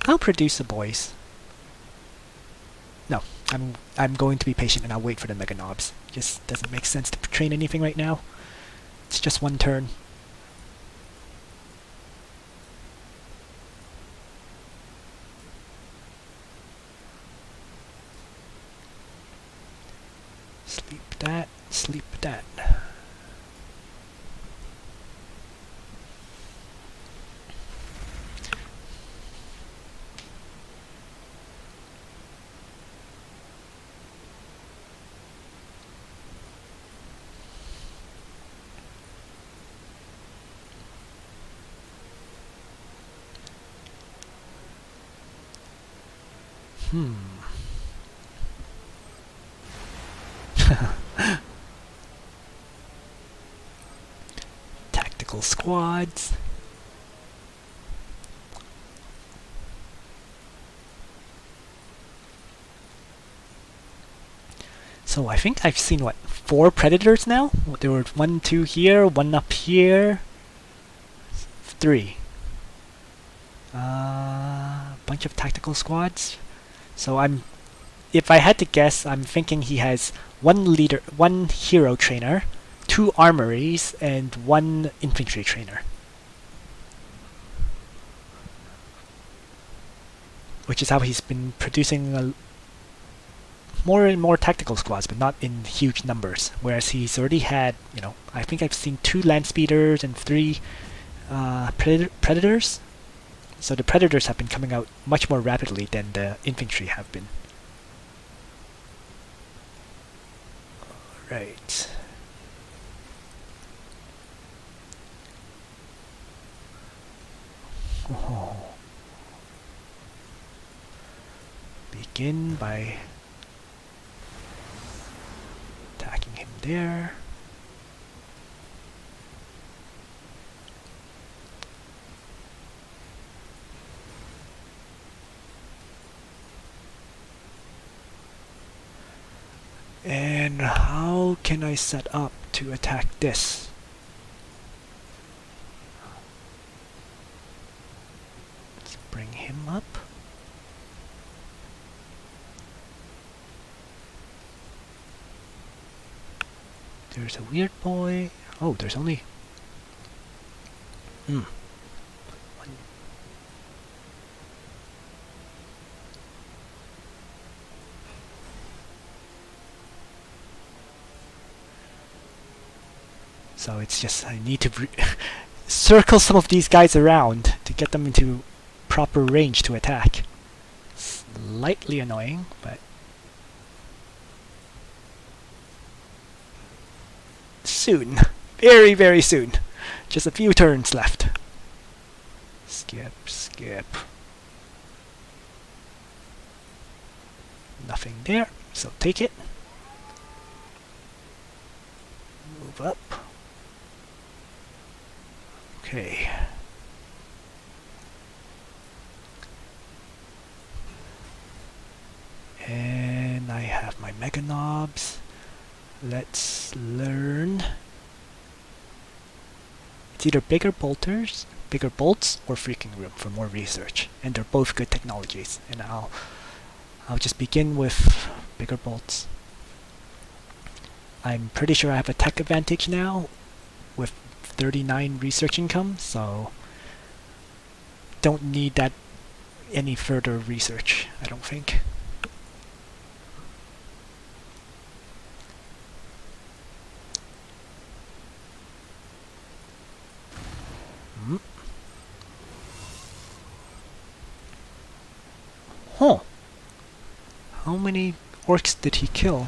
I'll produce the boys. No, I'm going to be patient and I'll wait for the Mega Knobs. Just doesn't make sense to train anything right now. It's just one turn. Sleep that, sleep that. Tactical squads. So I think I've seen, what, 4 predators now? There were 1, 2 here, 1 up here, 3. bunch of tactical squads. So if I had to guess, I'm thinking he has one hero trainer, 2 armories, and 1 infantry trainer. Which is how he's been producing more and more tactical squads, but not in huge numbers. Whereas he's already had, I think I've seen 2 land speeders and 3 predators. So the predators have been coming out much more rapidly than the infantry have been. Right. Oh. Begin by attacking him there. And how can I set up to attack this? Let's bring him up. There's a weird boy. Oh, there's only... One. So it's just, I need to circle some of these guys around to get them into proper range to attack. Slightly annoying, but... soon. Very, very soon. Just a few turns left. Skip. Nothing there, so take it. Move up. Okay. And I have my mega knobs. Let's learn. It's either bigger bolts, or freaking room for more research, and they're both good technologies. And I'll just begin with bigger bolts. I'm pretty sure I have a tech advantage now with 39 research income, so don't need that any further research, I don't think. Huh. How many orcs did he kill?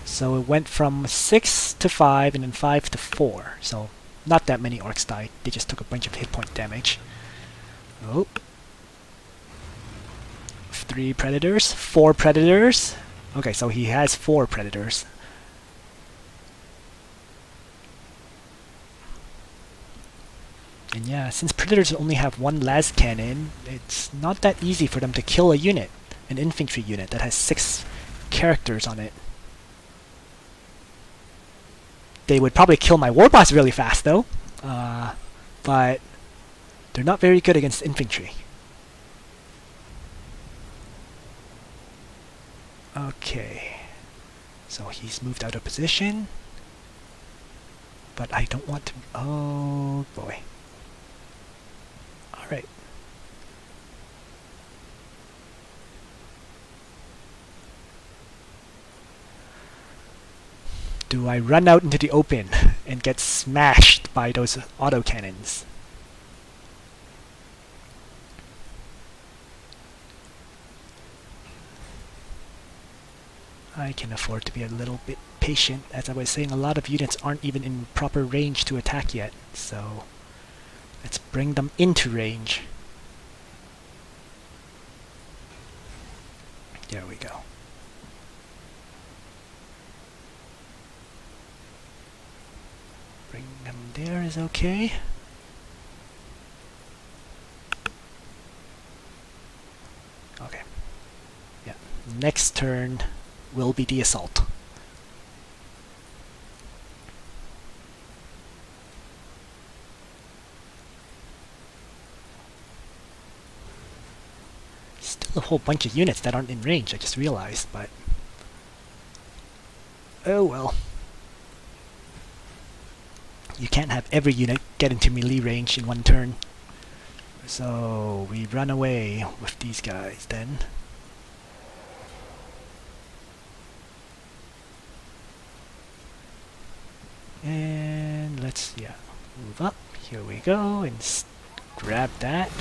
So it went from 6 to 5 and then 5 to 4. So not that many orcs died. They just took a bunch of hit point damage. Oh. 3 predators. 4 predators. Okay, so he has 4 predators. And yeah, since predators only have 1 las cannon, it's not that easy for them to kill a unit, an infantry unit that has 6 characters on it. They would probably kill my warboss really fast though, but they're not very good against infantry. Okay, so he's moved out of position, but I don't want to... oh boy. Alright. Do I run out into the open and get smashed by those autocannons? I can afford to be a little bit patient. As I was saying, a lot of units aren't even in proper range to attack yet, so let's bring them into range. There we go. Bring them there is okay. Okay. Yeah. Next turn will be the assault. a whole bunch of units that aren't in range, I just realized, but... oh well. You can't have every unit get into melee range in one turn. So we run away with these guys then. And let's, move up. Here we go, and grab that.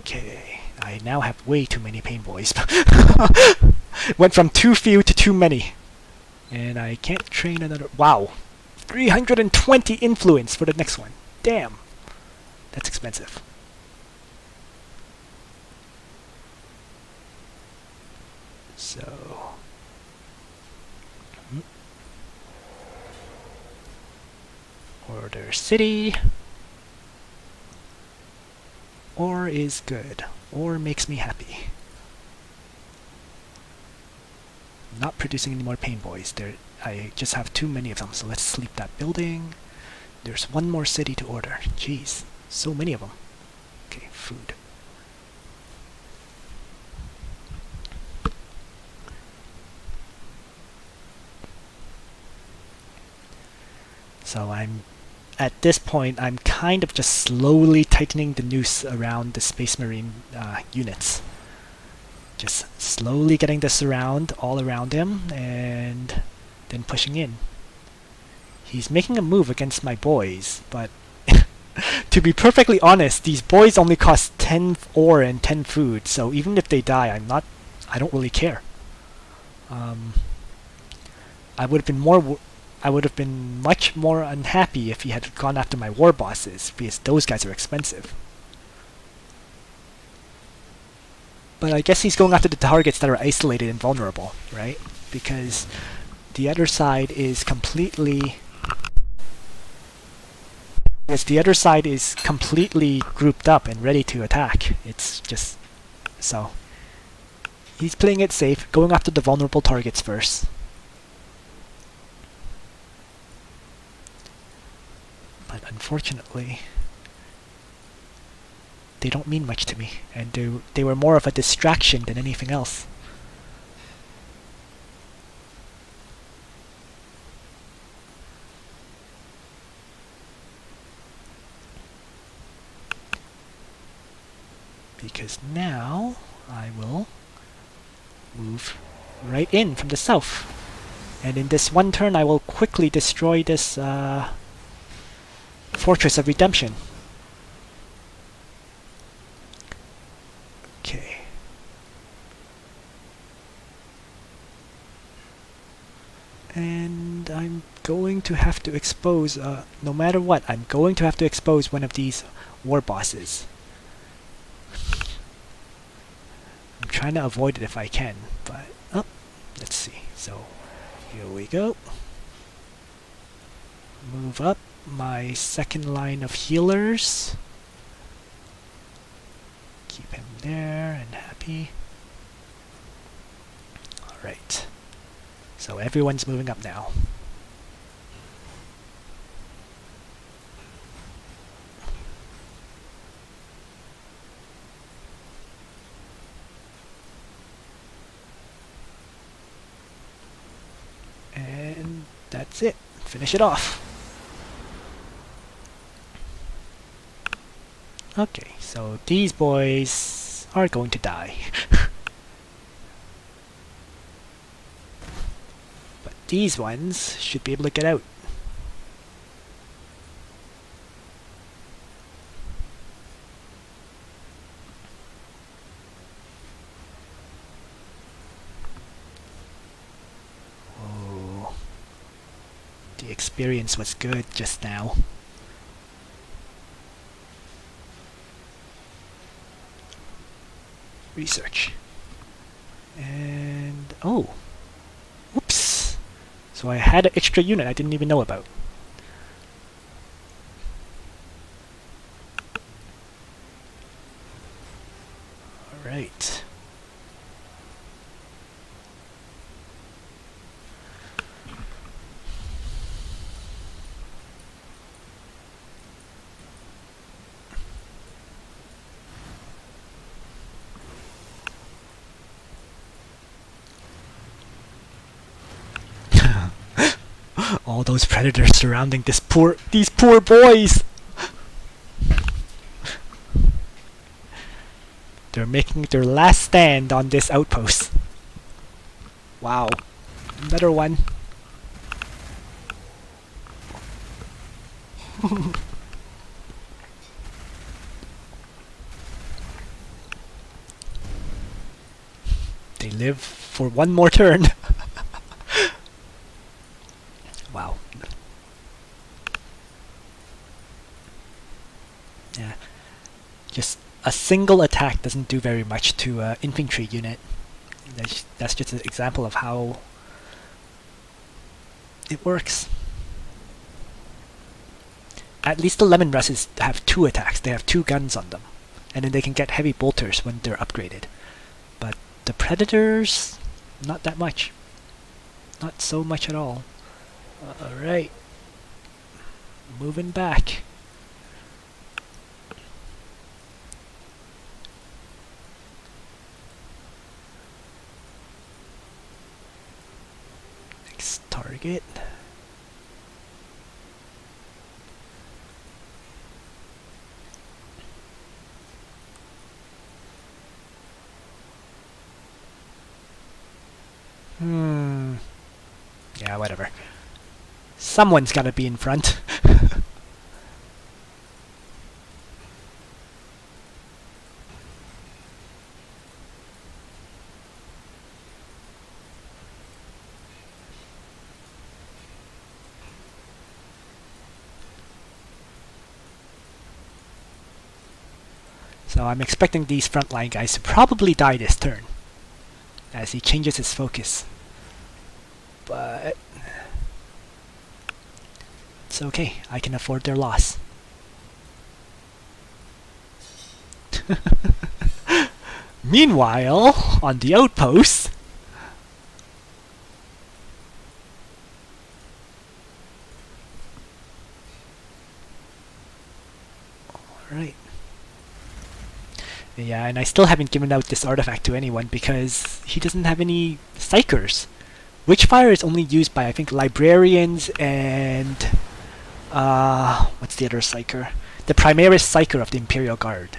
Okay, I now have way too many Painboyz. Went from too few to too many. And I can't train another... wow! 320 influence for the next one. Damn! That's expensive. So... order city... or is good, or makes me happy. Not producing any more Painboyz. I just have too many of them, so let's sleep that building. There's one more city to order. Jeez, so many of them. Okay, food. So at this point, I'm kind of just slowly tightening the noose around the Space Marine units. Just slowly getting this all around him, and then pushing in. He's making a move against my boys, but to be perfectly honest, these boys only cost 10 ore and 10 food, so even if they die, I don't really care. I would have been much more unhappy if he had gone after my Warbosses, because those guys are expensive. But I guess he's going after the targets that are isolated and vulnerable, right? Because the other side is completely... because the other side is completely grouped up and ready to attack. It's just... so... he's playing it safe, going after the vulnerable targets first. But unfortunately, they don't mean much to me, and they were more of a distraction than anything else. Because now I will move right in from the south, and in this one turn I will quickly destroy this Fortress of Redemption. Okay. And I'm going to have to expose, no matter what, I'm going to have to expose one of these Warbosses. I'm trying to avoid it if I can, but, let's see. So, here we go. Move up my second line of healers. Keep him there and happy. Alright. So everyone's moving up now. And that's it. Finish it off. Okay, so these boys are going to die. But these ones should be able to get out. Oh, the experience was good just now. Research. And oh, whoops. So I had an extra unit I didn't even know about. Alright. All those predators surrounding these poor boys. They're making their last stand on this outpost. Wow. Another one. They live for one more turn. Wow. Yeah. Just a single attack doesn't do very much to an infantry unit. That's just an example of how it works. At least the Lemon Russes have 2 attacks. They have 2 guns on them. And then they can get heavy bolters when they're upgraded. But the Predators, not that much. Not so much at all. Alright. Moving back. Next target. Yeah, whatever. Someone's gotta be in front. So I'm expecting these frontline guys to probably die this turn, as he changes his focus. But it's okay, I can afford their loss. Meanwhile, on the outpost, alright. Yeah, and I still haven't given out this artifact to anyone because he doesn't have any psychers. Witchfire is only used by, I think, librarians and what's the other psyker? The Primaris Psyker of the Imperial Guard.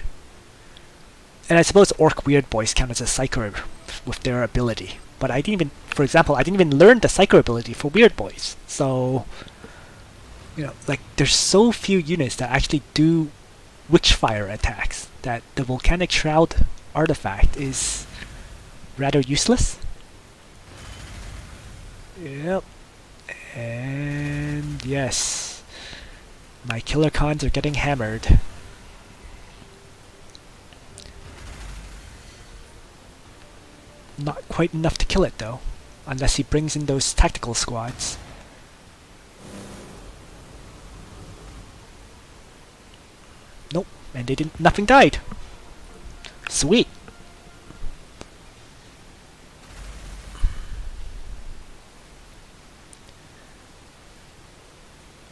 And I suppose Orc Weird Boys count as a psyker with their ability. But I didn't even, for example, I didn't even learn the psyker ability for Weird Boys. So, you know, like, there's so few units that actually do Witchfire attacks that the Volcanic Shroud artifact is rather useless. Yep. And yes, my killer cons are getting hammered. Not quite enough to kill it though, unless he brings in those tactical squads. Nope, and they didn't. Nothing died. Sweet.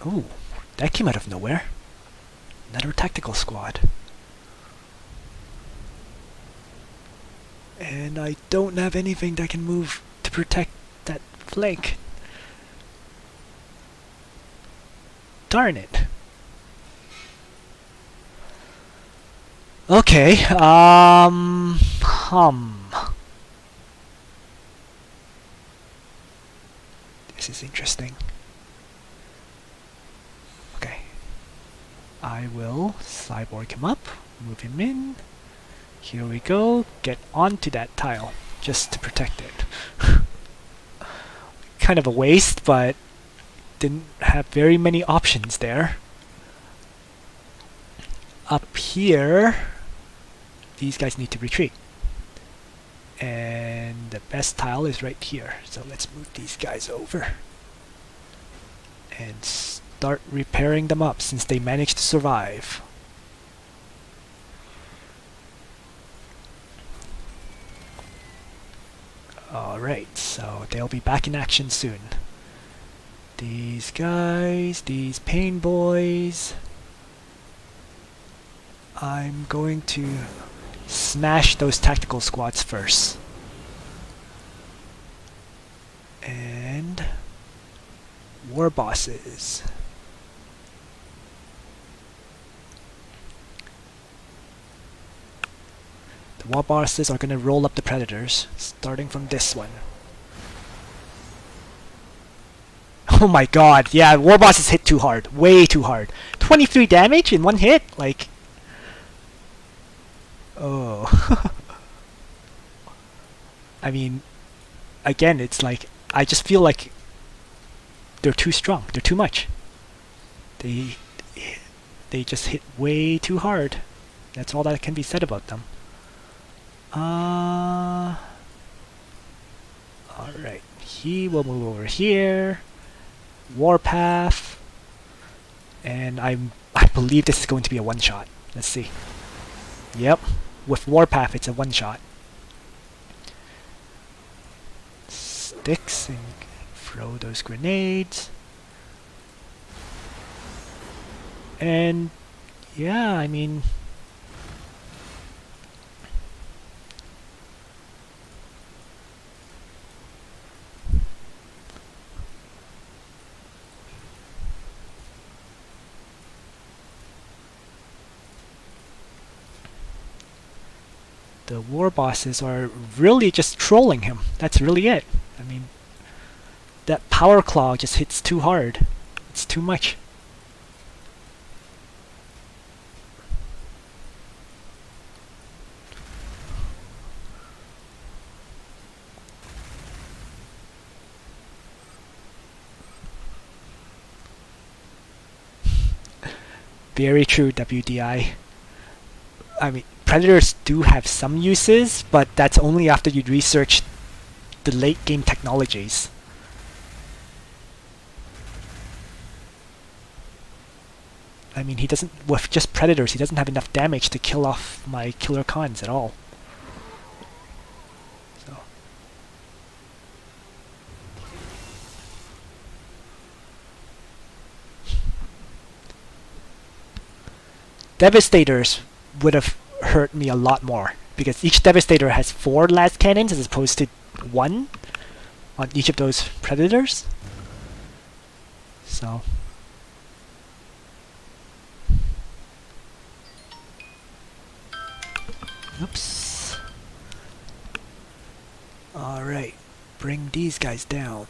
Ooh, that came out of nowhere. Another tactical squad. And I don't have anything that can move to protect that flank. Darn it. Okay, This is interesting. Okay. I will cyborg him up, move him in. Here we go. Get onto that tile, just to protect it. Kind of a waste, but didn't have very many options there. Up here, these guys need to retreat. And the best tile is right here. So let's move these guys over. And start repairing them up since they managed to survive. Alright, so they'll be back in action soon. These guys, these Painboyz. I'm going to smash those tactical squads first. Warbosses. The Warbosses are going to roll up the Predators, starting from this one. Oh my god, yeah, Warbosses hit too hard. Way too hard. 23 damage in one hit? Like... Oh. I mean, again, it's like... I just feel like they're too strong. They're too much. They just hit way too hard. That's all that can be said about them. Alright, he will move over here. Warpath. And I believe this is going to be a one-shot. Let's see. Yep, with Warpath it's a one-shot. Sticks and throw those grenades. And yeah, I mean... The Warbosses are really just trolling him. That's really it. I mean, that Power Claw just hits too hard. It's too much. Very true, WDI. I mean, Predators do have some uses, but that's only after you research the late game technologies. I mean, he doesn't, with just Predators, he doesn't have enough damage to kill off my Killer Khans at all. So. Devastators would have hurt me a lot more, because each Devastator has 4 last cannons as opposed to 1 on each of those Predators. So... Oops. Alright, bring these guys down.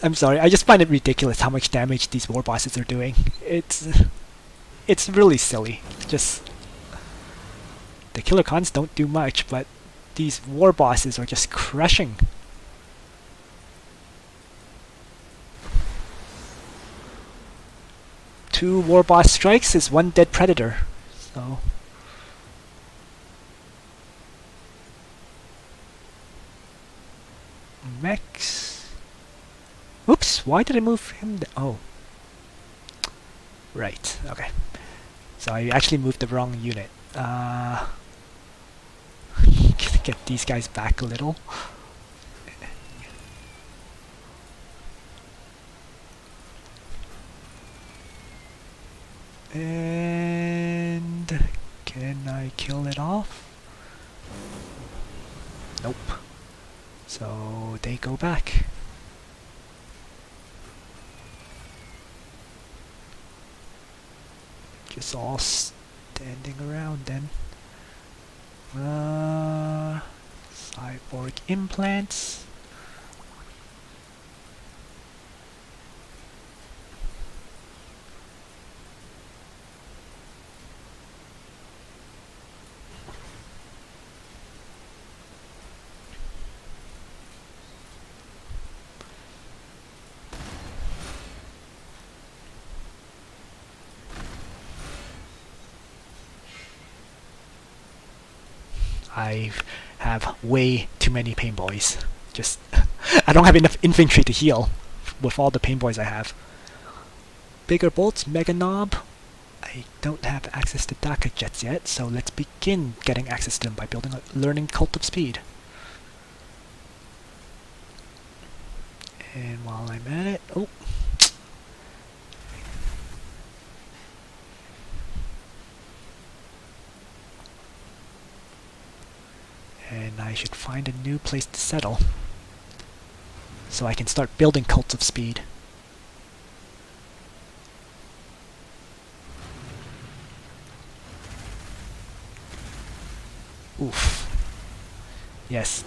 I'm sorry, I just find it ridiculous how much damage these Warbosses are doing. It's really silly. Just... The Killer Khans don't do much, but these Warbosses are just crushing. Two Warboss strikes is 1 dead Predator. So... Mechs... Oops, why did I move him? Oh. Right, okay. So I actually moved the wrong unit. Get these guys back a little. And can I kill it off? Nope. So they go back. Just all standing around then. Cyborg implants. I have way too many Painboyz. Just I don't have enough infantry to heal with all the Painboyz I have. Bigger bolts, Mega Knob. I don't have access to Daka Jets yet, so let's begin getting access to them by building a learning Cult of Speed. And while I'm at it, oh, I should find a new place to settle, so I can start building cults of speed. Oof. Yes.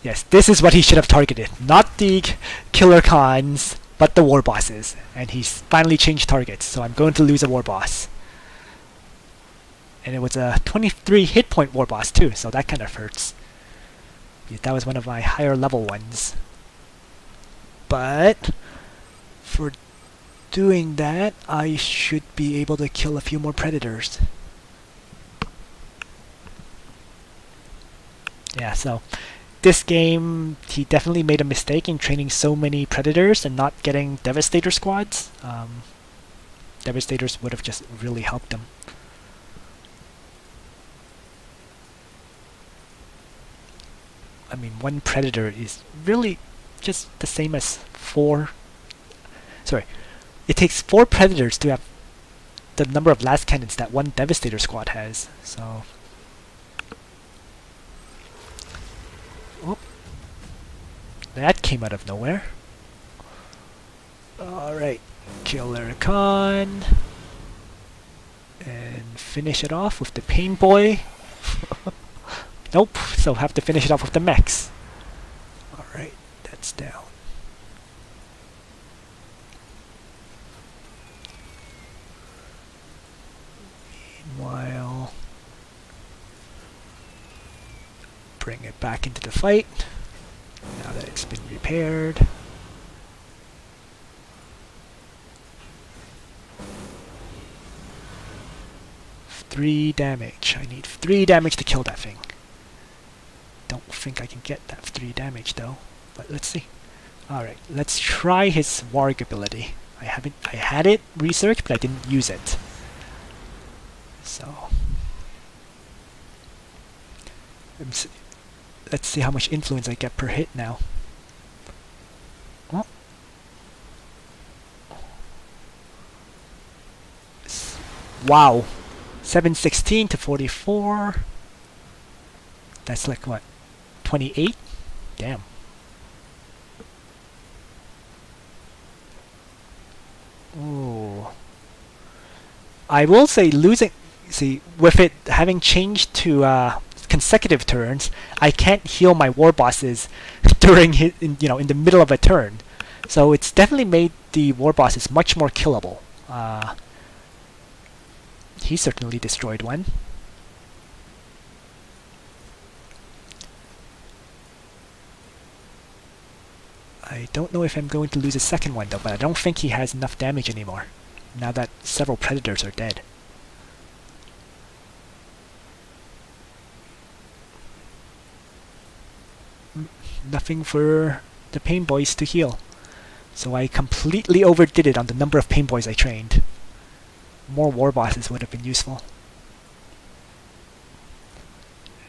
Yes, this is what he should have targeted. Not the killer cons, but the war bosses. And he's finally changed targets, so I'm going to lose a war boss. And it was a 23 hit point war boss too, so that kind of hurts. Yeah, that was one of my higher level ones. But for doing that, I should be able to kill a few more predators. Yeah, so this game, he definitely made a mistake in training so many predators and not getting Devastator squads. Devastators would have just really helped him. I mean, one predator is really just the same as 4... Sorry, it takes 4 predators to have the number of last cannons that one Devastator squad has, so... Oh. That came out of nowhere. Alright, Killer Khan. And finish it off with the Painboy. Nope, so have to finish it off with the mechs. Alright, that's down. Meanwhile, bring it back into the fight. Now that it's been repaired. Three damage. I need 3 damage to kill that thing. Don't think I can get that 3 damage though, but let's see. Alright, let's try his Warg ability. I had it researched, but I didn't use it. So let's see how much influence I get per hit now. Oh. Wow. 716 to 44. That's like what? 28? Damn. Ooh. I will say with it having changed to consecutive turns, I can't heal my war bosses during in the middle of a turn. So it's definitely made the war bosses much more killable. He certainly destroyed one. I don't know if I'm going to lose a second one though, but I don't think he has enough damage anymore, now that several predators are dead. Nothing for the Painboyz to heal. So I completely overdid it on the number of Painboyz I trained. More war bosses would have been useful.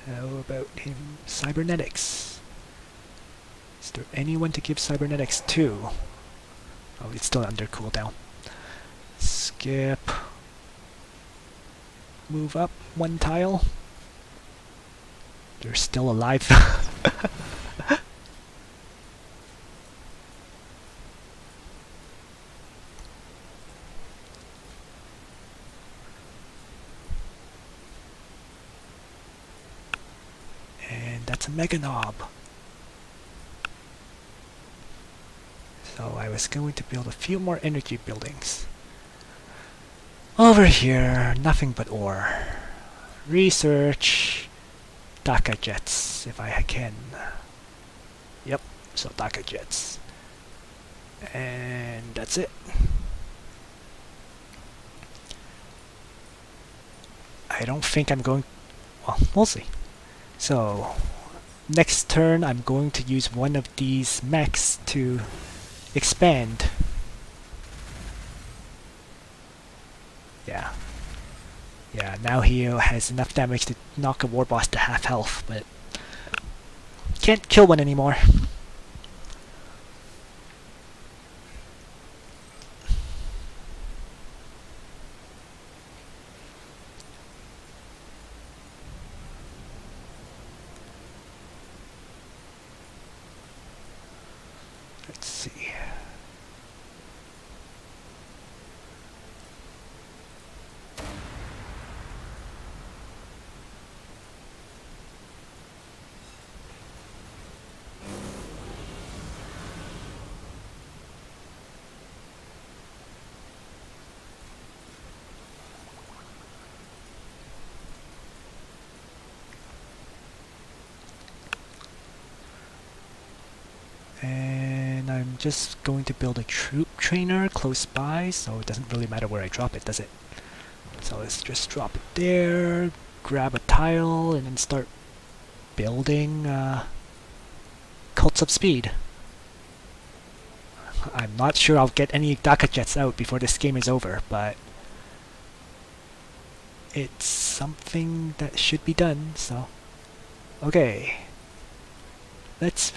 How about him? Cybernetics. Is there anyone to give cybernetics to? Oh, it's still under cooldown. Skip. Move up 1 tile. They're still alive. That's a Mega Knob. So I was going to build a few more energy buildings. Over here, nothing but ore. Research. Daka jets, if I can. Yep, so Daka jets. And that's it. I don't think I'm going... Well, we'll see. So, next turn I'm going to use one of these mechs to expand. Yeah. Yeah, now he has enough damage to knock a war boss to half health, but can't kill one anymore. just going to build a troop trainer close by, so it doesn't really matter where I drop it, does it? So let's just drop it there, grab a tile, and then start building Cults of Speed. I'm not sure I'll get any Daka Jets out before this game is over, but it's something that should be done, so... Okay. Let's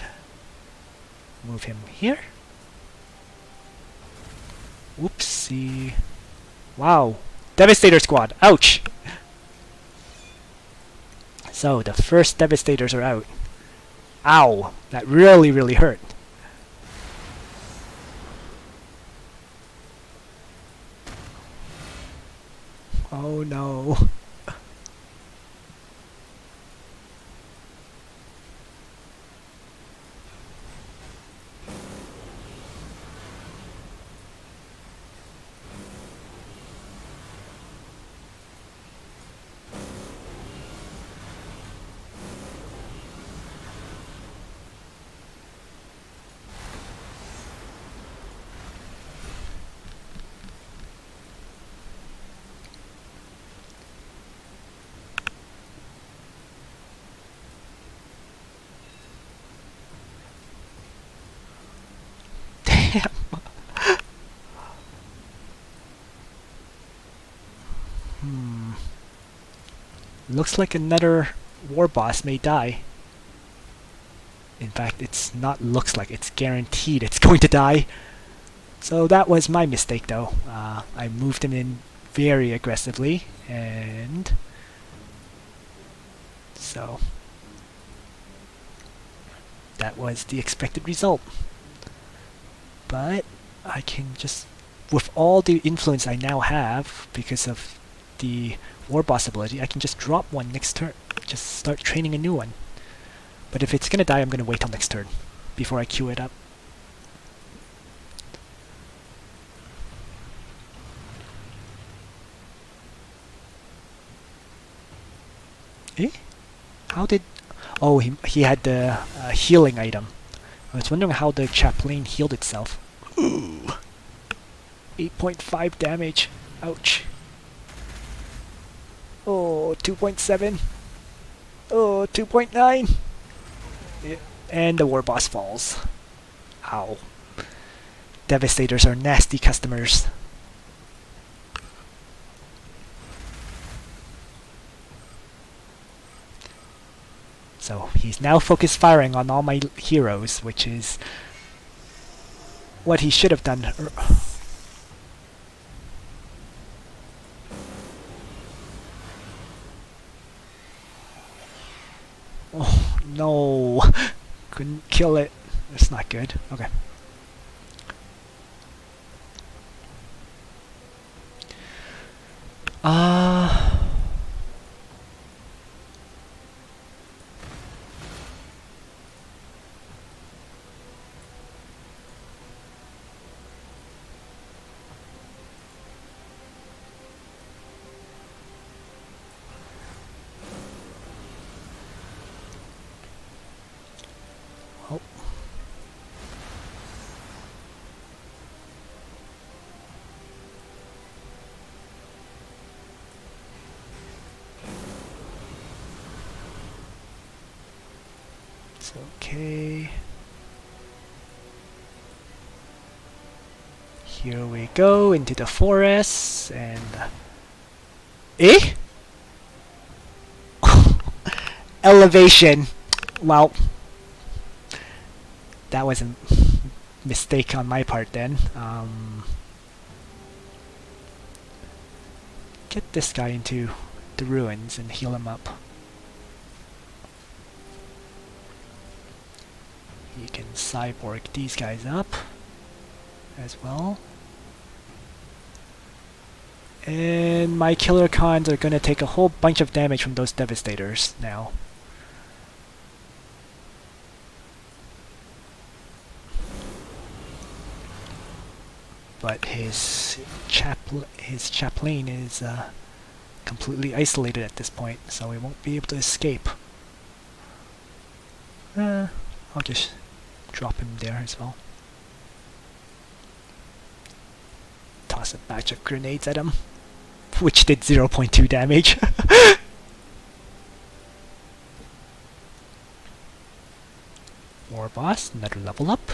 move him here. Whoopsie. Wow. Devastator Squad. Ouch! So, the first Devastators are out. Ow! That really, really hurt. Oh no. Looks like another war boss may die. In fact, it's not looks like, it's guaranteed it's going to die. So that was my mistake though. I moved him in very aggressively, and so that was the expected result. But I can just, with all the influence I now have because of the war boss ability, I can just drop one next turn. Just start training a new one. But if it's gonna die, I'm gonna wait till next turn before I queue it up. Eh? How did... Oh, he had the healing item. I was wondering how the chaplain healed itself. Ooh. 8.5 damage. Ouch. Oh, 2.7. Oh, 2.9. Yeah. And the war boss falls. Ow. Devastators are nasty customers. So he's now focused firing on all my heroes, which is what he should have done. Oh no, couldn't kill it. That's not good. Okay. Oh. It's okay. Here we go into the forest and eh? Elevation. Well, that was a mistake on my part then. Get this guy into the ruins and heal him up. You can cyborg these guys up as well. And my killer cons are gonna take a whole bunch of damage from those devastators now. But his chaplain is completely isolated at this point, so he won't be able to escape. I'll just drop him there as well. toss a batch of grenades at him, which did 0.2 damage. War boss, another level up.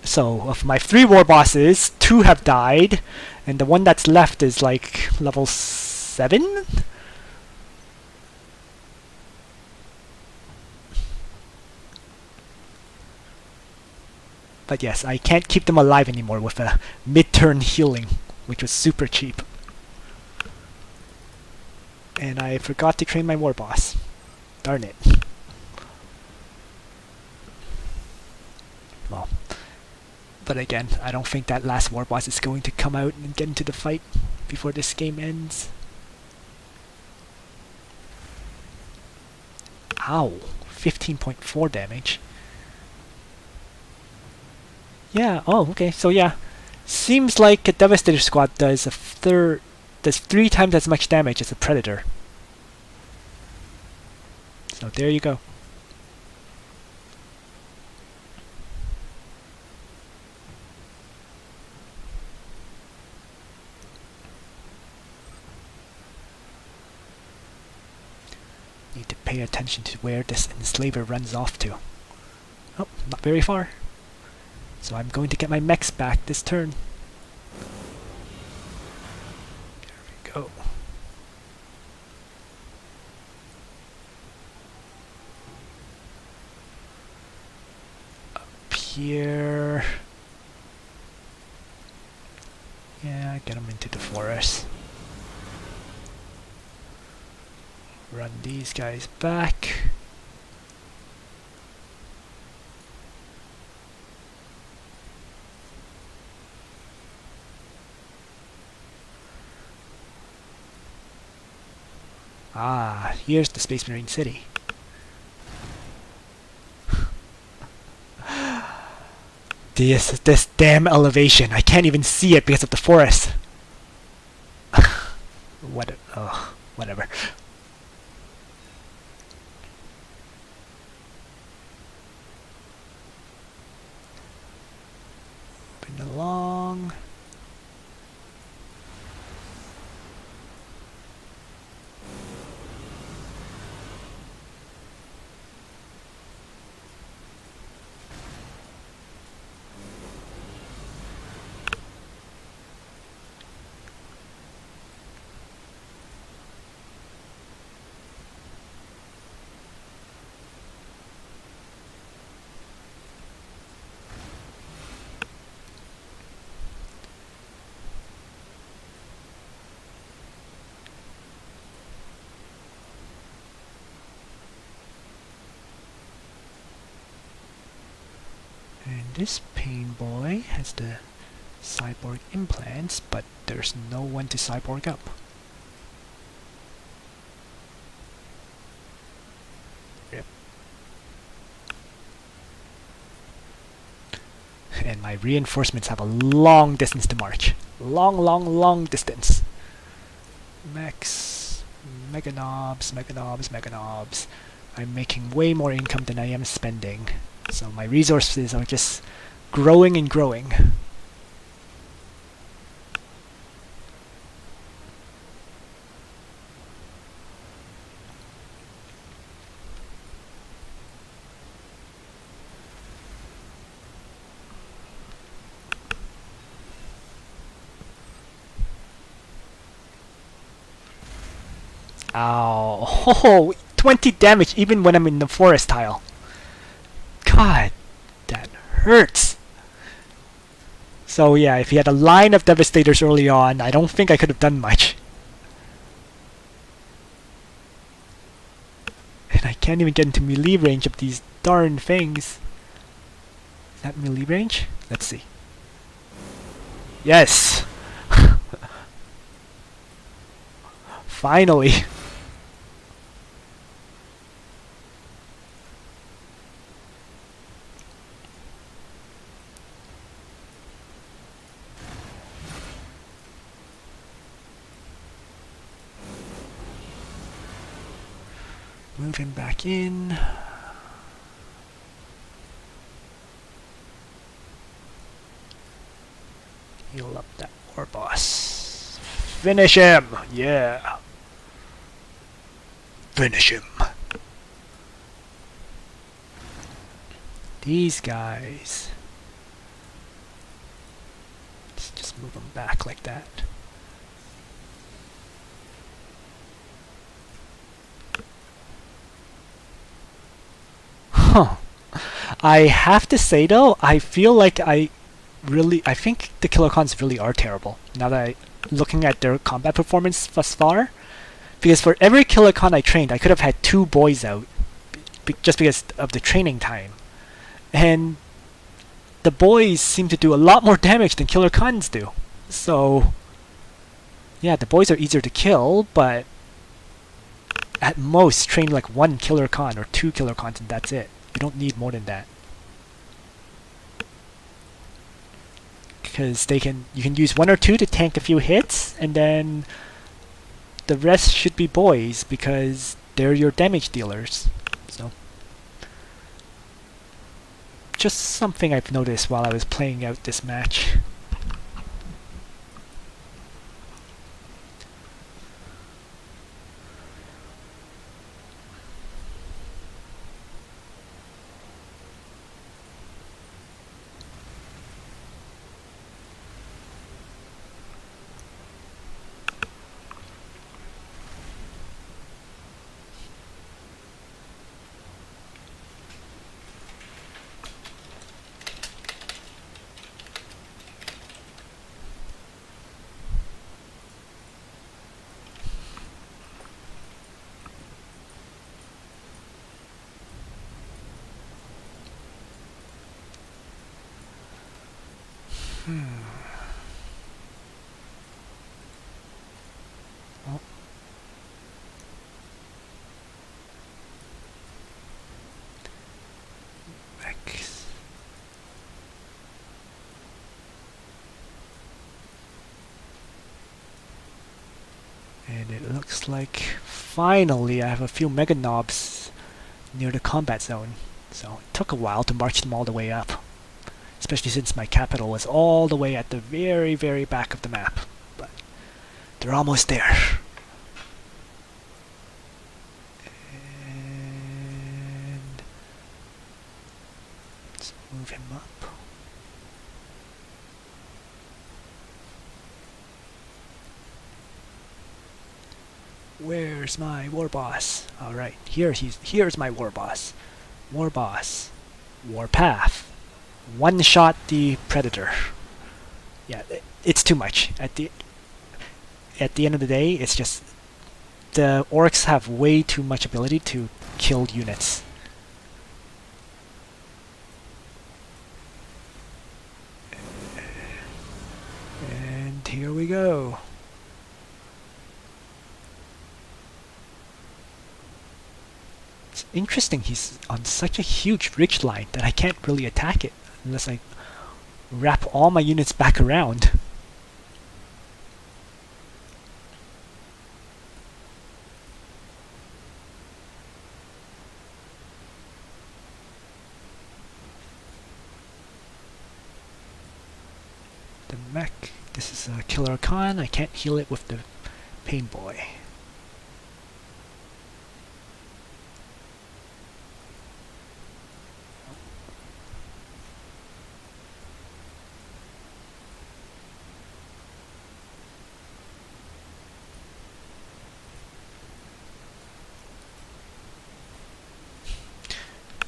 So, of my 3 war bosses, 2 have died, and the one that's left is like level 7? But yes, I can't keep them alive anymore with a mid-turn healing, which was super cheap. And I forgot to train my war boss. Darn it. Well, but again, I don't think that last war boss is going to come out and get into the fight before this game ends. Ow, 15.4 damage. Yeah, oh, okay, so yeah. Seems like a Devastator squad does 3 times as much damage as a Predator. So there you go. Need to pay attention to where this enslaver runs off to. Oh, not very far. So I'm going to get my mechs back this turn. There we go. Up here. Yeah, get them into the forest. Run these guys back. Ah, here's the Space Marine City. This damn elevation. I can't even see it because of the forest. Whatever. Moving along. And this Painboy has the cyborg implants, but there's no one to cyborg up. Yep. And my reinforcements have a long distance to march. Long distance. Mechs, meganobs. I'm making way more income than I am spending. So my resources are just growing and growing. Ow. Oh, 20 damage even when I'm in the forest tile. God, that hurts. So yeah, if he had a line of Devastators early on, I don't think I could have done much. And I can't even get into melee range of these darn things. Is that melee range? Let's see. Yes! Finally! Moving back in. Heal up that war boss. Finish him! Yeah! Finish him! These guys. Let's just move them back like that. Huh. I have to say though, I feel like I think the Kilocons really are terrible. Now that looking at their combat performance thus far, because for every Kilocon I trained, I could have had 2 boys out, just because of the training time, and the boys seem to do a lot more damage than Kilocons do. So, yeah, the boys are easier to kill, but at most train like 1 Kilocon or 2 Kilocons, and that's it. You don't need more than that. Because you can use 1 or 2 to tank a few hits, and then the rest should be boys because they're your damage dealers. So just something I've noticed while I was playing out this match. Oh. X. And it looks like finally I have a few mega knobs near the combat zone. So it took a while to march them all the way up, especially since my capital was all the way at the very, very back of the map. But they're almost there. And let's move him up. Where's my war boss? Alright, here's my war boss. War boss. Warpath. One shot the predator. Yeah, it's too much. At the end of the day, it's just the orcs have way too much ability to kill units. And here we go. It's interesting, he's on such a huge ridge line that I can't really attack it unless I wrap all my units back around. The mech, this is a Killer Khan, I can't heal it with the Painboy.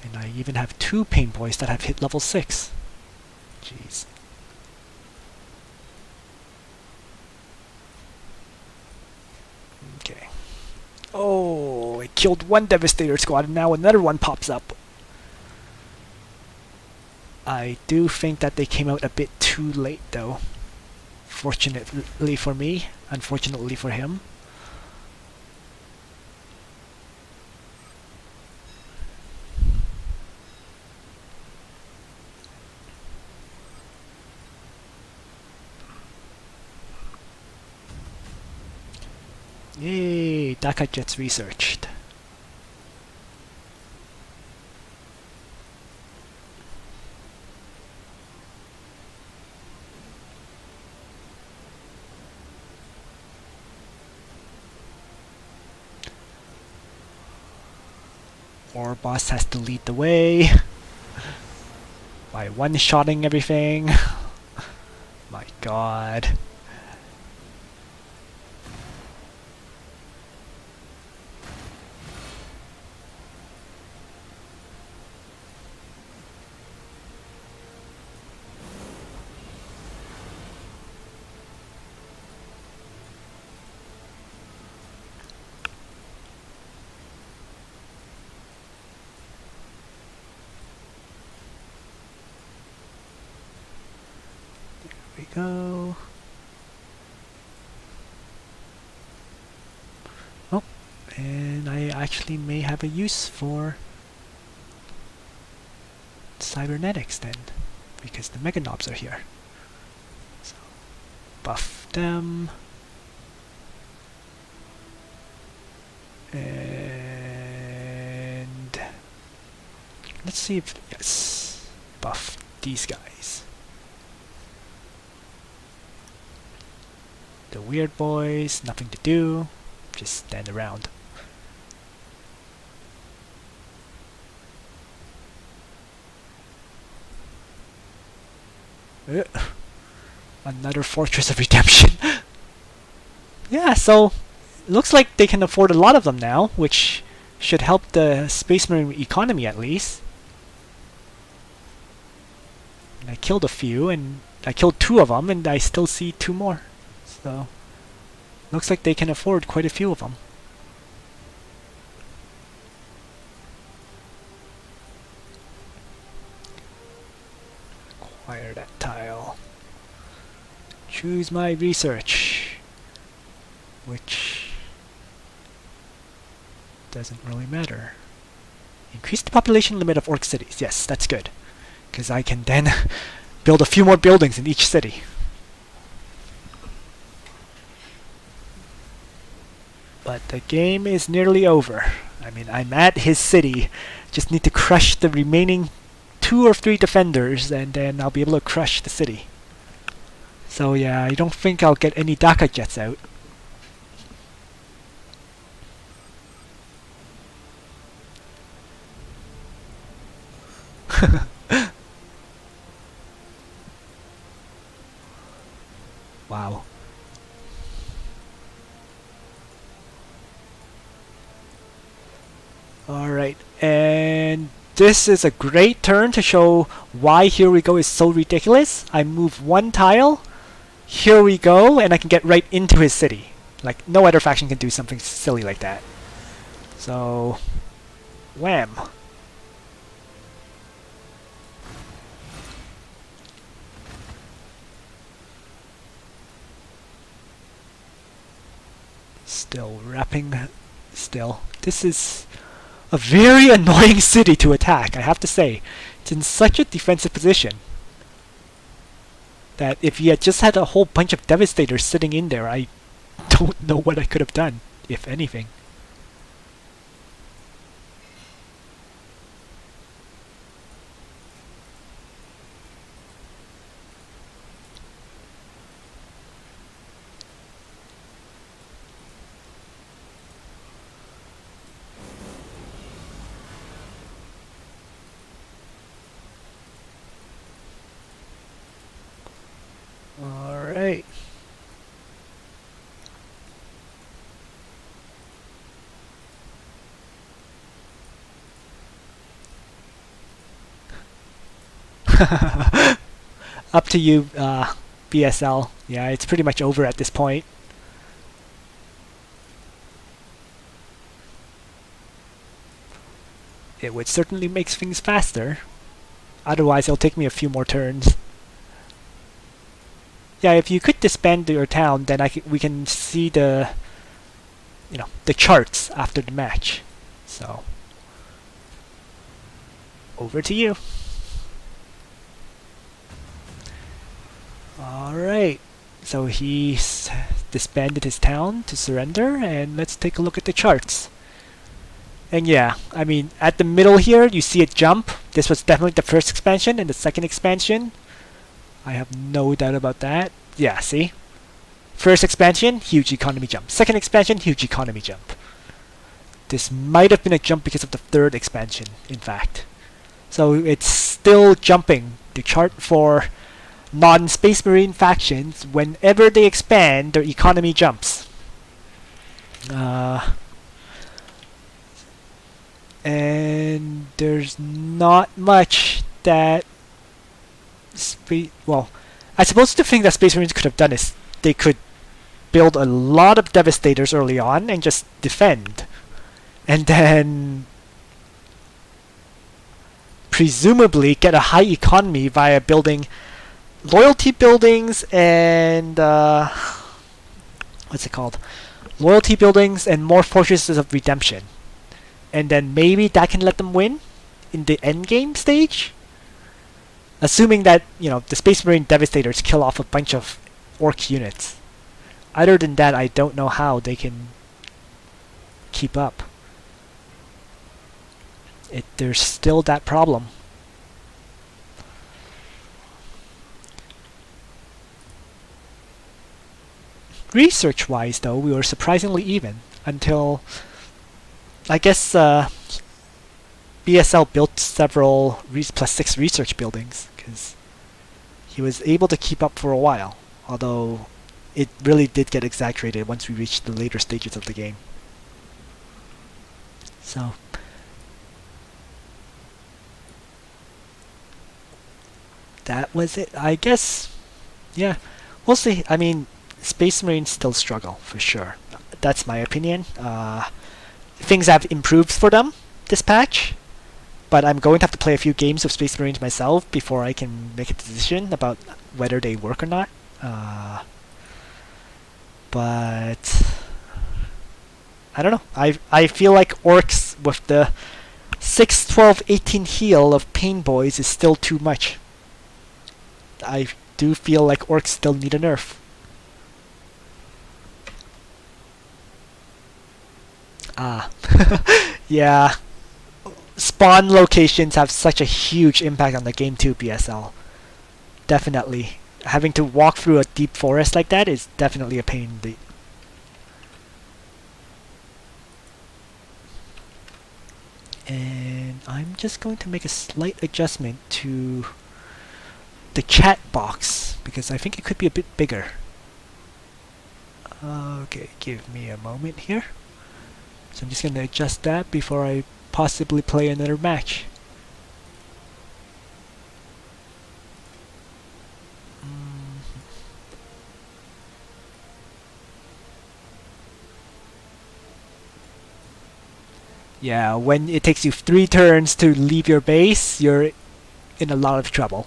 And I even have 2 Painboys that have hit level 6. Jeez. Okay. Oh, I killed 1 Devastator squad and now another one pops up. I do think that they came out a bit too late though. Fortunately for me, unfortunately for him. Yay, Daka Jets researched. Warboss has to lead the way by one-shotting everything. My god. There we go. Oh, and I actually may have a use for cybernetics then, because the mega knobs are here. So buff them. And let's see if, yes, buff these guys. The weird boys, nothing to do, just stand around. Another Fortress of Redemption. Yeah, so looks like they can afford a lot of them now, which should help the Space Marine economy at least. And I killed a few, and I killed 2 of them, and I still see 2 more. So looks like they can afford quite a few of them. Acquire that tile. Choose my research, which doesn't really matter. Increase the population limit of Orc cities. Yes, that's good, because I can then build a few more buildings in each city. But the game is nearly over. I mean, I'm at his city. Just need to crush the remaining 2 or 3 defenders, and then I'll be able to crush the city. So yeah, I don't think I'll get any Daka jets out. Wow. Alright, and this is a great turn to show why Here We Go is so ridiculous. I move 1 tile, here we go, and I can get right into his city. Like, no other faction can do something silly like that. So, wham. Still wrapping. Still. This is a very annoying city to attack, I have to say. It's in such a defensive position that if he had just had a whole bunch of Devastators sitting in there, I don't know what I could have done, if anything. Alright. Up to you, BSL. Yeah, it's pretty much over at this point. It would certainly make things faster. Otherwise, it'll take me a few more turns. Yeah, if you could disband your town, then we can see the, the charts after the match. So, over to you. Alright, so he's disbanded his town to surrender, and let's take a look at the charts. And yeah, I mean, at the middle here, you see it jump. This was definitely the first expansion, and the second expansion, I have no doubt about that. Yeah, see? First expansion, huge economy jump. Second expansion, huge economy jump. This might have been a jump because of the third expansion, in fact. So it's still jumping. The chart for non-Space Marine factions, whenever they expand, their economy jumps. And there's not much that well, I suppose the thing that Space Marines could have done is they could build a lot of Devastators early on and just defend. And then presumably get a high economy via building loyalty buildings and what's it called? Loyalty buildings and more fortresses of redemption. And then maybe that can let them win in the end game stage? Assuming that, the Space Marine Devastators kill off a bunch of Orc units. Other than that, I don't know how they can keep up. There's still that problem. Research-wise, though, we were surprisingly even until, I guess, BSL built several +6 research buildings because he was able to keep up for a while, although it really did get exaggerated once we reached the later stages of the game. So that was it, I guess. Yeah, we'll see. I mean, Space Marines still struggle, for sure. That's my opinion. Things have improved for them this patch, but I'm going to have to play a few games of Space Marines myself before I can make a decision about whether they work or not. But I don't know. I feel like Orks with the 6, 12, 18 heal of Painboyz is still too much. I do feel like Orks still need a nerf. Yeah. Spawn locations have such a huge impact on the game too, BSL. Definitely. Having to walk through a deep forest like that is definitely a pain in the... And I'm just going to make a slight adjustment to the chat box because I think it could be a bit bigger. Okay, give me a moment here. So I'm just going to adjust that before I possibly play another match. Yeah, when it takes you 3 turns to leave your base, you're in a lot of trouble.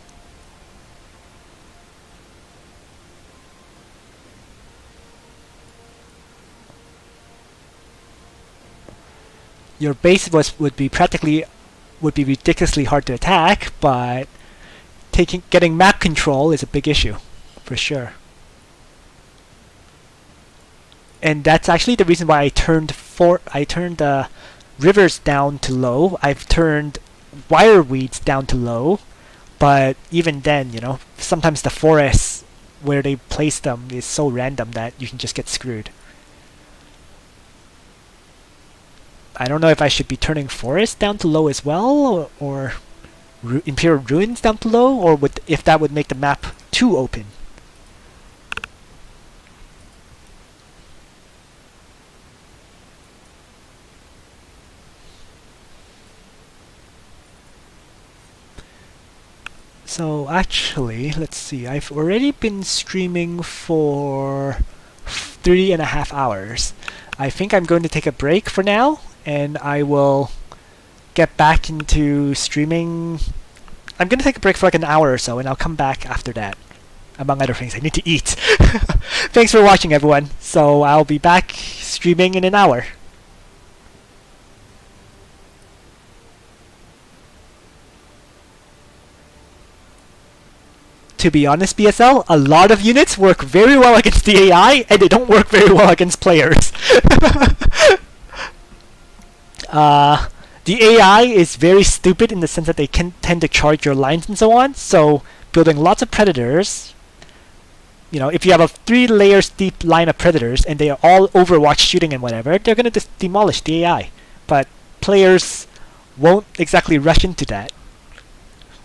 Your base would be ridiculously hard to attack, but getting map control is a big issue, for sure. And that's actually the reason why I turned rivers down to low. I've turned wire weeds down to low, but even then, sometimes the forests where they place them is so random that you can just get screwed. I don't know if I should be turning forest down to low as well, or Imperial Ruins down to low, or if that would make the map too open. So actually, let's see, I've already been streaming for 3.5 hours. I think I'm going to take a break for now, and I will get back into streaming. I'm going to take a break for like an hour or so, and I'll come back after that. Among other things, I need to eat. Thanks for watching, everyone. So I'll be back streaming in an hour. To be honest, BSL, a lot of units work very well against the AI, and they don't work very well against players. The AI is very stupid in the sense that they can tend to charge your lines and so on, so building lots of predators, if you have a 3 layers deep line of predators and they are all Overwatch shooting and whatever, they're going to just demolish the AI. but players won't exactly rush into that.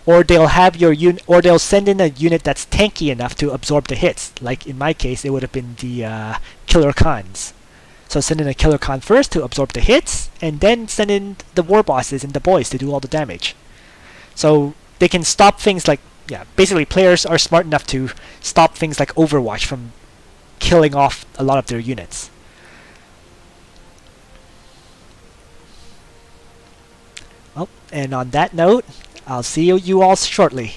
Or they'll have your or they'll send in a unit that's tanky enough to absorb the hits. Like in my case, it would have been the Killer Khans. So send in a Killer Khan first to absorb the hits, and then send in the Warbosses and the boys to do all the damage. So they can stop things like, yeah, basically players are smart enough to stop things like Overwatch from killing off a lot of their units. Well, and on that note, I'll see you all shortly.